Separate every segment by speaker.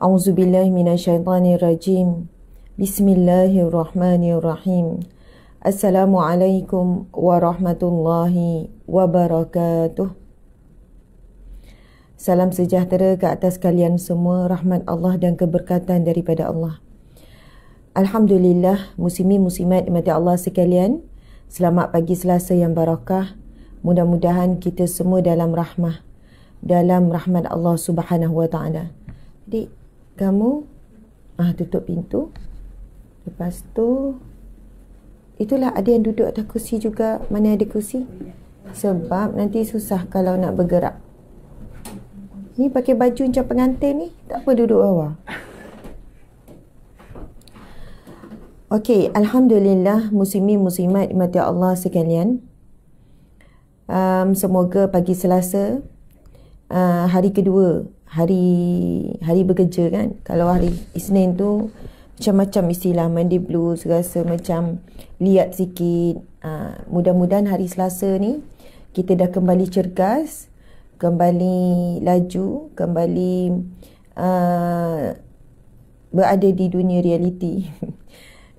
Speaker 1: A'udzubillahi minasyaitonirrajim. Bismillahirrahmanirrahim. Assalamualaikum warahmatullahi wabarakatuh. Salam sejahtera ke atas kalian semua, rahmat Allah dan keberkatan daripada Allah. Alhamdulillah, muslimin-muslimat dimati Allah sekalian, selamat pagi Selasa yang barakah. Mudah-mudahan kita semua dalam rahmat Allah Subhanahu wa taala. Jadi kamu tutup pintu. Lepas tu itulah ada yang duduk atas kursi juga. Mana ada kursi? Sebab nanti susah kalau nak bergerak. Ni pakai baju macam pengantin ni, tak apa duduk bawah. Okey, alhamdulillah, muslimin muslimat dimati Allah sekalian. Semoga pagi Selasa, hari kedua, hari bekerja kan. Kalau hari Isnin tu macam-macam istilah, mandi blues, rasa macam liat sikit. Mudah-mudahan hari Selasa ni kita dah kembali cergas, kembali laju, kembali berada di dunia realiti.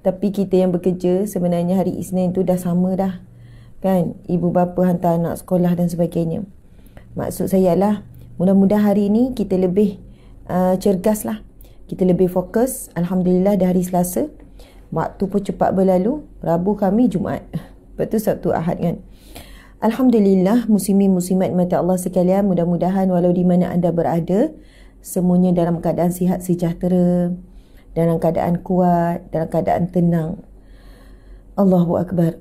Speaker 1: Tapi kita yang bekerja sebenarnya hari Isnin tu dah sama dah kan, ibu bapa hantar anak sekolah dan sebagainya. Maksud saya lah, mudah-mudahan hari ni kita lebih cergas lah. Kita lebih fokus. Alhamdulillah dah hari Selasa. Waktu pun cepat berlalu. Rabu, Khamis, Jumaat. Lepas tu Sabtu, Ahad kan. Alhamdulillah, muslimin muslimat mata Allah sekalian, mudah-mudahan walau di mana anda berada, semuanya dalam keadaan sihat sejahtera, dalam keadaan kuat, dalam keadaan tenang. Allahu Akbar.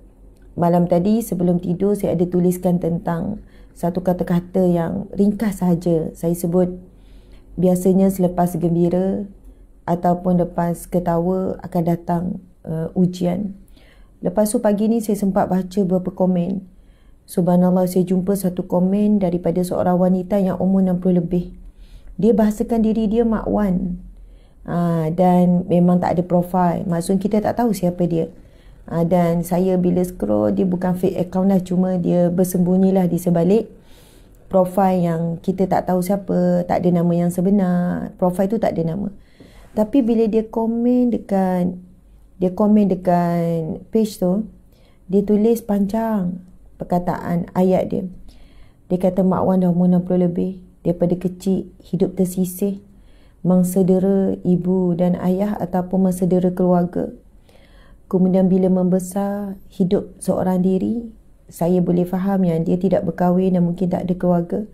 Speaker 1: Malam tadi sebelum tidur saya ada tuliskan tentang satu kata-kata yang ringkas sahaja. Saya sebut, biasanya selepas gembira ataupun lepas ketawa akan datang ujian. Lepas tu pagi ni saya sempat baca beberapa komen. Subhanallah, saya jumpa satu komen daripada seorang wanita yang umur 60 lebih. Dia bahasakan diri dia Mak Wan. Dan memang tak ada profil. Maksud kita tak tahu siapa dia. Dan saya bila scroll, dia bukan fake account lah, cuma dia bersembunyilah di sebalik profil yang kita tak tahu siapa, tak ada nama yang sebenar. Profil tu tak ada nama. Tapi bila dia komen dekat page tu, dia tulis panjang perkataan ayat dia. Dia kata Mak Wan dah umur 60 lebih, daripada kecil hidup tersisih, mengsedera ibu dan ayah ataupun mengsedera keluarga. Kemudian bila membesar, hidup seorang diri. Saya boleh faham yang dia tidak berkahwin dan mungkin tak ada keluarga.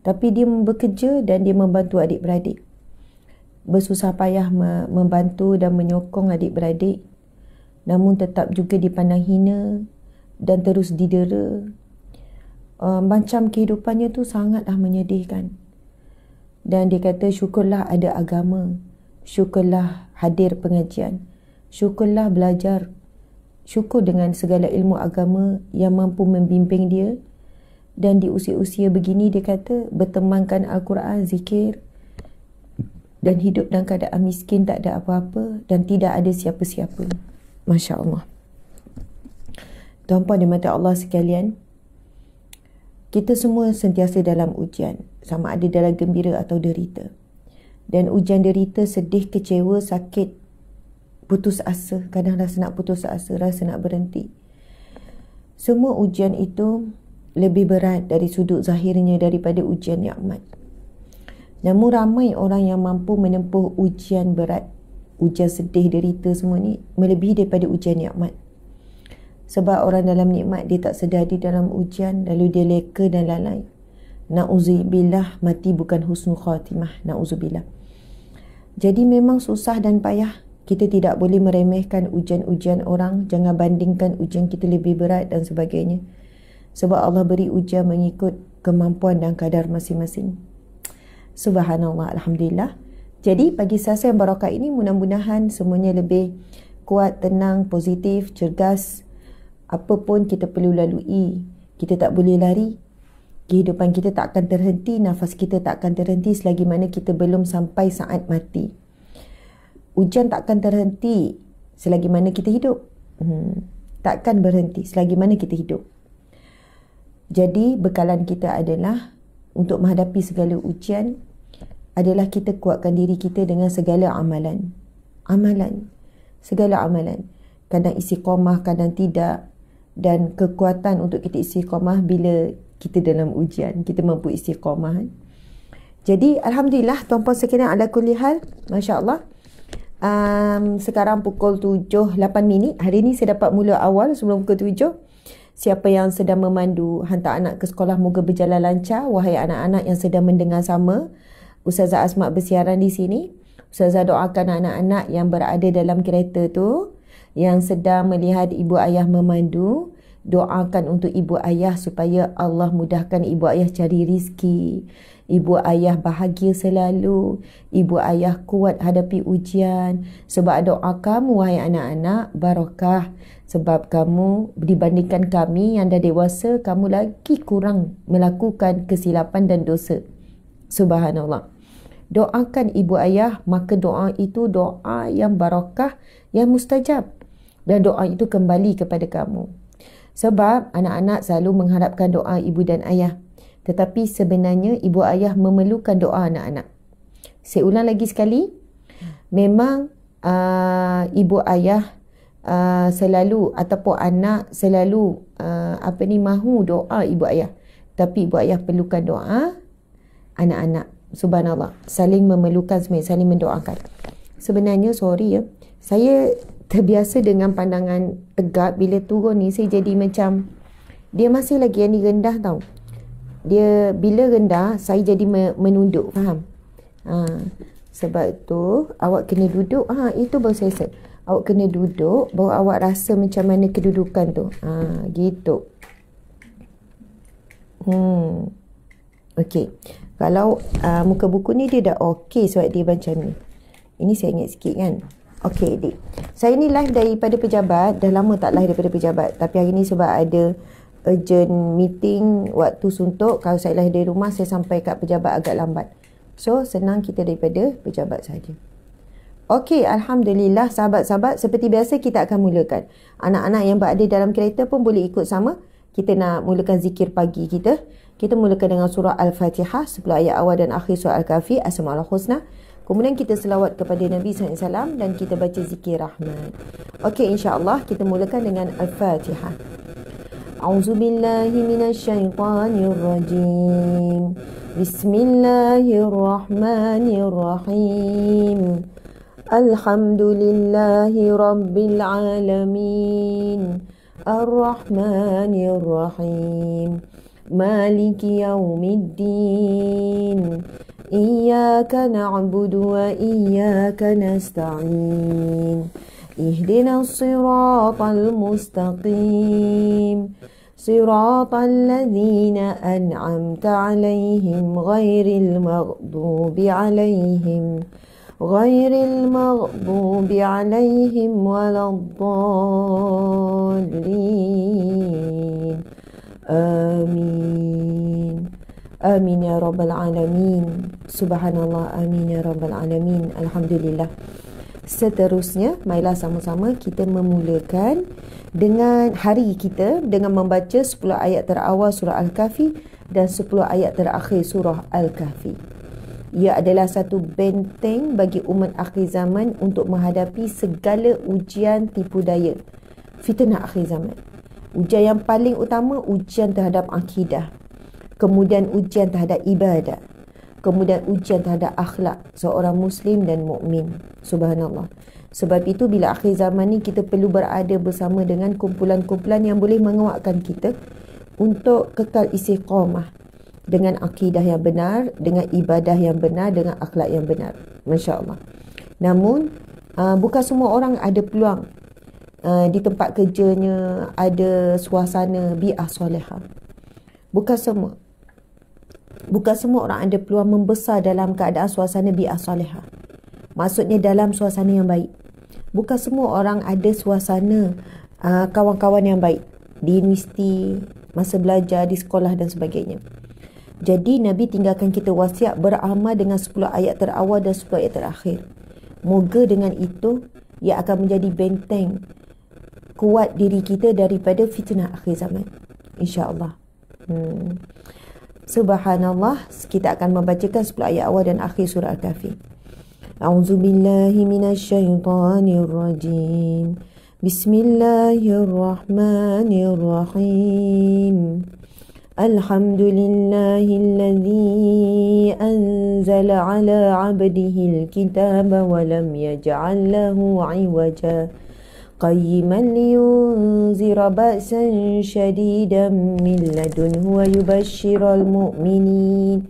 Speaker 1: Tapi dia bekerja dan dia membantu adik-beradik. Bersusah payah membantu dan menyokong adik-beradik. Namun tetap juga dipandang hina dan terus didera. Macam kehidupannya tu sangatlah menyedihkan. Dan dia kata syukurlah ada agama. Syukurlah hadir pengajian. Syukurlah belajar. Syukur dengan segala ilmu agama yang mampu membimbing dia. Dan di usia-usia begini dia kata bertemankan Al-Quran, zikir, dan hidup dalam keadaan miskin, tak ada apa-apa dan tidak ada siapa-siapa. Masya Allah. Tuan-puan di mata Allah sekalian, kita semua sentiasa dalam ujian, sama ada dalam gembira atau derita. Dan ujian derita, sedih, kecewa, sakit, putus asa, kadang rasa nak putus asa, rasa nak berhenti. Semua ujian itu lebih berat dari sudut zahirnya daripada ujian nikmat. Namun ramai orang yang mampu menempuh ujian berat, ujian sedih, derita semua ni melebihi daripada ujian nikmat. Sebab orang dalam nikmat dia tak sedar di dalam ujian, lalu dia leka dan lalai. Na'udzubillah, mati bukan husnul khatimah. Na'udzubillah. Jadi memang susah dan payah. Kita tidak boleh meremehkan ujian-ujian orang. Jangan bandingkan ujian kita lebih berat dan sebagainya. Sebab Allah beri ujian mengikut kemampuan dan kadar masing-masing. Subhanallah, Alhamdulillah. Jadi pagi Selasa yang barakah ini, mudah-mudahan semuanya lebih kuat, tenang, positif, cergas. Apa pun kita perlu lalui, kita tak boleh lari. Kehidupan kita tak akan terhenti, nafas kita tak akan terhenti selagi mana kita belum sampai saat mati. Ujian tak akan terhenti selagi mana kita hidup. Tak akan berhenti selagi mana kita hidup. Jadi bekalan kita adalah untuk menghadapi segala ujian, adalah kita kuatkan diri kita dengan segala amalan. Segala amalan. Kadang istiqamah, kadang tidak. Dan kekuatan untuk kita istiqamah bila kita dalam ujian, kita mampu istiqamah. Jadi Alhamdulillah tuan-puan sekalian, ala kulli hal, Masya Allah. Sekarang pukul 7.08. Hari ni saya dapat mula awal sebelum pukul 7. Siapa yang sedang memandu hantar anak ke sekolah, moga berjalan lancar. Wahai anak-anak yang sedang mendengar sama, Ustazah Asma bersiaran di sini. Ustazah doakan anak-anak yang berada dalam kereta tu, yang sedang melihat ibu ayah memandu. Doakan untuk ibu ayah supaya Allah mudahkan ibu ayah cari rizki. Ibu ayah bahagia selalu. Ibu ayah kuat hadapi ujian. Sebab doa kamu, wahai anak-anak, barakah. Sebab kamu, dibandingkan kami yang dah dewasa, kamu lagi kurang melakukan kesilapan dan dosa. Subhanallah. Doakan ibu ayah, maka doa itu doa yang barakah, yang mustajab. Dan doa itu kembali kepada kamu. Sebab anak-anak selalu mengharapkan doa ibu dan ayah. Tetapi sebenarnya ibu ayah memerlukan doa anak-anak. Saya ulang lagi sekali. Memang ibu ayah selalu ataupun anak selalu mahu doa ibu ayah. Tapi ibu ayah perlukan doa anak-anak. Subhanallah. Saling memerlukan, saling mendoakan. Sebenarnya sorry ya, saya terbiasa dengan pandangan tegak. Bila turun ni saya jadi macam, dia masih lagi yang ni rendah tau. Dia bila rendah, saya jadi menunduk, faham? Sebab tu awak kena duduk. Itu baru saya set. Awak kena duduk, baru awak rasa macam mana kedudukan tu. Gitu. Okey. Kalau muka buku ni dia dah okey sebab dia macam ni. Ini saya ingat sikit kan. Okey, Dik. Saya ni live daripada pejabat. Dah lama tak live daripada pejabat. Tapi hari ni sebab ada urgent meeting waktu suntuk. Kalau saya live dari rumah, saya sampai kat pejabat agak lambat. So, senang kita daripada pejabat saja. Okey, Alhamdulillah sahabat-sahabat. Seperti biasa kita akan mulakan. Anak-anak yang berada dalam kereta pun boleh ikut sama. Kita nak mulakan zikir pagi kita. Kita mulakan dengan surah Al-Fatihah, 10 ayat awal dan akhir surah Al-Kahfi, Asma'ul Husna. Kemudian kita selawat kepada Nabi SAW dan kita baca zikir rahmat. Okey, insya-Allah kita mulakan dengan Al-Fatihah. A'udzubillahi minasyaitanirrajim. Bismillahirrahmanirrahim. Alhamdulillahi rabbil alamin. Ar-Rahmanir-Rahim. Maliki yaumiddin. Iyyaka na'budu wa iyyaka nasta'in. Ihdinas siratal mustaqim. Siratal ladzina an'amta 'alaihim ghairil maghdubi 'alaihim waladdallin. Amin. Amin ya rabbal alamin. Subhanallah, amin ya rabbal alamin. Alhamdulillah. Seterusnya, marilah sama-sama kita memulakan dengan hari kita dengan membaca 10 ayat terawal surah Al-Kahfi dan 10 ayat terakhir surah Al-Kahfi. Ia adalah satu benteng bagi umat akhir zaman untuk menghadapi segala ujian tipu daya, fitnah akhir zaman. Ujian yang paling utama, ujian terhadap akidah. Kemudian ujian terhadap ibadah. Kemudian ujian terhadap akhlak seorang Muslim dan mukmin. Subhanallah. Sebab itu bila akhir zaman ni kita perlu berada bersama dengan kumpulan-kumpulan yang boleh menguatkan kita untuk kekal istiqamah dengan akidah yang benar, dengan ibadah yang benar, dengan akhlak yang benar. Masya Allah. Namun bukan semua orang ada peluang di tempat kerjanya ada suasana bi'ah solehah. Bukan semua orang ada peluang membesar dalam keadaan suasana bi'ah solehah. Maksudnya dalam suasana yang baik. Bukan semua orang ada suasana kawan-kawan yang baik di universiti, masa belajar, di sekolah dan sebagainya. Jadi Nabi tinggalkan kita wasiat beramal dengan 10 ayat terawal dan 10 ayat terakhir. Moga dengan itu ia akan menjadi benteng kuat diri kita daripada fitnah akhir zaman. InsyaAllah. Subhanallah. Kita akan membacakan 10 ayat awal dan akhir surah Al-Kahfi. A'udzubillahi minasyaitonirrajim. Bismillahirrahmanirrahim. Alhamdulillahilladzi anzala ala 'abdihil kitaba wa lam yaj'al lahu 'iwaja qayyiman liyunzira ba'san shadidan min ladunhu wa yubashshiral mu'minin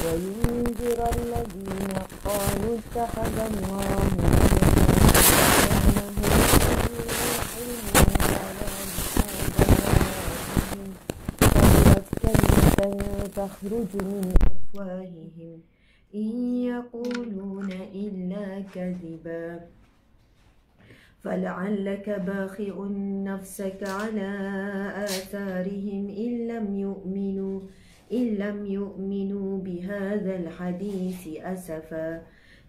Speaker 1: وينذر الذين قالوا اتخذ الله تخرج من أفواههم إن يقولون إلا كذبا فلعلك باخع نفسك على آثارهم إن لم يؤمنوا بهذا الحديث أسفا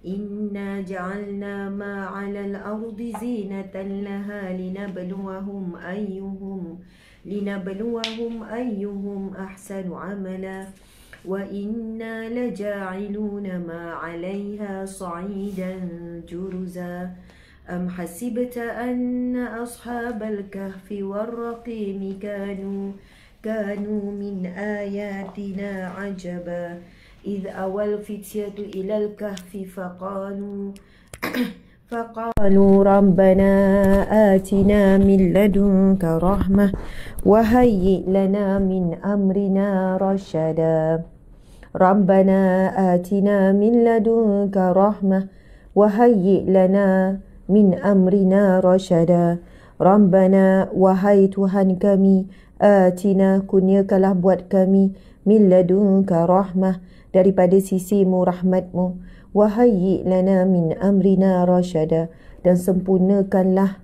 Speaker 1: إنا جعلنا ما على الأرض زينة لها لنبلوهم أيهم أحسن عملا وإنا لجاعلون ما عليها صعيدا جرزا أم حسبت أن أصحاب الكهف والرقيم كانوا من آياتنا عجبا إذ أوى الفتية إلى الكهف فقالوا ربنا آتنا من لدنك رحمة وهيئ لنا من أمرنا رشدا ربنا آتنا من لدنك رحمة وهيئ لنا من أمرنا رشدا ربنا wahai Tuhan kami atina kurniakanlah buat kami min ladunka rahmah daripada sisimu rahmatmu wahayyi lana min amrina rasyada dan sempurnakanlah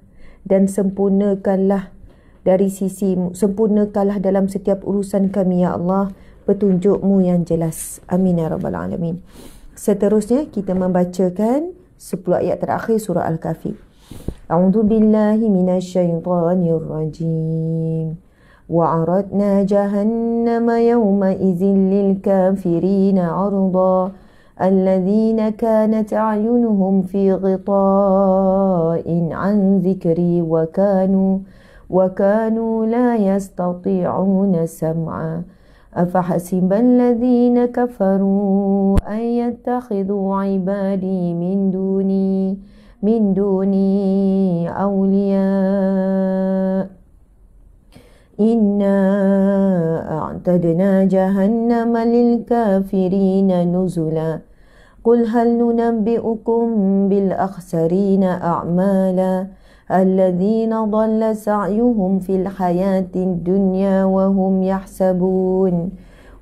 Speaker 1: dari sisimu, sempurnakanlah dalam setiap urusan kami ya Allah petunjukmu yang jelas. Amin ya rabbal alamin. Seterusnya kita membacakan 10 ayat terakhir surah Al-Kahfi. A'udzu billahi minasyaitonir rajim. وعرضنا جهنم يومئذ للكافرين عرضا الذين كانت أعينهم في غطاء عن ذكري وكانوا لا يستطيعون سمعا أفحسب الذين كفروا أن يتخذوا عبادي من دوني أولياء إنا أعتدنا جهنم للكافرين نزلا قل هل ننبئكم بالأخسرين أعمالا الذين ضل سعيهم في الحياة الدنيا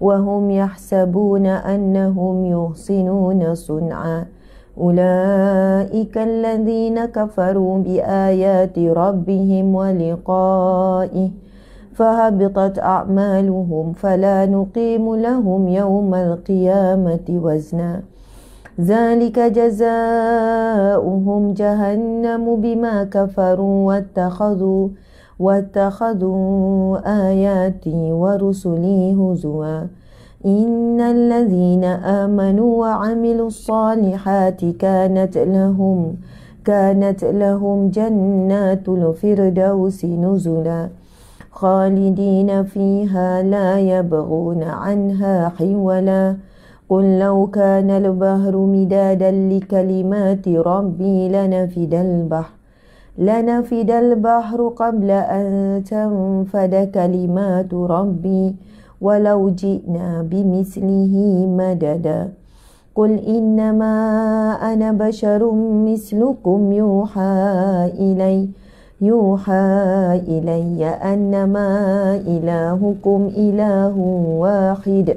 Speaker 1: وهم يحسبون أنهم يحسنون صنعا أولئك الذين كفروا بآيات ربهم ولقائه فهبطت أعمالهم فلا نقيم لهم يوم القيامة وزنا ذلك جزاؤهم جهنم بما كفروا واتخذوا آياتي ورسلي هزوا إن الذين آمنوا وعملوا الصالحات كانت لهم جنات الفردوس نزلا خالدين فيها لا يبغون عنها حولا قل لو كان البحر مدادا لكلمات ربي لنفد البحر قبل أن تنفد كلمات ربي ولو جئنا بمثله مددا قل إنما أنا بشر مثلكم يوحى إلي أنما إلهكم إله واحد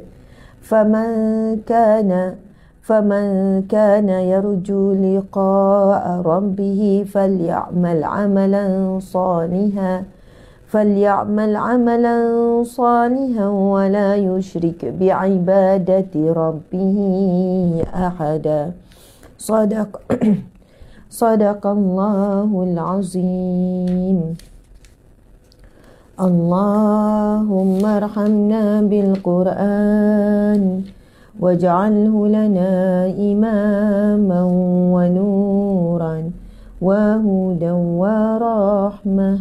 Speaker 1: فمن كان يرجو لقاء ربه فليعمل عملا صالحا فليعمل عملا صالحا ولا يشرك بعبادة ربه أحدا صدق صدق الله العظيم اللهم ارحمنا بالقرآن واجعله لنا إماما ونورا وهدى ورحمة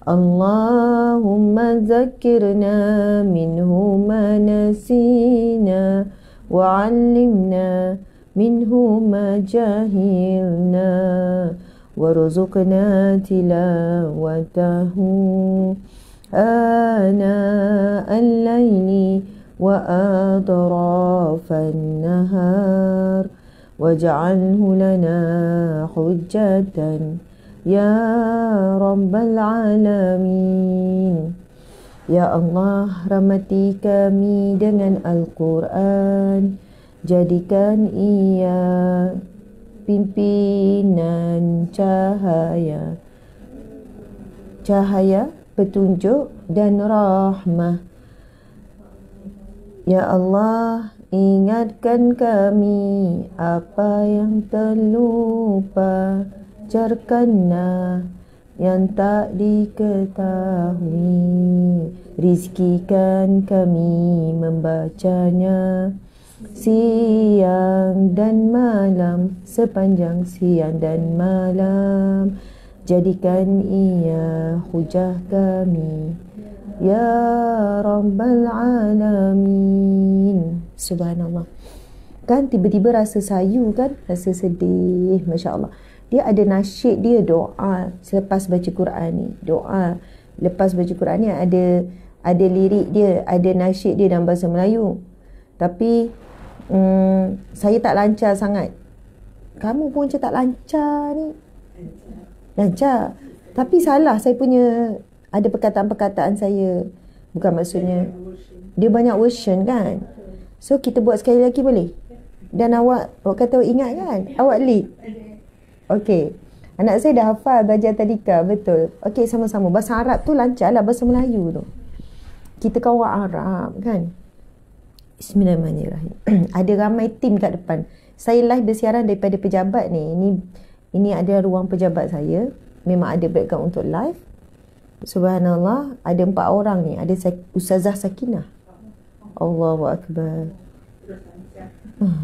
Speaker 1: اللهم ذكرنا منه ما نسينا وعلمنا منه ما جهلنا وارزقنا تلاوته آناء الليل وأطراف النهار واجعله لنا حجة يا رب العالمين. Ya Allah, rahmati kami dengan Al-Quran, jadikan ia pimpinan cahaya petunjuk dan rahmah. Ya Allah, ingatkan kami apa yang terlupa, ajarkanlah yang tak diketahui, rizkikan kami membacanya siang dan malam, sepanjang siang dan malam, jadikan ia hujah kami ya Rabbal Alamin. Subhanallah. Kan tiba-tiba rasa sayu kan, rasa sedih, Masya Allah. Dia ada nasyid dia, doa selepas baca Quran ni. Doa lepas baca Quran ni ada lirik dia, ada nasyid dia dalam bahasa Melayu. Tapi saya tak lancar sangat. Kamu pun macam tak lancar ni. Lancar. Tapi salah saya punya, ada perkataan-perkataan saya. Bukan maksudnya. Dia banyak version kan. So kita buat sekali lagi boleh? Dan awak kata awak ingat kan? Awak lead. Okey. Anak saya dah hafal belajar tadika, betul. Okey, sama-sama. Bahasa Arab tu lancar lah, bahasa Melayu tu. Kita kawan Arab kan. Bismillahirrahmanirrahim. Ada ramai tim kat depan. Saya live bersiaran daripada pejabat ni. Ini ada ruang pejabat saya. Memang ada background untuk live. Subhanallah, ada 4 orang ni. Ada Ustazah Sakinah. Allahu Akbar.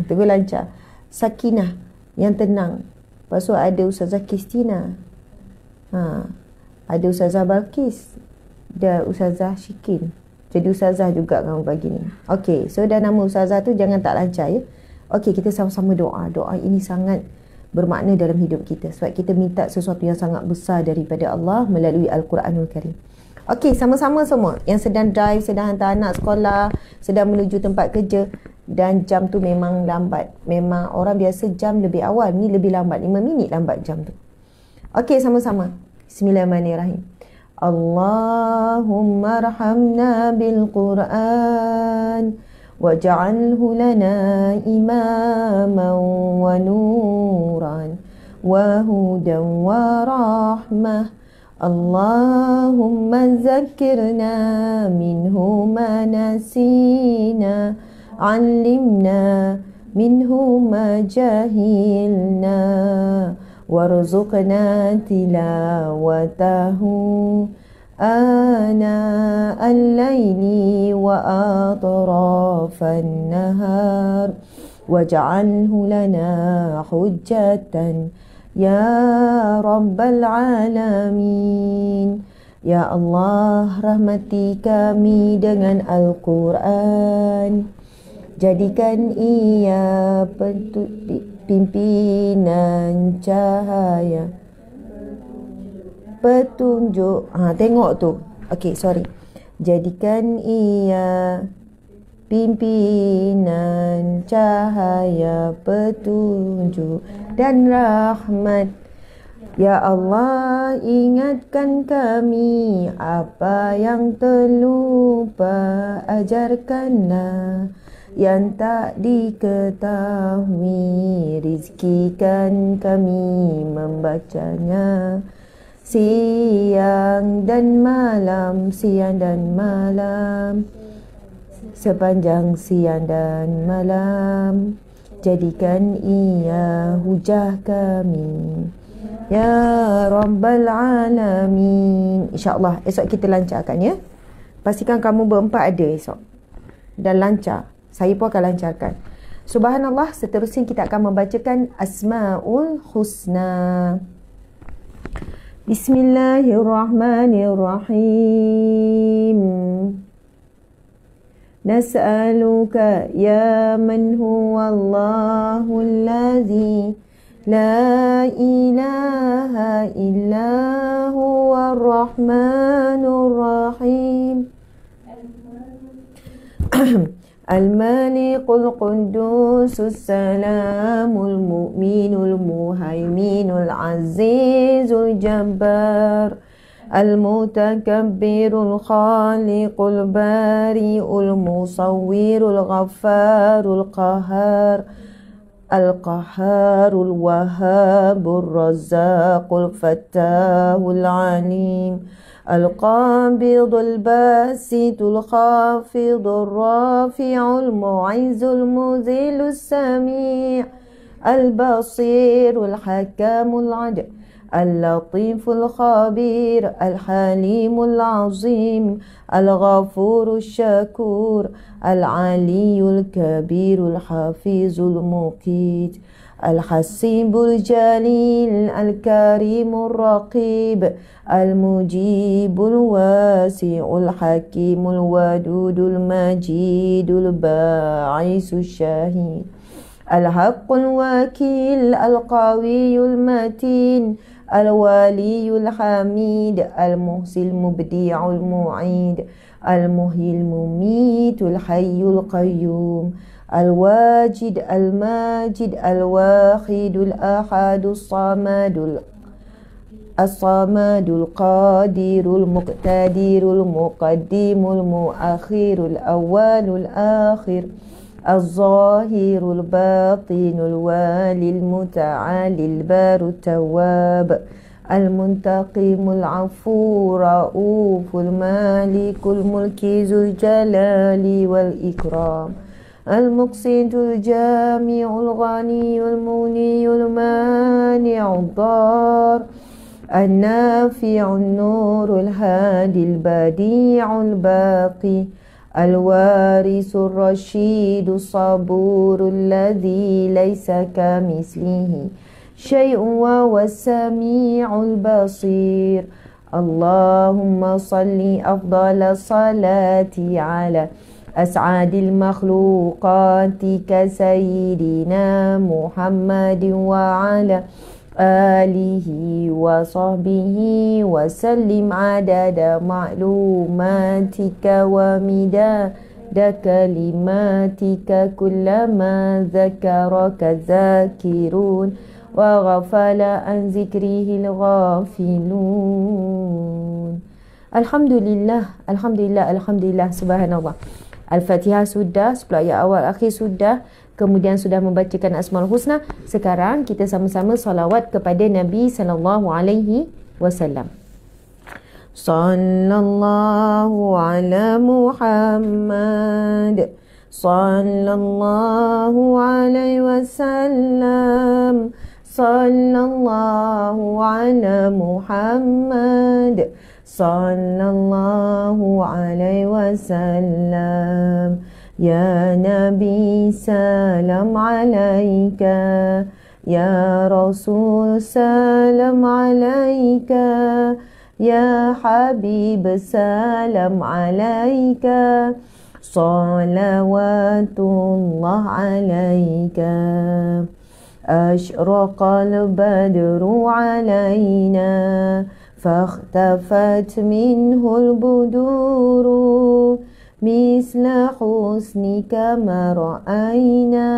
Speaker 1: Tegur lancar. Sakinah yang tenang. Lepas tu ada Ustazah Kristina. Ada Ustazah Balkis. Dan Ustazah Syikin. Jadi Ustazah juga kamu pagi ni. Okey, so dah nama Ustazah tu jangan tak lancar ya. Okey, kita sama-sama doa. Doa ini sangat bermakna dalam hidup kita. Sebab kita minta sesuatu yang sangat besar daripada Allah melalui Al-Quranul Karim. Okey, sama-sama semua. Yang sedang drive, sedang hantar anak sekolah, sedang menuju tempat kerja. Dan jam tu memang lambat. Memang orang biasa jam lebih awal. Ni lebih lambat. 5 minit lambat jam tu. Okey, sama-sama. Bismillahirrahmanirrahim. Allahumma arhamna bil Quran waj'alhu lana imaman wa nuran wa hudan wa rahmah. Allahumma zakkirna minhu ma nasina علمنا منه ما جهلنا وارزقنا تلاوته آناء الليل وأطراف النهار واجعله لنا حجة يا رب العالمين. Ya Allah, rahmati kami dengan Al-Quran. Jadikan ia pimpinan cahaya petunjuk. Tengok tu. Okey, sorry. Jadikan ia pimpinan cahaya petunjuk dan rahmat. Ya Allah, ingatkan kami apa yang terlupa, ajarkanlah yang tak diketahui, rizkikan kami membacanya siang dan malam, siang dan malam, sepanjang siang dan malam, jadikan ia hujah kami, ya Rabbal Alamin. InsyaAllah esok kita lancarkan ya. Pastikan kamu berempat ada esok dan lancar. Saya pun akan lancarkan. Subhanallah. Seterusnya kita akan membacakan Asma'ul Husna. Bismillahirrahmanirrahim. Nas'aluka ya man huwallahu allazi la ilaha illa huwa ar-rahmanur rahim. Al-Malikul Qudusus Salamul Mu'minul Muhaiminul Azizul Jabbar Al-Mutakabbirul Khaliqul Bari'ul Musawwirul Ghaffarul Qahar Al-Qahharul Wahhabur Razzaqul Fattahul Alim القابض الباسط الخافض الرافع المعز المذل السميع البصير الحكام العدل اللطيف الخبير الحليم العظيم الغفور الشكور العلي الكبير الحفيظ المقيت الحسيب الجليل الكريم الرقيب المجيب الواسع الحكيم الودود المجيد الباعث الشهيد الحق الوكيل القوي المتين الولي الحميد المحصي المبدع المعيد المحيي المميت الحي القيوم الواجد الماجد الواحد الأحد الصمد القادر المقتدر المقدم المؤخر الأول الآخر الظاهر الباطن الوالي المتعالي البار التواب المنتقم العفو رؤوف المالك الملك ذو الجلال والإكرام المقسط الجامع الغني المغني المانع الضار النافع النور الهادي البديع الباقي الوارث الرشيد الصبور الذي ليس كمثله شيء وهو السميع البصير. اللهم صل أفضل الصلاة على أسعد المخلوقات كسيدنا محمد وعلى آله وصحبه وسلم عدد معلوماتك ومداد كلماتك كلما ذكرك الذاكرون وغفل عن ذكره الغافلون. Alhamdulillah, Alhamdulillah, Alhamdulillah, Subhanallah. Al-Fatihah sudah, 10 ayat awal akhir sudah, kemudian sudah membacakan Asmaul Husna. Sekarang kita sama-sama salawat kepada Nabi sallallahu alaihi wasallam. Sallallahu ala Muhammad, sallallahu alaihi wasallam, sallallahu ala Muhammad, sallallahu alaihi wasallam. Ya Nabi salam alaika, ya Rasul salam alaika, ya Habib salam alaika, salawatullah alaika. Ashraqal badru alaina فاختفت منه البدور مثل حسنك ما رأينا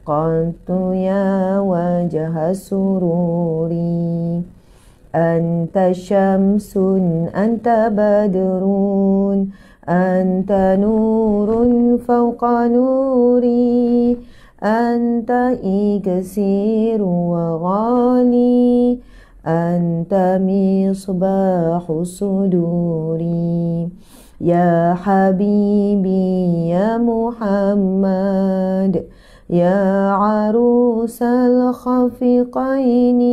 Speaker 1: قلت يا وجه السرور أنت شمس أنت بدر أنت نور فوق نوري أنت إكسير وغالي Anta misbahu suduri. Ya Habibi ya Muhammad, ya arusal khafiqaini,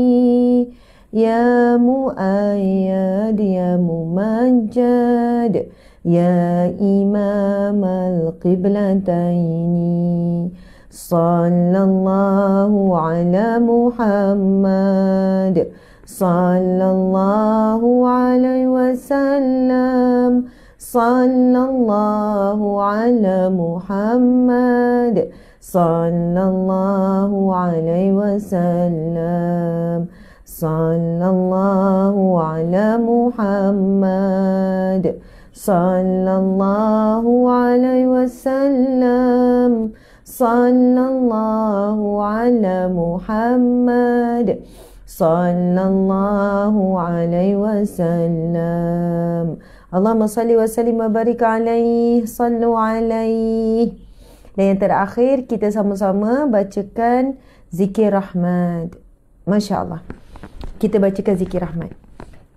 Speaker 1: ya muayyad ya mumajjad, ya imam al-qiblataini. Sallallahu ala Muhammad, sallallahu alaihi wasallam, sallallahu ala Muhammad, sallallahu alaihi wasallam, sallallahu ala Muhammad, sallallahu alaihi wasallam, sallallahu ala Muhammad, sallallahu alaihi wasallam. Allahumma salli wa sallim wa barik alaihi, sallu alaihi. Dan yang terakhir, kita sama-sama bacakan zikir rahmat. Masya Allah. Kita bacakan zikir rahmat.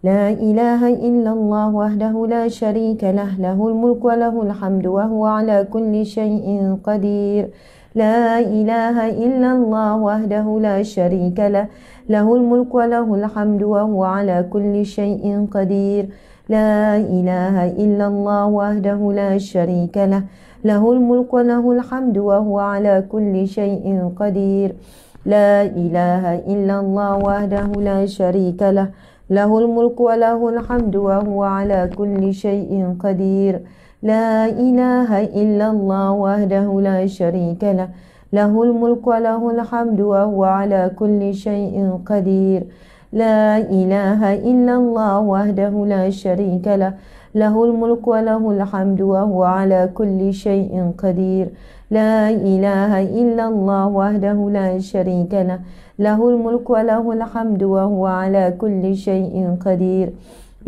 Speaker 1: La ilaha illallah wahdahu la syarika lah, lahul mulku wa lahul hamdu wa huwa ala kulli syai'in qadir. La ilaha illallah wahdahu la syarika lah, lahul mulku wa lahul hamdu wa huwa ala kulli syai'in qadir. La ilaha illallah wahdahu la syarika lah, lahul mulku wa lahul hamdu wa huwa ala kulli syai'in qadir. La ilaha illallah wahdahu la syarika lah, lahul mulku wa lahul hamdu wa huwa ala kulli syai'in qadir. La ilaha illallah wahdahu la syarika lah, lahul mulku wa lahul hamdu wa huwa ala kulli syai'in qadir. La ilaha illallah wahdahu la syarika lah, lahul mulku wa lahul hamdu wa huwa ala kulli syai'in qadir. La ilaha illallah wahdahu la syarika lah, lahul mulku wa lahul hamdu wa huwa ala kulli syai'in qadir.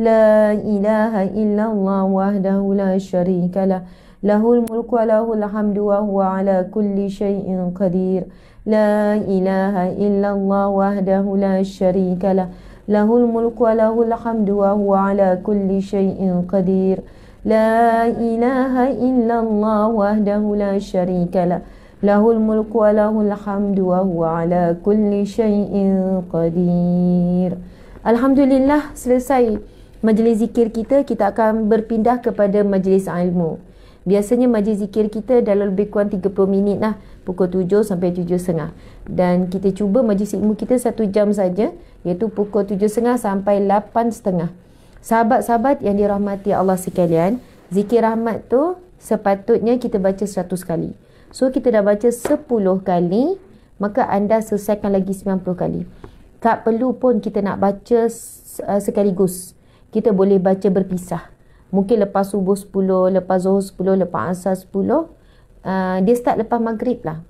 Speaker 1: La ilaha illallah wahdahu la syarika lah, lahul mulku wa lahul hamdu wa huwa ala kulli syai'in qadir. La ilaha illallah wahdahu la syarika lah, lahul mulku wa lahul hamdu wa huwa ala kulli syai'in qadir. La ilaha illallah wahdahu la syarika lah, lahul mulku wa lahul hamdu wa huwa ala kulli syai'in qadir. Alhamdulillah, selesai majlis zikir kita. Kita akan berpindah kepada majlis ilmu. Biasanya majlis zikir kita dalam lebih kurang 30 minit lah, pukul 7 sampai 7.30. Dan kita cuba majlis ilmu kita 1 jam saja, iaitu pukul 7.30 sampai 8.30. Sahabat-sahabat yang dirahmati Allah sekalian, zikir rahmat tu sepatutnya kita baca 100 kali. So kita dah baca 10 kali, maka anda selesaikan lagi 90 kali. Tak perlu pun kita nak baca sekaligus. Kita boleh baca berpisah. Mungkin lepas subuh 10, lepas zuhur 10, lepas asar 10. Dia start lepas maghrib lah.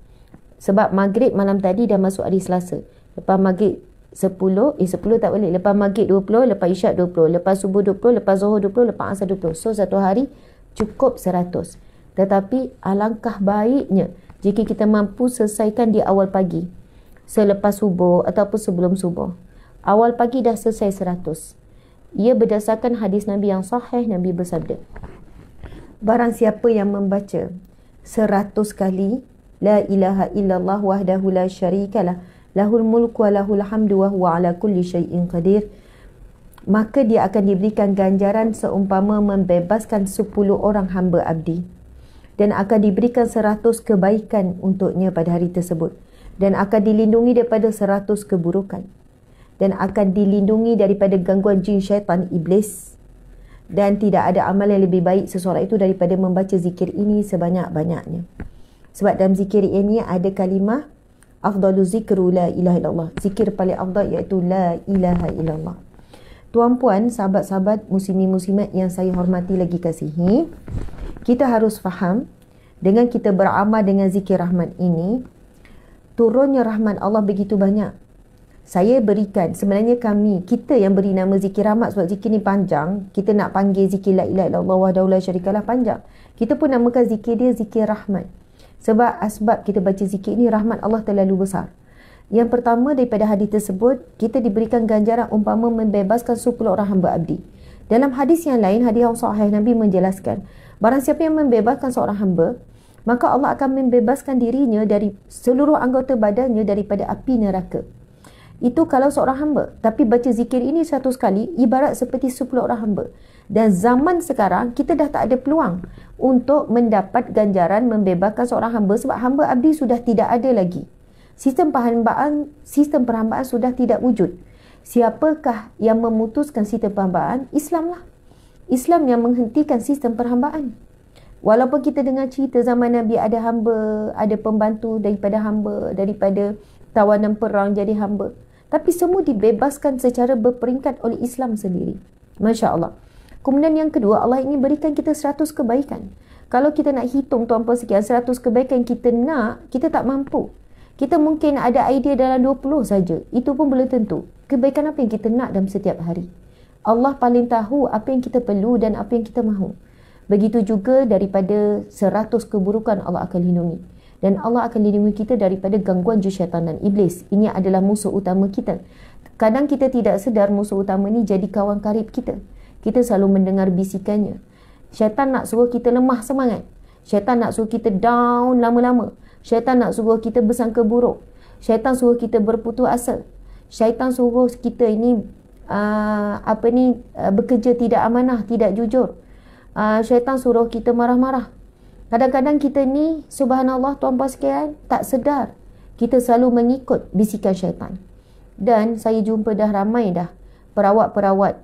Speaker 1: Sebab maghrib malam tadi dah masuk hari Selasa. Lepas maghrib 10 tak boleh. Lepas maghrib 20, lepas isyak 20, lepas subuh 20, lepas zuhur 20, lepas asar 20. So satu hari cukup 100. Tetapi alangkah baiknya jika kita mampu selesaikan di awal pagi, selepas subuh ataupun sebelum subuh. Awal pagi dah selesai 100. Ia berdasarkan hadis Nabi yang sahih. Nabi bersabda, barang siapa yang membaca 100 kali la ilaha illallah wahdahu la syarikalah, lahul mulku wa lahul hamdu wa huwa ala kulli syai'in qadir, maka dia akan diberikan ganjaran seumpama membebaskan 10 orang hamba abdi, dan akan diberikan 100 kebaikan untuknya pada hari tersebut, dan akan dilindungi daripada 100 keburukan, dan akan dilindungi daripada gangguan jin, syaitan, iblis. Dan tidak ada amal yang lebih baik seseorang itu daripada membaca zikir ini sebanyak-banyaknya. Sebab dalam zikir ini ada kalimah afdalu zikru la ilaha illallah. Zikir paling afdal iaitu la ilaha illallah. Tuan-puan, sahabat-sahabat, muslimin-muslimat yang saya hormati lagi kasihi, kita harus faham, dengan kita beramal dengan zikir rahmat ini, turunnya rahmat Allah begitu banyak. Saya berikan, sebenarnya kita yang beri nama zikir rahmat, sebab zikir ni panjang. Kita nak panggil zikir la ilaha illallah wahdahu la syarikalah panjang. Kita pun namakan zikir dia zikir rahmat. Sebab asbab kita baca zikir ni, rahmat Allah terlalu besar. Yang pertama daripada hadis tersebut, kita diberikan ganjaran umpama membebaskan 10 orang hamba abdi. Dalam hadis yang lain, hadis yang sahih, Nabi menjelaskan, barang siapa yang membebaskan seorang hamba, maka Allah akan membebaskan dirinya dari seluruh anggota badannya daripada api neraka. Itu kalau seorang hamba. Tapi baca zikir ini 100 kali ibarat seperti 10 orang hamba. Dan zaman sekarang kita dah tak ada peluang untuk mendapat ganjaran membebaskan seorang hamba sebab hamba abdi sudah tidak ada lagi. Sistem perhambaan sudah tidak wujud. Siapakah yang memutuskan sistem perhambaan? Islam lah. Islam yang menghentikan sistem perhambaan. Walaupun kita dengar cerita zaman Nabi ada hamba, ada pembantu daripada hamba, daripada tawanan perang jadi hamba. Tapi semua dibebaskan secara berperingkat oleh Islam sendiri. Masya Allah. Kemudian yang kedua, Allah ingin berikan kita 100 kebaikan. Kalau kita nak hitung tuan-puan sekian 100 kebaikan kita nak, kita tak mampu. Kita mungkin ada idea dalam 20 saja. Itu pun belum tentu. Kebaikan apa yang kita nak dalam setiap hari. Allah paling tahu apa yang kita perlu dan apa yang kita mahu. Begitu juga daripada 100 keburukan Allah akan lindungi. Dan Allah akan lindungi kita daripada gangguan jin syaitan dan iblis. Ini adalah musuh utama kita. Kadang kita tidak sedar musuh utama ni jadi kawan karib kita. Kita selalu mendengar bisikannya. Syaitan nak suruh kita lemah semangat. Syaitan nak suruh kita down lama-lama. Syaitan nak suruh kita bersangka buruk. Syaitan suruh kita berputus asa. Syaitan suruh kita ini bekerja tidak amanah, tidak jujur. Syaitan suruh kita marah-marah. Kadang-kadang kita ni, subhanallah tuan-puan sekalian, tak sedar. Kita selalu mengikut bisikan syaitan. Dan saya jumpa dah ramai dah perawat-perawat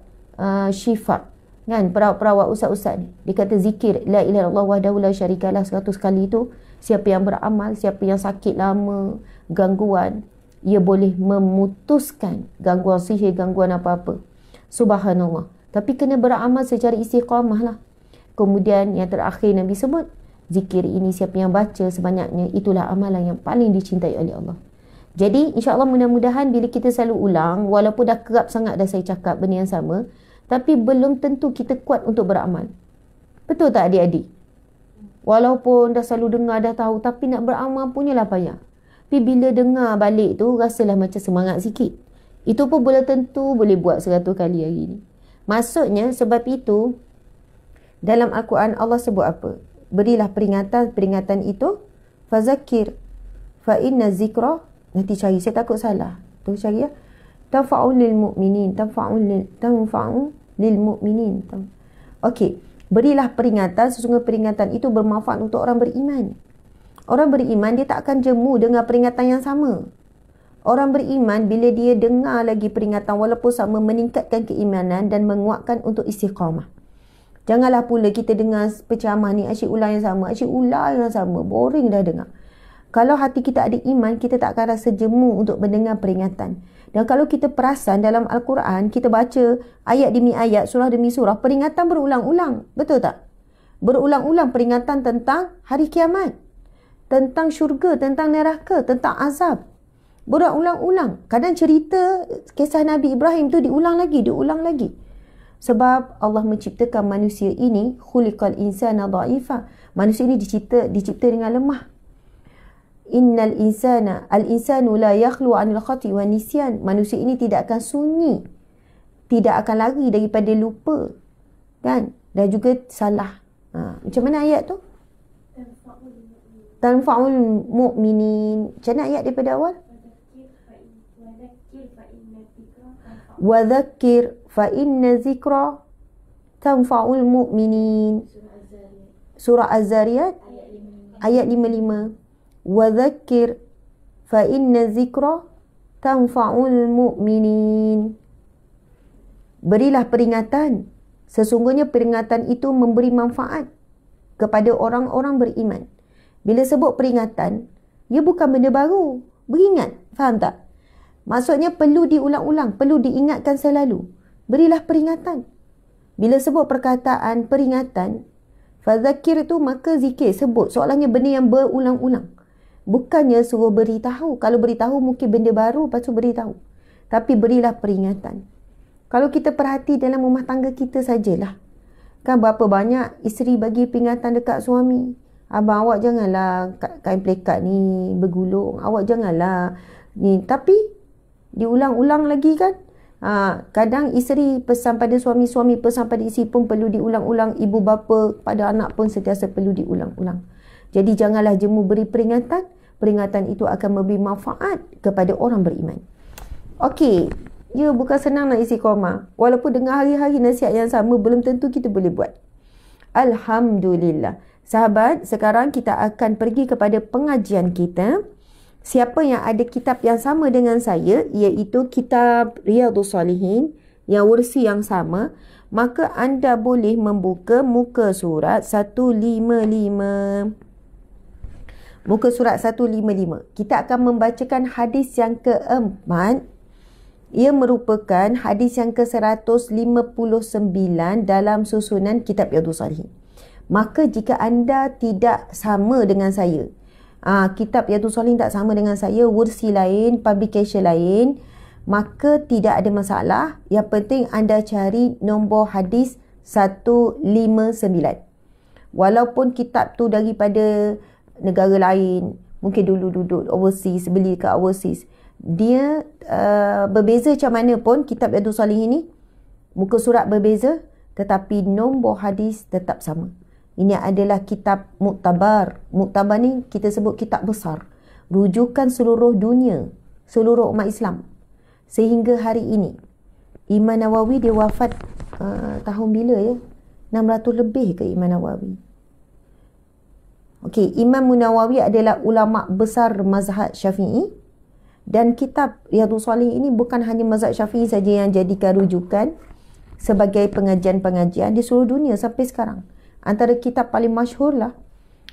Speaker 1: syifa. Kan? Perawat-perawat ustaz-ustaz ni. Dia kata zikir, la ilaha illallah wahdahu la syarikalah 100 kali tu. Siapa yang beramal, siapa yang sakit lama, gangguan, ia boleh memutuskan gangguan sihir, gangguan apa-apa. Subhanallah. Tapi kena beramal secara istiqamah lah. Kemudian yang terakhir Nabi sebut, zikir ini siapa yang baca sebanyaknya, itulah amalan yang paling dicintai oleh Allah. Jadi insya-Allah mudah-mudahan bila kita selalu ulang, walaupun dah kerap sangat dah saya cakap benda yang sama, tapi belum tentu kita kuat untuk beramal. Betul tak adik-adik? Walaupun dah selalu dengar, dah tahu, tapi nak beramal punyalah payah. Tapi bila dengar balik tu, rasalah macam semangat sikit. Itu pun belum tentu boleh buat 100 kali hari ni. Maksudnya sebab itu, dalam Al-Quran Allah sebut apa? Berilah peringatan itu, fazakir fa inna zikra, nanti cari, saya takut salah tu, cari ya, tanfa'u lil mu'minin, tanfa'u lil mu'minin. Okey, berilah peringatan, sesungguhnya peringatan itu bermanfaat untuk orang beriman. Orang beriman dia tak akan jemu dengan peringatan yang sama. Orang beriman bila dia dengar lagi peringatan walaupun sama, meningkatkan keimanan dan menguatkan untuk istiqamah. Janganlah pula kita dengar penceramah ni asyik ulang yang sama, boring dah dengar. Kalau hati kita ada iman, kita tak akan rasa jemu untuk mendengar peringatan. Dan kalau kita perasan dalam Al-Quran, kita baca ayat demi ayat, surah demi surah, peringatan berulang-ulang. Betul tak? Berulang-ulang peringatan tentang hari kiamat, tentang syurga, tentang neraka, tentang azab. Berulang-ulang. Kadang cerita kisah Nabi Ibrahim tu diulang lagi. Sebab Allah menciptakan manusia ini, khuliqal insana dha'ifa. Manusia ini dicipta dengan lemah. Innal insana, al-insanu la yakhlu 'anil khati' wa nisyan. Manusia ini tidak akan sunyi, tidak akan lari daripada lupa, kan? Dan juga salah. Macam mana ayat tu? Tanfa'ul mu'minin. Macam mana ayat daripada awal? Wa dhakkir fa inna zikra tanfa'ul mu'minin. Surah Az-Zariyat ayat 55. Wa dhakkir fa inna zikra tanfa'ul mu'minin. Berilah peringatan, sesungguhnya peringatan itu memberi manfaat kepada orang-orang beriman. Bila sebut peringatan, ia bukan benda baru. Beringat, faham tak? Maksudnya perlu diulang-ulang, perlu diingatkan selalu. Berilah peringatan. Bila sebut perkataan peringatan, fadzakir itu maka zikir, sebut. Soalnya benda yang berulang-ulang. Bukannya suruh beritahu. Kalau beritahu mungkin benda baru, lepas tu beritahu. Tapi berilah peringatan. Kalau kita perhati dalam rumah tangga kita sajalah. Kan berapa banyak isteri bagi peringatan dekat suami. Abang, awak janganlah kain pelikat ni bergulung. Awak janganlah Ni, tapi diulang-ulang lagi kan. Kadang isteri pesan pada suami, suami pesan pada isteri pun perlu diulang-ulang, ibu bapa pada anak pun sentiasa perlu diulang-ulang. Jadi janganlah jemu beri peringatan, peringatan itu akan memberi manfaat kepada orang beriman. Okey, ya bukan senang nak istiqamah. Walaupun dengan hari-hari nasihat yang sama, belum tentu kita boleh buat. Alhamdulillah. Sahabat, sekarang kita akan pergi kepada pengajian kita. Siapa yang ada kitab yang sama dengan saya, iaitu kitab Riyadhus Salihin, yang versi yang sama, maka anda boleh membuka muka surat 155. Muka surat 155. Kita akan membacakan hadis yang keempat. Ia merupakan hadis yang ke-159 dalam susunan kitab Riyadhus Salihin. Maka jika anda tidak sama dengan saya, kitab Riyadhus Salihin tak sama dengan saya, versi lain, publication lain, maka tidak ada masalah. Yang penting anda cari nombor hadis 159. Walaupun kitab tu daripada negara lain, mungkin dulu duduk overseas, beli kat overseas, dia berbeza macam mana pun, kitab Riyadhus Salihin ini muka surat berbeza, tetapi nombor hadis tetap sama. Ini adalah kitab muktabar. Muktabar ni kita sebut kitab besar, rujukan seluruh dunia, seluruh umat Islam sehingga hari ini. Imam Nawawi dia wafat tahun bila ya? 600 lebih ke Imam Nawawi? Okey, Imam Nawawi adalah ulama besar mazhab Syafi'i, dan kitab Riyadhus Salihin ini bukan hanya mazhab Syafi'i saja yang jadikan rujukan sebagai pengajian-pengajian di seluruh dunia sampai sekarang. Antara kitab paling masyhur lah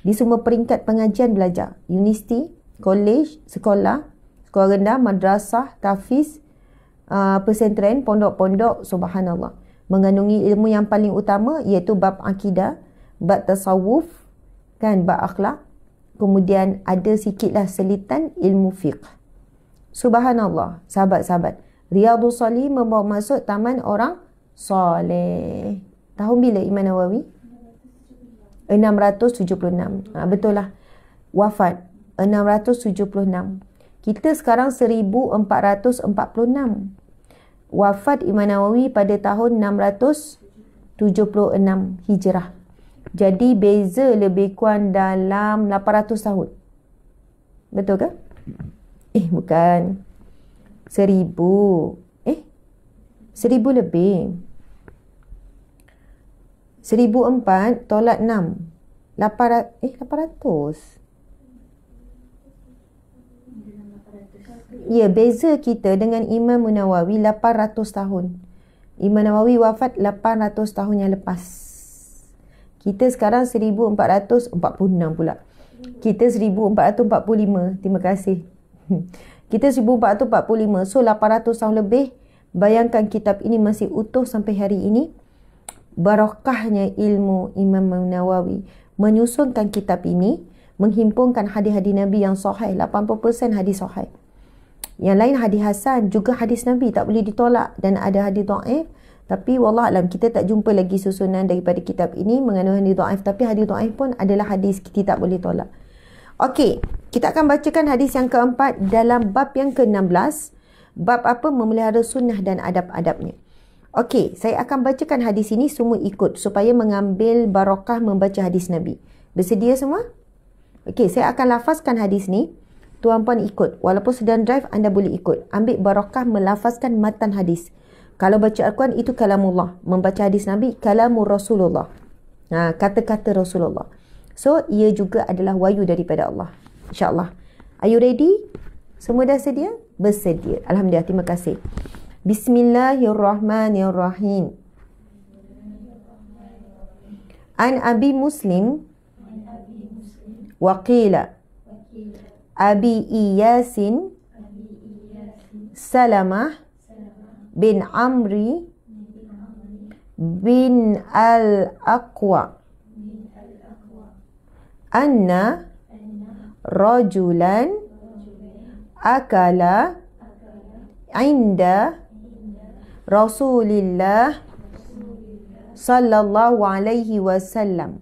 Speaker 1: di semua peringkat pengajian belajar. Universiti, college, sekolah rendah, madrasah, tahfiz, pesantren, pondok-pondok, subhanallah. Mengandungi ilmu yang paling utama iaitu bab akidah, bab tasawuf, kan, bab akhlak. Kemudian ada sikitlah selitan ilmu fiqh. Subhanallah, sahabat-sahabat. Riyadhus Salihin membawa masuk taman orang soleh. Tahun bila Imam Nawawi? 676. Betul lah. Wafat 676. Kita sekarang 1446. Wafat Imam Nawawi pada tahun 676 Hijrah. Jadi beza lebih kurang dalam 800 tahun. Betul ke? Bukan. 1000 lebih. 1004 tolak 6. 800. Ya, beza kita dengan Imam Nawawi 800 tahun. Imam Nawawi wafat 800 tahun yang lepas. Kita sekarang 1446 pula. Kita 1445. Terima kasih. Kita 1445. So 800 tahun lebih. Bayangkan kitab ini masih utuh sampai hari ini. Barakahnya ilmu Imam Nawawi menyusunkan kitab ini, menghimpunkan hadis-hadis Nabi yang sahih, 80% hadis sahih. Yang lain hadis hasan, juga hadis Nabi tak boleh ditolak, dan ada hadis dhaif. Tapi wallahualam kita tak jumpa lagi susunan daripada kitab ini mengandung hadis dhaif, tapi hadis dhaif pun adalah hadis kita tak boleh tolak. Okey, kita akan bacakan hadis yang keempat dalam bab yang ke-16. Bab apa? Memelihara sunnah dan adab-adabnya. Okey, saya akan bacakan hadis ini, semua ikut supaya mengambil barakah membaca hadis Nabi. Bersedia semua? Okey, saya akan lafazkan hadis ni. Tuan-puan ikut. Walaupun sedang drive, anda boleh ikut. Ambil barakah melafazkan matan hadis. Kalau baca Al-Quran, itu kalamullah. Membaca hadis Nabi, kalamur Rasulullah. Kata-kata Rasulullah. So, ia juga adalah wahyu daripada Allah. InsyaAllah. Are you ready? Semua dah sedia? Bersedia. Alhamdulillah, terima kasih. Bismillahirrahmanirrahim. An Abi Muslim waqila Abi Iyasin Salamah bin Amri bin Al-Aqwa anna rajulan akala inda Rasulillah sallallahu alaihi wasallam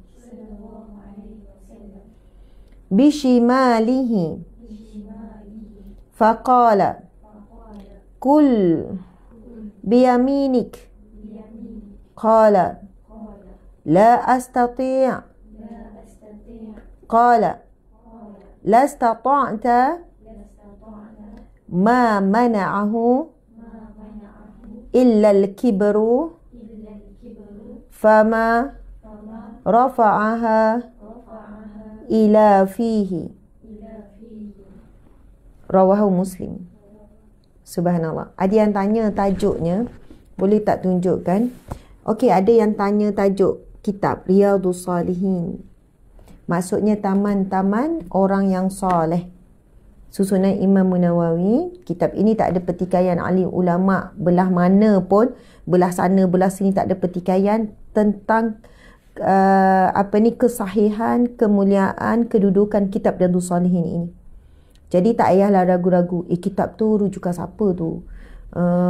Speaker 1: bishimalihi Faqala kul biyaminik. Qala la astati'. Qala la istata'ta ma mana'ahu illa al-kibru fama rafa'aha ila fihi. Rawahu Muslim. Subhanallah. Ada yang tanya tajuknya, boleh tak tunjukkan? Okey, ada yang tanya tajuk kitab Riyadhus Salihin. Maksudnya taman-taman orang yang soleh. Susunan Imam Nawawi. Kitab ini tak ada pertikaian alim ulama belah mana pun, belah sana belah sini, tak ada pertikaian tentang kesahihan, kemuliaan, kedudukan kitab Riyadhus Salihin ini. Jadi tak payahlah ragu-ragu, kitab tu rujukan siapa tu?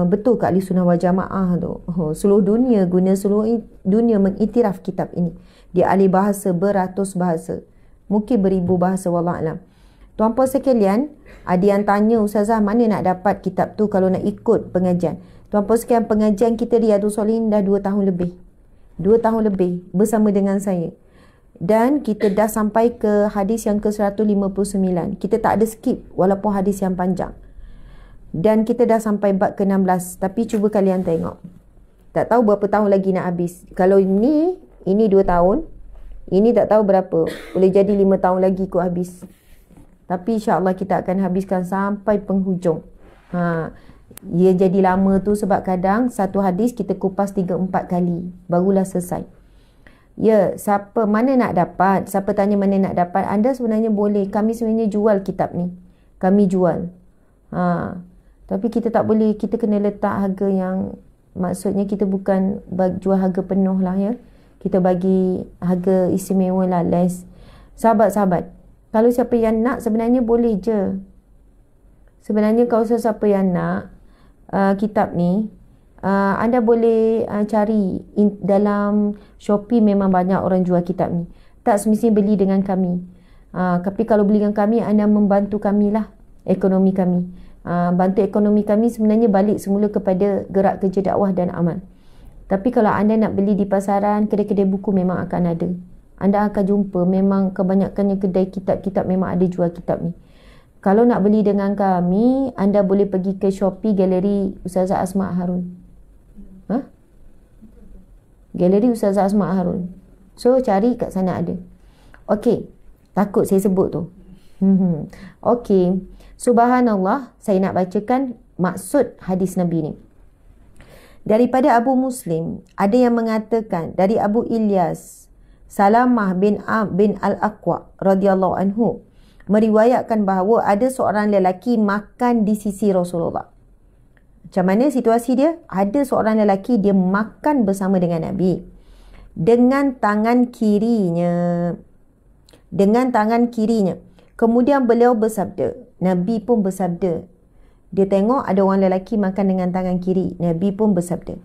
Speaker 1: Betul ke ahli sunnah wal jamaah tu? Seluruh dunia seluruh dunia mengiktiraf kitab ini. Dia ahli bahasa beratus bahasa. Mungkin beribu bahasa, wallahualam. Tuan-puan sekalian, ada yang tanya, Ustazah, mana nak dapat kitab tu kalau nak ikut pengajian? Tuan-puan sekalian, pengajian kita Riyadhus Salihin dah 2 tahun lebih. 2 tahun lebih bersama dengan saya. Dan kita dah sampai ke hadis yang ke-159. Kita tak ada skip walaupun hadis yang panjang. Dan kita dah sampai bab ke-16. Tapi cuba kalian tengok. Tak tahu berapa tahun lagi nak habis. Kalau ini 2 tahun. Ini tak tahu berapa. Boleh jadi 5 tahun lagi kot habis. Tapi insyaAllah kita akan habiskan sampai penghujung. Ia jadi lama tu sebab kadang satu hadis kita kupas 3-4 kali. Barulah selesai. Ya, mana nak dapat? Siapa tanya mana nak dapat? Anda sebenarnya boleh. Kami sebenarnya jual kitab ni. Kami jual. Tapi kita tak boleh. Kita kena letak harga yang, maksudnya kita bukan jual harga penuh lah ya. Kita bagi harga istimewa lah, less. Sahabat-sahabat, kalau siapa yang nak sebenarnya boleh je. Sebenarnya kalau siapa yang nak kitab ni, anda boleh cari dalam Shopee. Memang banyak orang jual kitab ni. Tak semestinya beli dengan kami. Tapi kalau beli dengan kami, anda membantu kami lah, ekonomi kami. Bantu ekonomi kami sebenarnya balik semula kepada gerak kerja dakwah dan amal. Tapi kalau anda nak beli di pasaran, kedai-kedai buku memang akan ada. Anda akan jumpa memang kebanyakannya kedai kitab-kitab memang ada jual kitab ni. Kalau nak beli dengan kami, anda boleh pergi ke Shopee Galeri Ustazah Asma Harun. Galeri Ustazah Asma Harun. So cari kat sana ada. Okey, takut saya sebut tu. Okey, subhanallah, saya nak bacakan maksud hadis Nabi ni. Daripada Abu Muslim, ada yang mengatakan dari Abu Ilyas, Salamah bin Al-Aqwa radhiyallahu anhu meriwayatkan bahawa ada seorang lelaki makan di sisi Rasulullah. Macam mana situasi dia? Ada seorang lelaki, dia makan bersama dengan Nabi dengan tangan kirinya. Dengan tangan kirinya. Kemudian beliau bersabda, Nabi pun bersabda, dia tengok ada orang lelaki makan dengan tangan kiri. Nabi pun bersabda,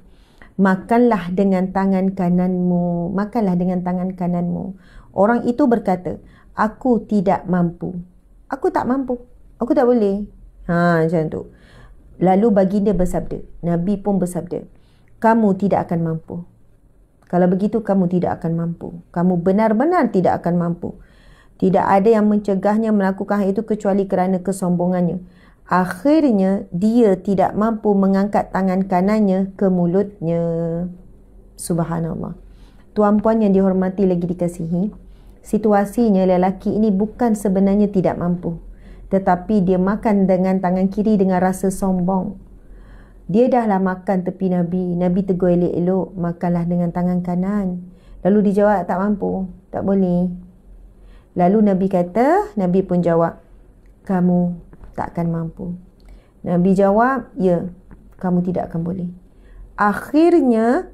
Speaker 1: makanlah dengan tangan kananmu. Makanlah dengan tangan kananmu. Orang itu berkata, aku tidak mampu. Aku tak mampu. Aku tak boleh. Macam tu. Lalu baginda bersabda, Nabi pun bersabda, kamu tidak akan mampu. Kalau begitu kamu tidak akan mampu. Kamu benar-benar tidak akan mampu. Tidak ada yang mencegahnya melakukan hal itu kecuali kerana kesombongannya. Akhirnya dia tidak mampu mengangkat tangan kanannya ke mulutnya. Subhanallah. Tuan-puan yang dihormati lagi dikasihi, situasinya lelaki ini bukan sebenarnya tidak mampu, tetapi dia makan dengan tangan kiri dengan rasa sombong. Dia dahlah makan tepi Nabi. Nabi tegur elok-elok, makanlah dengan tangan kanan. Lalu dia jawab, tak mampu, tak boleh. Lalu Nabi kata, Nabi pun jawab, kamu tak akan mampu. Nabi jawab, ya, kamu tidak akan boleh. Akhirnya,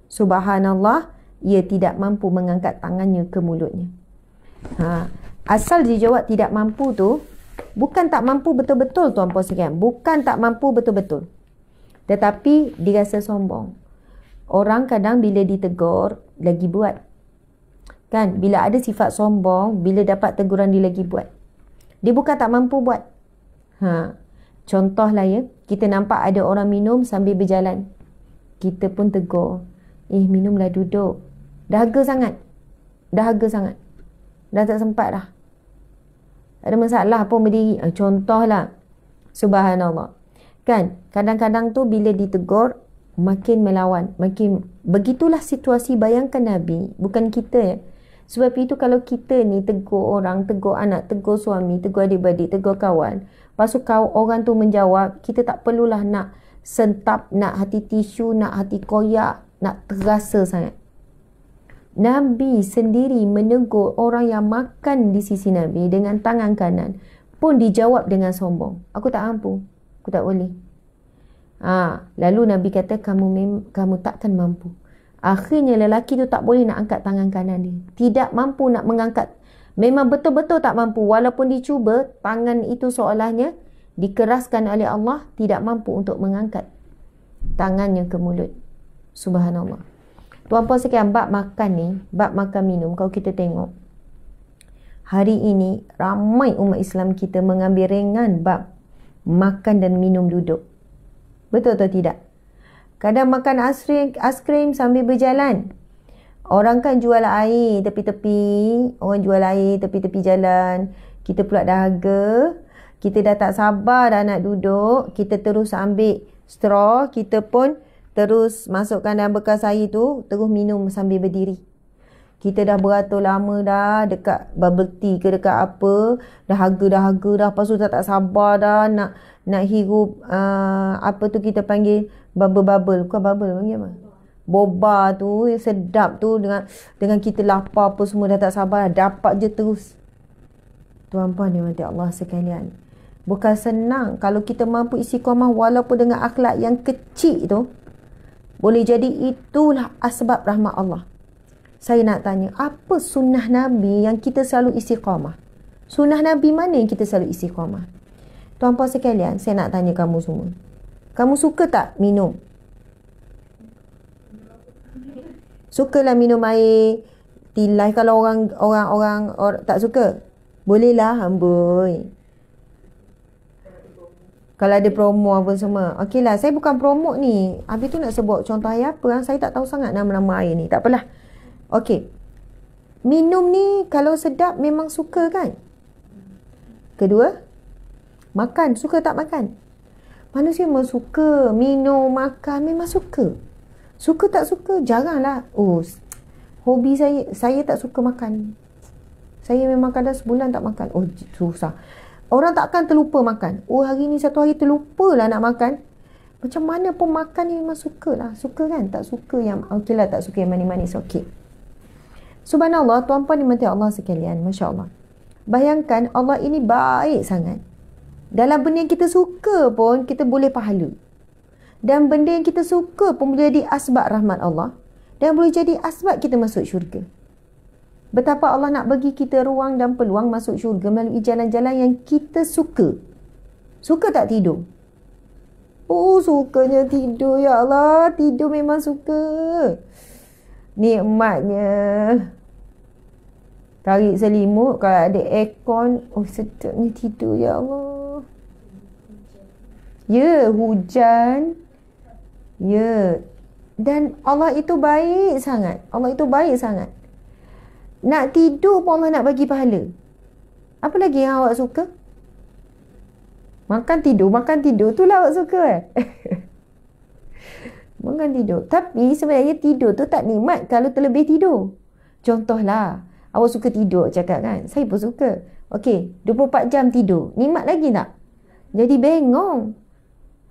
Speaker 1: subhanallah, ia tidak mampu mengangkat tangannya ke mulutnya. Asal dia jawab tidak mampu tu, bukan tak mampu betul-betul tuan-puan sekalian. Bukan tak mampu betul-betul. Tetapi dia rasa sombong. Orang kadang bila ditegur, lagi buat. Kan? Bila ada sifat sombong, bila dapat teguran dia lagi buat. Dia bukan tak mampu buat. Contohlah ya, kita nampak ada orang minum sambil berjalan. Kita pun tegur. Minumlah duduk. Dahaga sangat. Dahaga sangat. Dah tak sempat dah. Tak ada masalah pun berdiri. Contohlah. Subhanallah. Kan, kadang-kadang tu bila ditegur, makin melawan. Begitulah situasi, bayangkan Nabi. Bukan kita ya. Sebab itu kalau kita ni tegur orang, tegur anak, tegur suami, tegur adik-beradik, tegur kawan. Lepas tu orang tu menjawab, kita tak perlulah nak sentap, nak hati tisu, nak hati koyak, nak terasa sangat. Nabi sendiri menegur orang yang makan di sisi Nabi dengan tangan kanan pun dijawab dengan sombong. Aku tak mampu. Aku tak boleh. Lalu Nabi kata, kamu takkan mampu. Akhirnya lelaki tu tak boleh nak angkat tangan kanan dia. Tidak mampu nak mengangkat. Memang betul-betul tak mampu. Walaupun dicuba, tangan itu seolahnya dikeraskan oleh Allah, tidak mampu untuk mengangkat tangannya ke mulut. Subhanallah. Tuan-puan sekalian, bab makan ni, bab makan minum, kalau kita tengok, hari ini ramai umat Islam kita mengambil ringan bab makan dan minum duduk. Betul atau tidak? Kadang makan aiskrim sambil berjalan. Orang kan jual air tepi-tepi. Orang jual air tepi-tepi jalan. Kita pula dahaga. Kita dah tak sabar dah nak duduk. Kita terus ambil straw. Kita pun terus masukkan dalam bekas air tu. Terus minum sambil berdiri. Kita dah beratur lama dah dekat bubble tea ke dekat apa. Dahaga dah. Lepas tu tak sabar dah nak hirup apa tu kita panggil bubble. Bukan bubble, panggil apa? Boba tu, sedap tu dengan kita lapar apa semua dah tak sabar. Dapat je terus. Tuan-puan dimati Allah sekalian. Bukan senang kalau kita mampu istiqamah walaupun dengan akhlak yang kecil tu. Boleh jadi itulah asbab rahmat Allah. Saya nak tanya, apa sunnah Nabi yang kita selalu istiqamah? Sunnah Nabi mana yang kita selalu istiqamah? Tuan-puan sekalian, saya nak tanya kamu semua. Kamu suka tak minum? Sukalah minum air tilai. Kalau orang tak suka, bolehlah amboi. Kalau ada promo apa semua. Okeylah, saya bukan promo ni. Habis tu nak sebut contoh air apa? Saya tak tahu sangat nama-nama air ni. Tak apalah. Okey. Minum ni kalau sedap memang suka kan? Kedua, makan. Suka tak makan? Manusia memang suka. Minum, makan memang suka. Suka tak suka? Jaranglah. Hobi saya tak suka makan. Saya memang kadang sebulan tak makan. Susah. Orang takkan terlupa makan. Hari ni satu hari terlupa lah nak makan. Macam mana pun makan ni memang suka lah. Suka kan? Tak suka yang okeylah, tak suka yang manis-manis. Okey. Subhanallah, tuan-puan dimati Allah sekalian. Masya Allah. Bayangkan Allah ini baik sangat. Dalam benda yang kita suka pun kita boleh pahala. Dan benda yang kita suka pun boleh jadi asbab rahmat Allah. Dan boleh jadi asbab kita masuk syurga. Betapa Allah nak bagi kita ruang dan peluang masuk syurga melalui jalan-jalan yang kita suka. Suka tak tidur? Sukanya tidur. Ya Allah, tidur memang suka. Nikmatnya. Tarik selimut, kalau ada aircon, sedapnya tidur. Ya Allah. Ya, hujan. Ya. Dan Allah itu baik sangat. Allah itu baik sangat. Nak tidur pun Allah nak bagi pahala. Apa lagi yang awak suka? Makan tidur. Itulah awak suka Makan tidur. Tapi sebenarnya tidur tu tak nikmat kalau terlebih tidur. Contohlah, awak suka tidur cakap kan. Saya pun suka. Okey, 24 jam tidur. Nikmat lagi tak? Jadi bengong.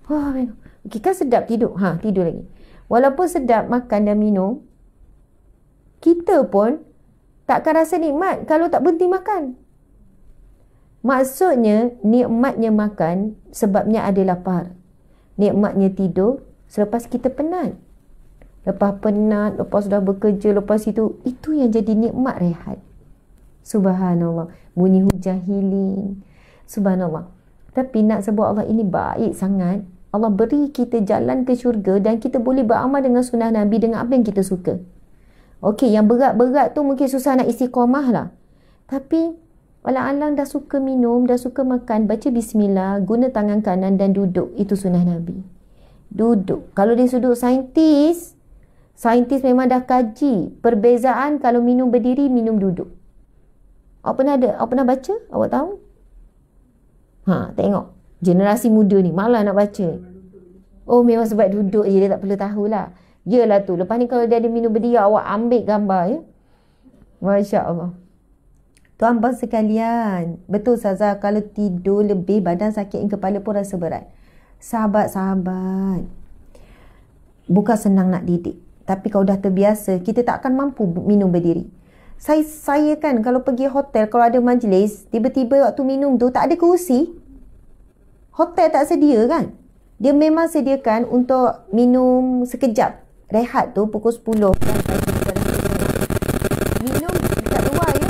Speaker 1: Bengong. Okey, kan sedap tidur. Tidur lagi. Walaupun sedap makan dan minum, kita pun takkan rasa nikmat kalau tak berhenti makan. Maksudnya, nikmatnya makan sebabnya ada lapar. Nikmatnya tidur selepas kita penat. Lepas penat, lepas sudah bekerja, lepas itu yang jadi nikmat rehat. Subhanallah. Bunyi hujan healing. Subhanallah. Tapi nak sebut Allah ini baik sangat. Allah beri kita jalan ke syurga dan kita boleh beramal dengan sunnah Nabi dengan apa yang kita suka. Okey, yang berat-berat tu mungkin susah nak istiqamah lah. Tapi Alang-alang dah suka minum, dah suka makan, baca bismillah, guna tangan kanan dan duduk. Itu sunnah Nabi. Duduk. Kalau dari sudut saintis memang dah kaji perbezaan kalau minum berdiri, minum duduk. Awak pernah baca? Awak tahu? Tengok. Generasi muda ni malah nak baca. Oh, memang sebab duduk je, dia tak perlu tahulah. Yelah tu. Lepas ni kalau dia ada minum berdiri, awak ambil gambar ya. Masya Allah. Tuan-tuan sekalian, betul Ustazah, kalau tidur lebih badan sakit, kepala pun rasa berat. Sahabat-sahabat, bukan senang nak didik. Tapi kalau dah terbiasa, kita tak akan mampu minum berdiri. Saya kan kalau pergi hotel, kalau ada majlis, tiba-tiba waktu minum tu tak ada kerusi. Hotel tak sedia kan? Dia memang sediakan untuk minum sekejap. Rehat tu pukul 10. Minum dekat luar ya.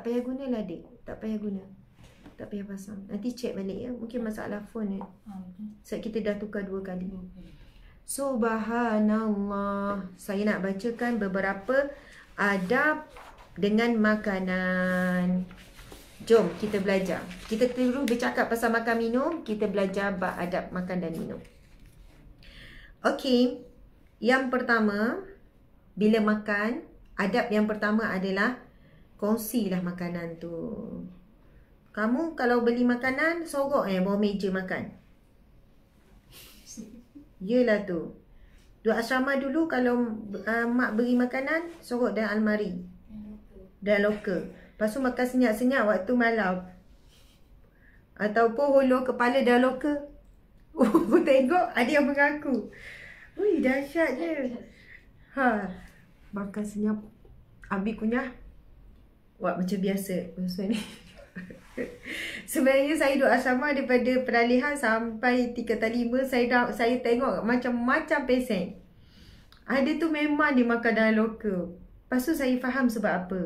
Speaker 1: payah gunalah adik. Tak payah guna. Tak payah pasang. Nanti check balik ya. Mungkin masalah phone ya. Sebab kita dah tukar 2 kali. Subhanallah. Saya nak bacakan beberapa adab dengan makanan. Jom kita belajar. Kita terus bercakap pasal makan minum. Kita belajar bab adab makan dan minum. Okey. Yang pertama, bila makan, adab yang pertama adalah kongsilah makanan tu. Kamu kalau beli makanan, sorok bawah meja makan. Yelah tu. Dua asrama dulu kalau mak beri makanan, sorok dalam almari. Dalam loker. Lepas tu makan senyap-senyap waktu malam. Ataupun hulur kepala dalam loker. Tengok ada yang mengaku. Ui, dahsyat je. Makan senyap. Habis kunyah. Buat macam biasa. Maksudnya ni. Sebenarnya saya duduk asrama daripada peralihan sampai tingkatan 5. Saya tengok macam-macam pesen. Ada tu memang dia makan dalam loker. Lepas tu saya faham sebab apa.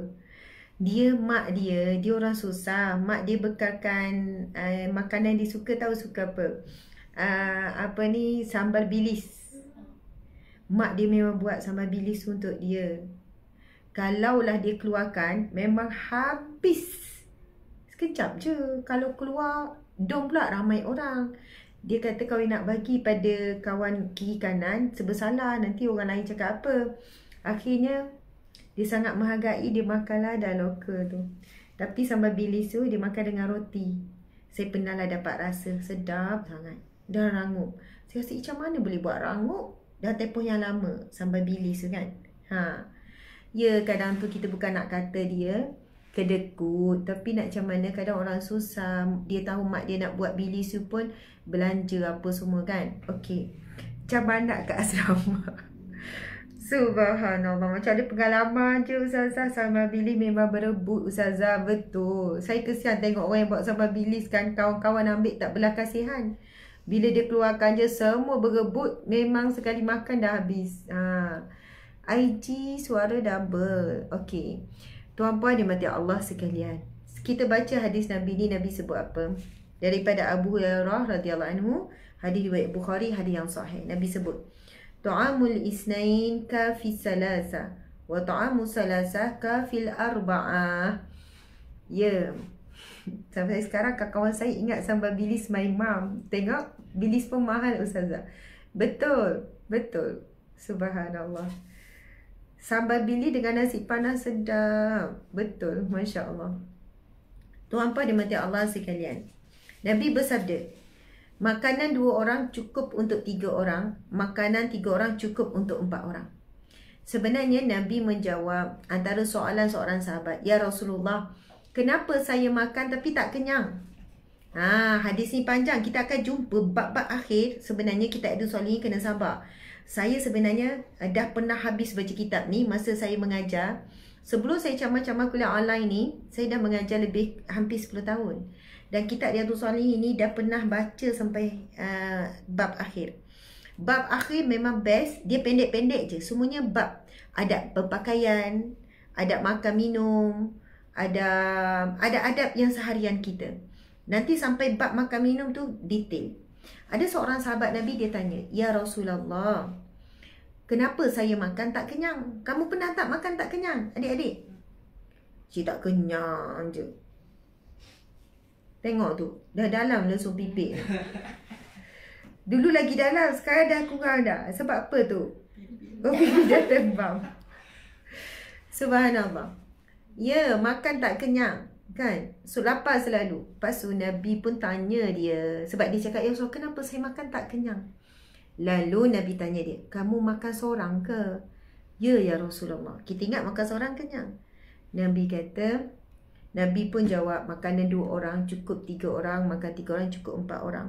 Speaker 1: Mak dia orang susah. Mak dia bekalkan makanan dia suka, tahu suka apa? Sambal bilis. Mak dia memang buat sambal bilis untuk dia. Kalaulah dia keluarkan, memang habis. Sekejap je. Kalau keluar, dom pula ramai orang. Dia kata kalau nak bagi pada kawan kiri kanan, serba salah. Nanti orang lain cakap apa. Akhirnya, dia sangat menghargai, dia makanlah dalam loker tu. Tapi sambal bilis tu, dia makan dengan roti. Saya pernah lah dapat rasa sedap sangat. Dah rangup. Saya rasa macam mana boleh buat rangup? Dah tempoh yang lama sambal bilis tu kan. Ya, kadang tu kita bukan nak kata dia kedekut, tapi nak macam mana, kadang orang susah. Dia tahu mak dia nak buat bilis tu pun belanja apa semua kan. Okey, macam mana kat asrama? Subhanallah, macam ada pengalaman je Ustazah. Sambal bilis memang berebut Ustazah. Betul. Saya kesian tengok orang yang buat sambal bilis kan. Kawan-kawan ambil tak belah kasihan. Bila dia keluarkan je semua berebut. Memang sekali makan dah habis. IG suara double. Okey, tuan-puan dimati Allah sekalian, kita baca hadis Nabi ni. Nabi sebut apa? Daripada Abu Hurairah radhiyallahu anhu, hadis riwayat Bukhari, hadis yang sahih. Nabi sebut, ta'amul isnain ka fi salasa wa ta'amu salasa ka fil arba'ah. Ya, sampai sekarang kawan saya ingat sambal bilis my mom. Tengok, bilis pun mahal Ustazah. Betul, betul. Subhanallah. Sambal bilis dengan nasi panas sedap. Betul, Masya Allah. Tuan-puan dimati Allah sekalian, Nabi bersabda, makanan 2 orang cukup untuk 3 orang. Makanan 3 orang cukup untuk 4 orang. Sebenarnya Nabi menjawab antara soalan seorang sahabat, ya Rasulullah, kenapa saya makan tapi tak kenyang? Hadis ni panjang. Kita akan jumpa bab-bab akhir. Sebenarnya kita ada soal ni kena sabar. Saya sebenarnya dah pernah habis baca kitab ni masa saya mengajar. Sebelum saya camar-camar kuliah online ni, saya dah mengajar lebih hampir 10 tahun. Dan kitab Riyadhus Shalihin ni dah pernah baca sampai bab akhir. Bab akhir memang best. Dia pendek-pendek je. Semuanya bab. Adab berpakaian, adab makan minum, ada adab yang seharian kita. Nanti sampai bab makan minum tu detail. Ada seorang sahabat Nabi, dia tanya, ya Rasulullah, kenapa saya makan tak kenyang? Kamu pernah tak makan tak kenyang, adik-adik? Cik tak kenyang je. Tengok tu, dah dalam lesung pipik. Dulu lagi dalam, sekarang dah kurang dah. Sebab apa tu? Oh, pipik dah tembam. Subhanallah. Ya, makan tak kenyang, kan? So, lapar selalu. Lepas tu Nabi pun tanya dia. Sebab dia cakap, ya Rasul, kenapa saya makan tak kenyang? Lalu Nabi tanya dia, kamu makan seorang ke? Ya, ya Rasulullah. Kita ingat makan seorang kenyang. Nabi kata, Nabi pun jawab, makanan 2 orang cukup 3 orang, makan 3 orang cukup 4 orang.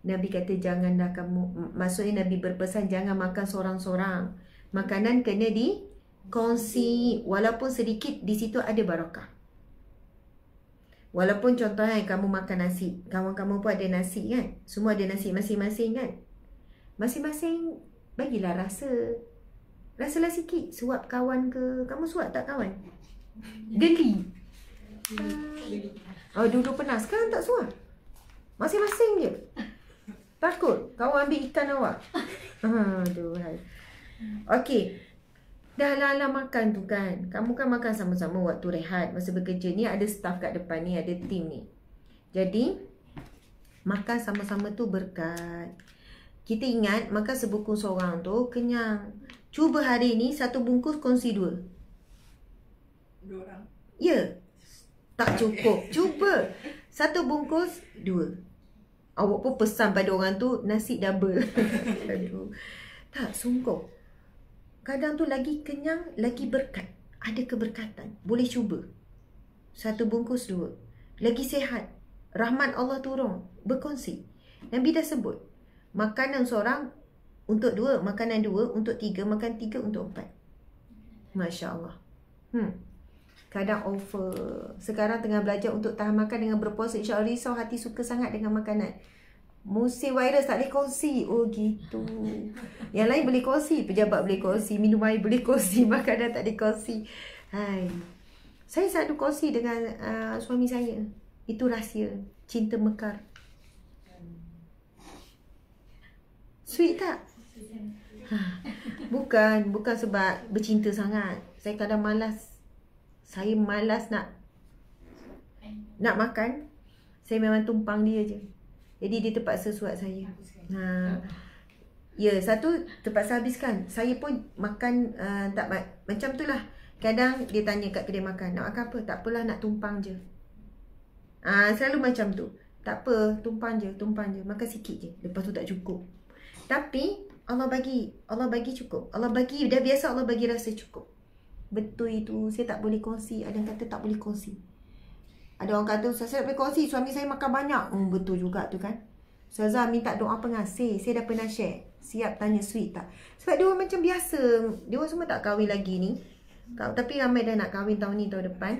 Speaker 1: Nabi kata, janganlah kamu, maksudnya Nabi berpesan jangan makan seorang-seorang. Makanan kena dikongsi, walaupun sedikit, di situ ada barakah. Walaupun contohnya kamu makan nasi, kawan-kawan pun ada nasi kan, semua ada nasi masing-masing kan. Masing-masing bagilah rasa. Rasalah sikit, suap kawan ke, kamu suap tak kawan? Geli. Oh, dulu pernah, sekarang tak suap. Masing-masing je. Takut kawan ambil ikan awak. Aduhai. Okey. Dah lala makan tu kan. Kamu kan makan sama-sama waktu rehat, masa bekerja ni ada staff kat depan ni, ada tim ni. Jadi makan sama-sama tu berkat. Kita ingat makan sebungkus seorang tu kenyang. Cuba hari ni 1 bungkus kongsi 2.
Speaker 2: 2 orang.
Speaker 1: Ya. Tak cukup. Cuba 1 bungkus 2. Awak pun pesan pada orang tu nasi double. Aduh. Tak, sungguh. Kadang tu lagi kenyang, lagi berkat. Ada keberkatan. Boleh cuba. 1 bungkus 2. Lagi sihat. Rahmat Allah turun. Berkongsi. Nabi dah sebut. Makanan seorang untuk 2. Makanan 2 untuk 3. Makan 3 untuk 4. Masya Allah. Kadang offer. Sekarang tengah belajar untuk tahan makan dengan berpuasa. InsyaAllah risau hati suka sangat dengan makanan. Musim virus tak boleh kongsi. Oh gitu. Yang lain boleh kongsi. Pejabat boleh kongsi. Minum air boleh kongsi. Makanan tak boleh kongsi. Hai. Saya selalu kongsi dengan suami saya. Itu rahsia. Cinta mekar. Sweet tak? Bukan sebab bercinta sangat. Saya kadang malas. Saya malas nak makan. Saya memang tumpang dia je. Jadi dia terpaksa suap saya. Ya, satu terpaksa habiskan. Saya pun makan tak macam tu lah. Kadang dia tanya kat kedai makan, nak makan apa? Tak apalah, nak tumpang je. Selalu macam tu. Tak apa, tumpang je. Makan sikit je. Lepas tu tak cukup. Tapi Allah bagi cukup. Allah bagi, dah biasa Allah bagi rasa cukup. Betul itu. Saya tak boleh kongsi. Ada yang kata tak boleh kongsi. Ada orang kata, Ustaz, saya tak boleh kongsi, suami saya makan banyak. Betul juga tu kan. Ustazah minta doa pengasih. Saya dah pernah share. Siap tanya sweet tak? Sebab dia orang macam biasa. Dia orang semua tak kahwin lagi ni. Tapi ramai dah nak kahwin tahun ni, tahun depan.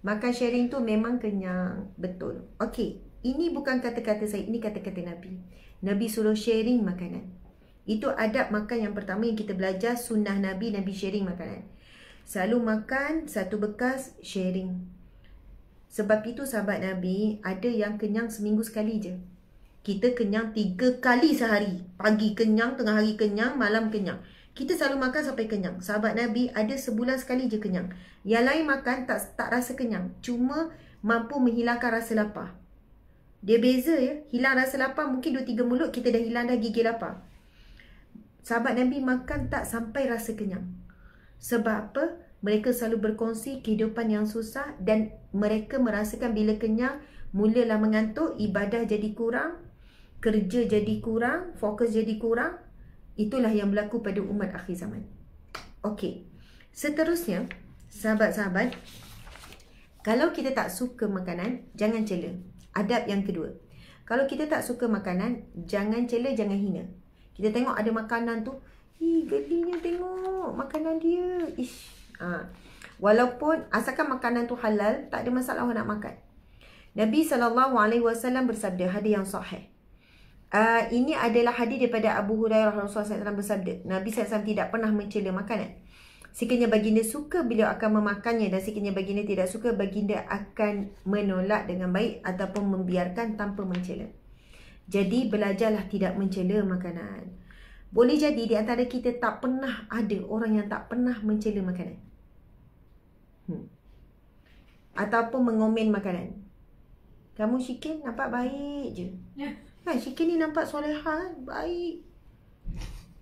Speaker 1: Makan sharing tu memang kenyang. Betul. Okey. Ini bukan kata-kata saya. Ini kata-kata Nabi. Nabi suruh sharing makanan. Itu adab makan yang pertama yang kita belajar. Sunnah Nabi, Nabi sharing makanan. Selalu makan satu bekas, sharing. Sebab itu sahabat Nabi, ada yang kenyang seminggu sekali je. Kita kenyang 3 kali sehari. Pagi kenyang, tengah hari kenyang, malam kenyang. Kita selalu makan sampai kenyang. Sahabat Nabi ada sebulan sekali je kenyang. Yang lain makan tak rasa kenyang. Cuma mampu menghilangkan rasa lapar. Dia beza ya. Hilang rasa lapar mungkin 2-3 mulut kita dah hilang dah gigil lapar. Sahabat Nabi makan tak sampai rasa kenyang. Sebab apa? Mereka selalu berkongsi kehidupan yang susah dan mereka merasakan bila kenyang, mulalah mengantuk, ibadah jadi kurang, kerja jadi kurang, fokus jadi kurang. Itulah yang berlaku pada umat akhir zaman. Okey. Seterusnya, sahabat-sahabat, kalau kita tak suka makanan, jangan cela. Adab yang kedua. Kalau kita tak suka makanan, jangan cela, jangan hina. Kita tengok ada makanan tu, gelinya tengok makanan dia. Ish. Walaupun asalkan makanan tu halal, tak ada masalah orang nak makan. Nabi SAW bersabda, hadis yang sahih. Ini adalah hadis daripada Abu Hurairah. Rasulullah SAW bersabda, Nabi SAW tidak pernah mencela makanan. Sekiranya baginda suka, beliau akan memakannya, dan sekiranya baginda tidak suka, baginda akan menolak dengan baik ataupun membiarkan tanpa mencela. Jadi belajarlah tidak mencela makanan. Boleh jadi di antara kita tak pernah ada orang yang tak pernah mencela makanan. Ataupun mengomen makanan. Kamu Syikin nampak baik je. Kan Syikin ni nampak solehah kan? Baik.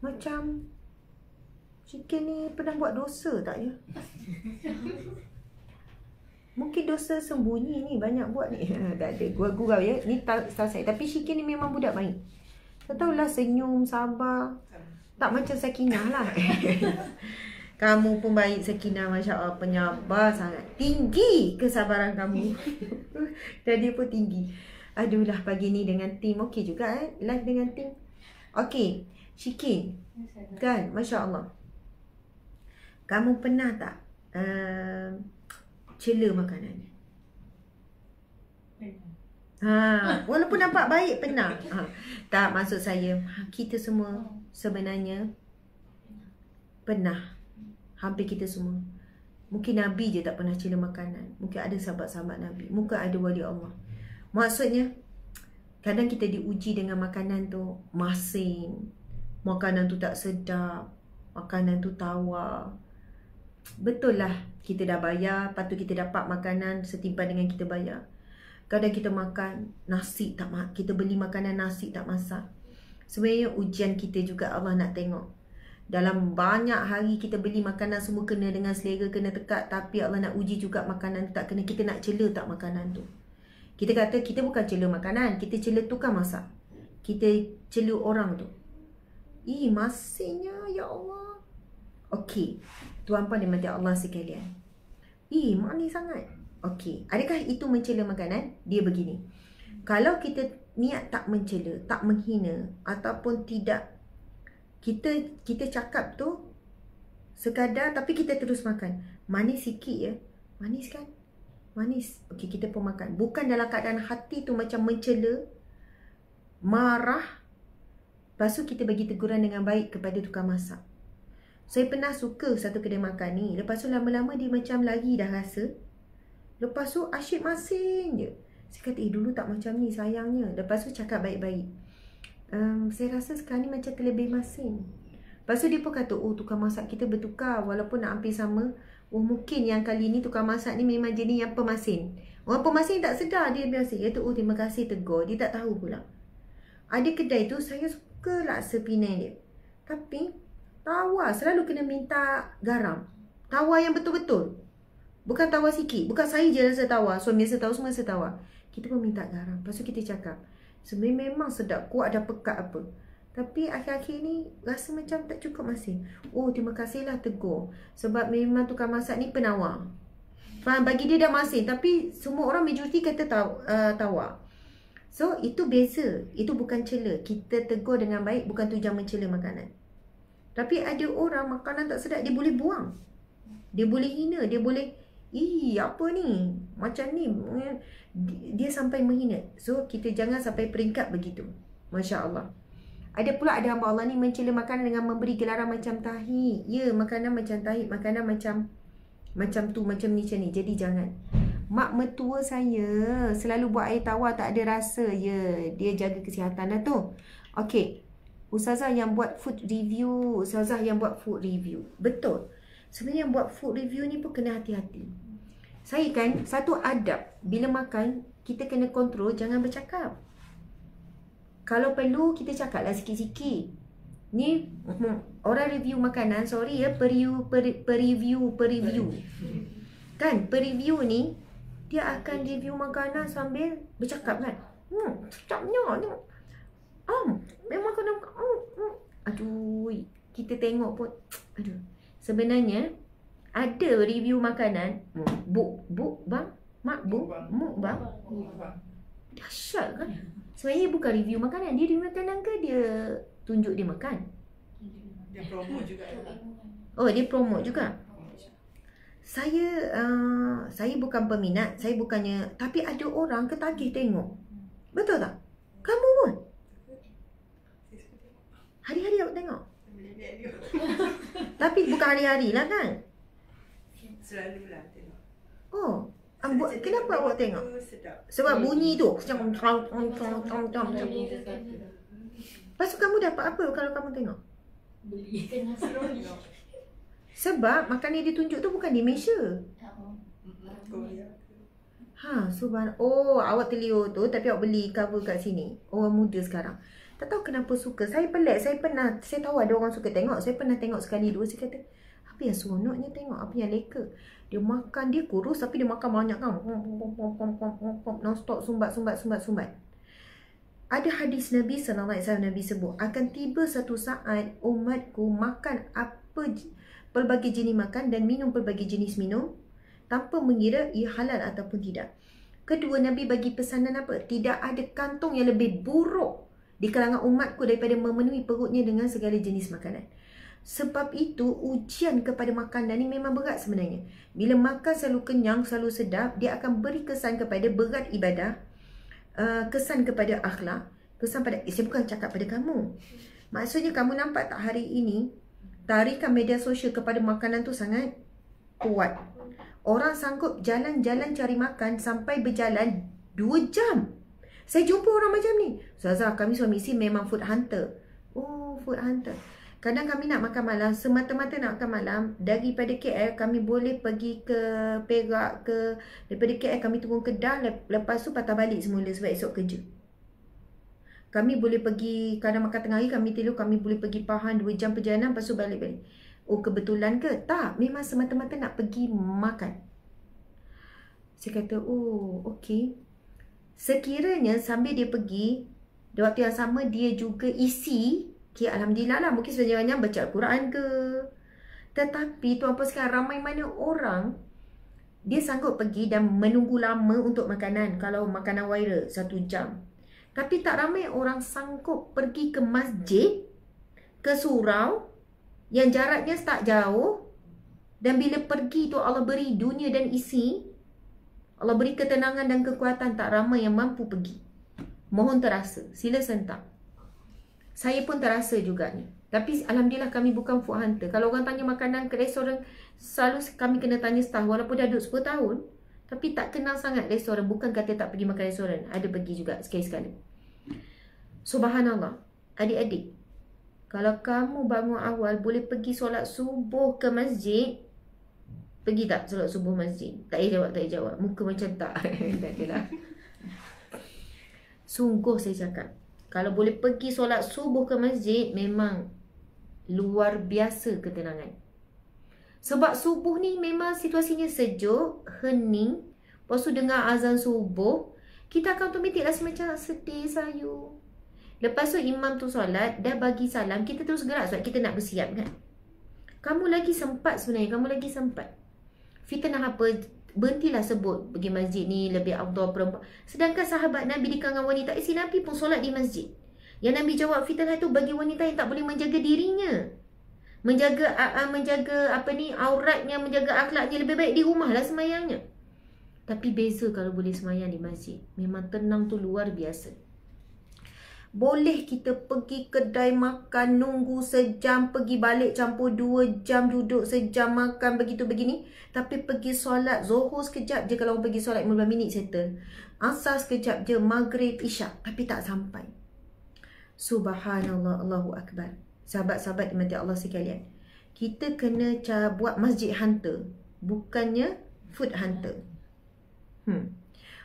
Speaker 1: Macam Syikin ni pernah buat dosa tak ya? Mungkin dosa sembunyi ni banyak buat ni. Tak ada. Gurau ya. Ni tak saya. Tapi Syikin ni memang budak baik. Tak tahulah, senyum, sabar. Tak macam Sakinah lah. Kamu pun baik Sakinah, Masya Allah, penyabar sangat. Tinggi kesabaran kamu. Dan dia pun tinggi. Aduh lah, pagi ni dengan tim. Okey juga live dengan tim. Okey, Syikin. Kan, Masya Allah. Kamu pernah tak cela makanan? Walaupun nampak baik, pernah. Tak, maksud saya, kita semua sebenarnya pernah. Hampir kita semua. Mungkin Nabi je tak pernah cela makanan. Mungkin ada sahabat-sahabat Nabi. Mungkin ada wali Allah. Maksudnya, kadang kita diuji dengan makanan tu masin. Makanan tu tak sedap. Makanan tu tawar. Betul lah, kita dah bayar. Lepas tu kita dapat makanan setimpal dengan kita bayar. Kadang kita makan nasi tak kita beli makanan nasi tak masak. Sebenarnya ujian kita juga Allah nak tengok. Dalam banyak hari kita beli makanan semua kena dengan selera, kena tekat. Tapi Allah nak uji juga makanan tak kena. Kita nak cela tak makanan tu. Kita kata kita bukan cela makanan. Kita cela tukang masak. Kita cela orang tu. Masinnya ya Allah. Okey. Tuan-puan dimati Allah sekalian. Manis sangat. Okey. Adakah itu mencela makanan? Dia begini. Kalau kita niat tak mencela, tak menghina, ataupun tidak, kita cakap tu sekadar tapi kita terus makan. Manis sikit ya. Manis kan? Manis. Okey, kita pun makan. Bukan dalam keadaan hati tu macam mencela, marah. Lepas tu kita bagi teguran dengan baik kepada tukang masak. Saya pernah suka satu kedai makan ni. Lepas tu lama-lama dia macam lagi dah rasa. Lepas tu asyik masin je. Saya kata dulu tak macam ni sayangnya. Lepas tu cakap baik-baik. Saya rasa sekarang ni macam terlebih masin. Lepas tu dia pun kata, tukang masak kita bertukar. Walaupun nak hampir sama. Mungkin yang kali ni tukang masak ni memang jenis yang pemasin. Orang pemasin tak sedar dia biasa. Dia tu, terima kasih tegur. Dia tak tahu pula. Ada kedai tu saya suka laksa Penang dia. Tapi tawar selalu kena minta garam. Tawar yang betul-betul. Bukan tawar sikit. Bukan saya je rasa tawar. Suami rasa tawar, semua rasa tawar. Kita pun minta garam. Lepas tu kita cakap, sebenarnya memang sedap, kuat ada pekat apa. Tapi akhir-akhir ni rasa macam tak cukup masih. Oh, terima kasihlah tegur. Sebab memang tukang masak ni penawar. Faham? Bagi dia dah masin. Tapi semua orang majoriti kata tawar. So, itu beza. Itu bukan cela. Kita tegur dengan baik, bukan tujuan mencela makanan. Tapi ada orang makanan tak sedap, dia boleh buang. Dia boleh hina. Dia boleh, apa ni? Macam ni. Dia sampai menghina. So, kita jangan sampai peringkat begitu. Masya Allah. Ada pula ada hamba Allah ni mencela makanan dengan memberi gelaran macam tahi. Ya, makanan macam tahi, makanan macam tu, macam ni, macam ni. Jadi jangan. Mak mertua saya selalu buat air tawar tak ada rasa. Ya, dia jaga kesihatan dah tu. Okey. Ustazah yang buat food review, ustazah yang buat food review. Betul. Sebenarnya yang buat food review ni pun kena hati-hati. Saya kan, satu adab bila makan, kita kena kontrol jangan bercakap. Kalau perlu, kita cakaplah sikit-sikit. Ni, orang review makanan, sorry ya, per-review. Kan, per-review ni, dia akan review makanan sambil bercakap kan. Sedapnya ni. Memang kena. Aduh, kita tengok pun. Aduh. Sebenarnya, ada review makanan. Bang? Bang? Dahsyat kan? Sebenarnya bukan review makanan. Dia review makanan ke dia tunjuk dia makan?
Speaker 2: Dia promote juga.
Speaker 1: Oh, dia promote juga. Saya bukan peminat. Saya bukannya. Tapi ada orang ketagih tengok. Betul tak? Kamu pun? Hari-hari awak tengok? Tapi bukan hari-hari lah kan?
Speaker 2: Selalu lah tengok.
Speaker 1: Oh, kenapa awak tengok?
Speaker 2: Sedap.
Speaker 1: Sebab bunyi tu. Lepas tu kamu dapat apa kalau kamu tengok?
Speaker 3: Beli kena seronok.
Speaker 1: Sebab makanan yang ditunjuk tu bukan di Malaysia. Subhanallah. Oh, awak terliur tu tapi awak beli cover kat sini. Orang muda sekarang. Tak tahu kenapa suka. Saya pelik. Saya tahu ada orang suka tengok. Saya pernah tengok sekali dua. Saya kata, apa yang seronoknya tengok? Apa yang leka? Dia makan, dia kurus tapi dia makan banyak kan. Non-stop sumbat. Ada hadis Nabi SAW, Nabi sebut, akan tiba satu saat umatku makan pelbagai jenis makan dan minum pelbagai jenis minum tanpa mengira ia halal ataupun tidak. Kedua, Nabi bagi pesanan apa? Tidak ada kantong yang lebih buruk di kalangan umatku daripada memenuhi perutnya dengan segala jenis makanan. Sebab itu ujian kepada makanan ni memang berat sebenarnya. Bila makan selalu kenyang, selalu sedap, dia akan beri kesan kepada berat ibadah, kesan kepada akhlak, kesan pada, saya bukan cakap pada kamu. Maksudnya kamu nampak tak hari ini tarikan media sosial kepada makanan tu sangat kuat. Orang sanggup jalan-jalan cari makan sampai berjalan 2 jam. Saya jumpa orang macam ni. Ustazah, kami suami isteri memang food hunter. Oh, food hunter. Kadang kami nak makan malam, semata-mata nak makan malam. Daripada KL kami boleh pergi ke Perak ke. Daripada KL kami turun Kedah. Lepas tu patah balik semula sebab esok kerja. Kami boleh pergi, kadang makan tengah hari kami tidur, kami boleh pergi Pahang 2 jam perjalanan. Lepas tu balik-balik. Oh, kebetulan ke? Tak, memang semata-mata nak pergi makan. Saya kata, oh, okey. Sekiranya sambil dia pergi, di waktu yang sama dia juga isi. Okay, Alhamdulillah lah. Mungkin sebenarnya baca Al-Quran ke. Tetapi tuan-puan sekarang ramai mana orang dia sanggup pergi dan menunggu lama untuk makanan. Kalau makanan viral 1 jam. Tapi tak ramai orang sanggup pergi ke masjid, ke surau yang jaraknya tak jauh. Dan bila pergi tu Allah beri dunia dan isi. Allah beri ketenangan dan kekuatan. Tak ramai yang mampu pergi. Mohon terasa. Sila sentak. Saya pun terasa juga ni. Tapi Alhamdulillah kami bukan food hunter. Kalau orang tanya makanan ke restoran, selalu kami kena tanya staff. Walaupun dah duduk 10 tahun. Tapi tak kenal sangat restoran. Bukan kata tak pergi makan restoran. Ada pergi juga sekali-sekala. Subhanallah. Adik-adik. Kalau kamu bangun awal boleh pergi solat subuh ke masjid. Pergi tak solat subuh masjid? Tak payah jawab. Muka macam tak. Tak adalah. Sungguh saya cakap. Kalau boleh pergi solat subuh ke masjid, memang luar biasa ketenangan. Sebab subuh ni memang situasinya sejuk, hening. Lepas tu dengar azan subuh, kita akan automatik rasa macam sedih sayu.
Speaker 4: Lepas tu imam tu solat, dah bagi salam, kita terus gerak sebab kita nak bersiap kan. Kamu lagi sempat sebenarnya, kamu lagi sempat. Fitnah apa? Berhentilah sebut pergi masjid ni lebih afdal perempuan. Sedangkan sahabat Nabi di kalangan wanita, isteri Nabi pun solat di masjid. Yang Nabi jawab, fitnah tu bagi wanita yang tak boleh menjaga dirinya. Menjaga auratnya, menjaga akhlaknya, lebih baik di rumah lah semayangnya. Tapi beza kalau boleh semayang di masjid. Memang tenang tu luar biasa. Boleh kita pergi kedai makan, nunggu sejam, pergi balik campur 2 jam, duduk sejam makan, begitu begini. Tapi pergi solat Zuhur sekejap je, kalau pergi solat 15 minit settle. Asar sekejap je, Maghrib, Isyak, tapi tak sampai. Subhanallah, Allahu Akbar. Sahabat-sahabat dimati Allah sekalian, kita kena buat masjid hunter, bukannya food hunter.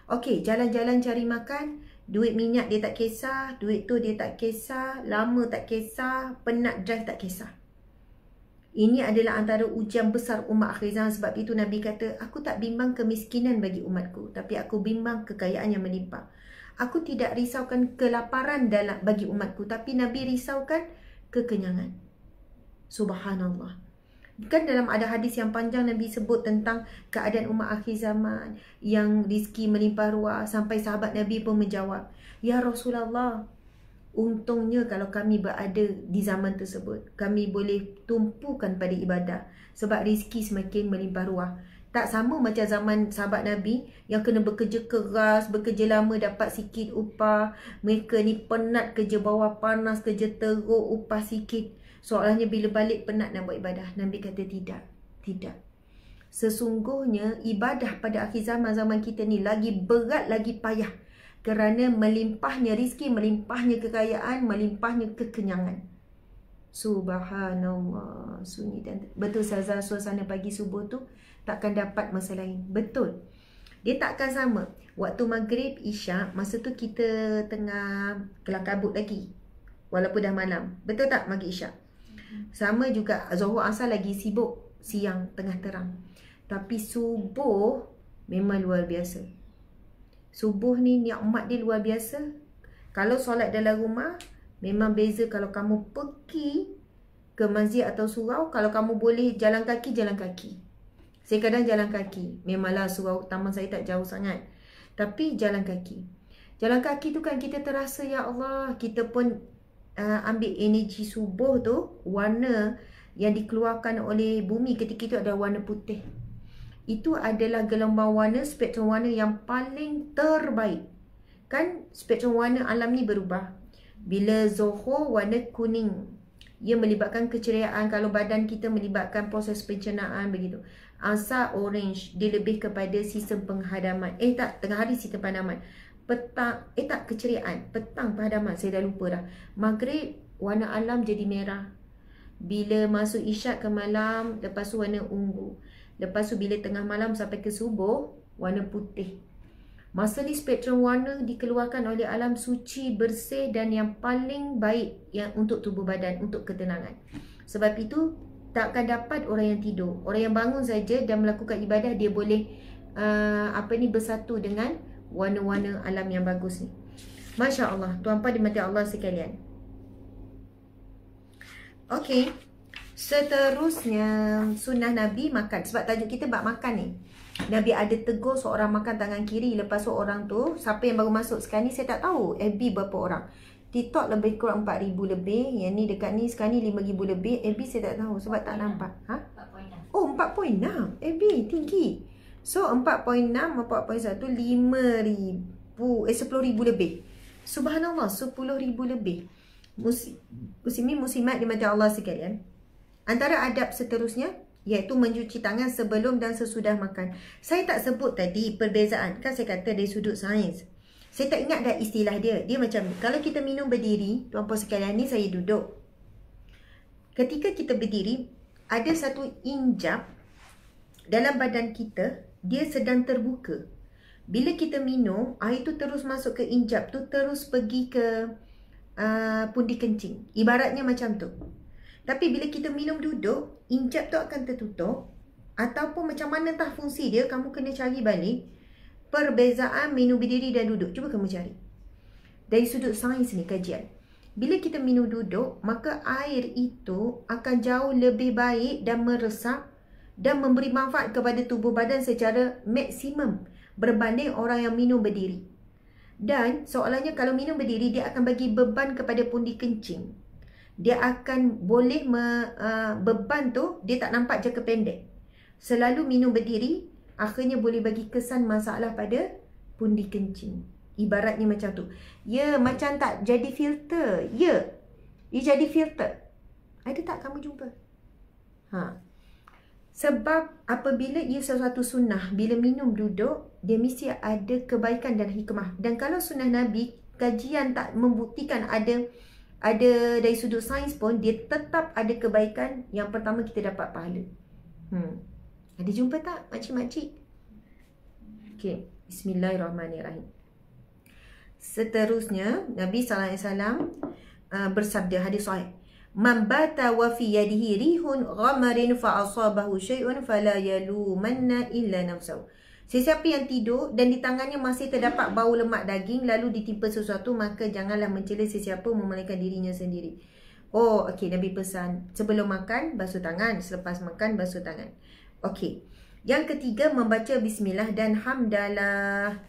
Speaker 4: Okey, jalan-jalan cari makan, duit minyak dia tak kisah, duit tu dia tak kisah, lama tak kisah, penat drive tak kisah. Ini adalah antara ujian besar umat akhir zaman. Sebab itu Nabi kata, aku tak bimbang kemiskinan bagi umatku, tapi aku bimbang kekayaan yang melimpah. Aku tidak risaukan kelaparan bagi umatku, tapi Nabi risaukan kekenyangan. Subhanallah. Kan dalam ada hadis yang panjang Nabi sebut tentang keadaan umat akhir zaman yang rizki melimpah ruah, sampai sahabat Nabi pun menjawab, ya Rasulullah, untungnya kalau kami berada di zaman tersebut, kami boleh tumpukan pada ibadah sebab rizki semakin melimpah ruah. Tak sama macam zaman sahabat Nabi yang kena bekerja keras, bekerja lama dapat sikit upah. Mereka ni penat kerja bawah panas, kerja teruk, upah sikit. Soalnya bila balik penat nak buat ibadah. Nabi kata tidak. Tidak. Sesungguhnya ibadah pada akhir zaman kita ni lagi berat, lagi payah. Kerana melimpahnya rizki, melimpahnya kekayaan, melimpahnya kekenyangan. Subhanallah. Sunyi dan betul sahaja suasana pagi subuh tu takkan dapat masa lain. Betul. Dia takkan sama. Waktu Maghrib, Isyak, masa tu kita tengah kelam kabut lagi. Walaupun dah malam. Betul tak Maghrib Isyak? Sama juga Zuhur Asar lagi sibuk. Siang, tengah terang. Tapi subuh memang luar biasa. Subuh ni nikmat dia luar biasa. Kalau solat dalam rumah, memang beza kalau kamu pergi ke masjid atau surau. Kalau kamu boleh jalan kaki, jalan kaki. Saya kadang jalan kaki. Memanglah surau taman saya tak jauh sangat. Tapi jalan kaki. Jalan kaki tu kan kita terasa, ya Allah, kita pun ambil energi subuh tu. Warna yang dikeluarkan oleh bumi ketika itu adalah warna putih. Itu adalah gelombang warna, spektrum warna yang paling terbaik. Kan spektrum warna alam ni berubah. Bila Zuhur warna kuning, ia melibatkan keceriaan. Kalau badan kita melibatkan proses pencernaan begitu. Asar orange, dia lebih kepada sistem penghadaman. Tengah hari sistem penghadaman. Petang, keceriaan. Petang penghadaman, saya dah lupa dah. Maghrib, warna alam jadi merah. Bila masuk Isyak ke malam, lepas tu warna ungu. Lepas tu bila tengah malam sampai ke subuh, warna putih. Masa ni spektrum warna dikeluarkan oleh alam suci, bersih dan yang paling baik yang untuk tubuh badan, untuk ketenangan. Sebab itu takkan dapat orang yang tidur. Orang yang bangun saja dan melakukan ibadah, dia boleh bersatu dengan warna-warna alam yang bagus ni. Masya Allah, tuan-puan dimati Allah sekalian. Okey, seterusnya sunnah Nabi makan. Sebab tajuk kita bab makan ni. Nabi ada tegur seorang makan tangan kiri. Lepas tu orang tu, siapa yang baru masuk sekarang ni saya tak tahu FB berapa orang. TikTok lebih kurang 4,000 lebih. Yang ni dekat ni sekarang ni 5,000 lebih. FB saya tak tahu sebab tak nampak.
Speaker 3: 4.6.
Speaker 4: Oh 4.6. FB tinggi. So 4.6, 4.1, 5,000, 10,000 lebih. Subhanallah, 10,000 lebih. Muslimin muslimat dimati Allah sekalian. Antara adab seterusnya iaitu mencuci tangan sebelum dan sesudah makan. Saya tak sebut tadi perbezaan. Kan saya kata dari sudut sains. Saya tak ingat dah istilah dia. Dia macam ni. Kalau kita minum berdiri, tuan-puan sekalian, ni saya duduk. Ketika kita berdiri, ada satu injap dalam badan kita, dia sedang terbuka. Bila kita minum, air tu terus masuk ke injap tu, terus pergi ke pundi kencing. Ibaratnya macam tu. Tapi bila kita minum duduk, injap tu akan tertutup. Ataupun macam mana entah fungsi dia, kamu kena cari balik perbezaan minum berdiri dan duduk. Cuba kamu cari. Dari sudut sains ni kajian. Bila kita minum duduk, maka air itu akan jauh lebih baik dan meresap dan memberi manfaat kepada tubuh badan secara maksimum berbanding orang yang minum berdiri. Dan soalannya, kalau minum berdiri, dia akan bagi beban kepada pundi kencing. Dia akan boleh beban tu dia tak nampak jangka pendek. Selalu minum berdiri akhirnya boleh bagi kesan masalah pada pundi kencing. Ibaratnya macam tu. Ya, macam tak jadi filter. Ya, ia jadi filter. Ada tak kamu jumpa? Sebab apabila ia sesuatu sunnah, bila minum duduk, dia mesti ada kebaikan dan hikmah. Dan kalau sunnah Nabi, kajian tak membuktikan ada dari sudut sains pun, dia tetap ada kebaikan. Yang pertama, kita dapat pahala. Ada jumpa tak makcik-makcik? Okey, bismillahirrahmanirrahim. Seterusnya, Nabi SAW bersabda, hadis sahih, man bata wa fi yadihi rihun ghamarin fa asabahu syai'un fala yalumanna illa nafsahu. Sesiapa yang tidur dan di tangannya masih terdapat bau lemak daging lalu ditimpa sesuatu, maka janganlah mencela sesiapa melainkan dirinya sendiri. Oh, okey, Nabi pesan sebelum makan basuh tangan, selepas makan basuh tangan. Okey. Yang ketiga, membaca bismillah dan hamdalah.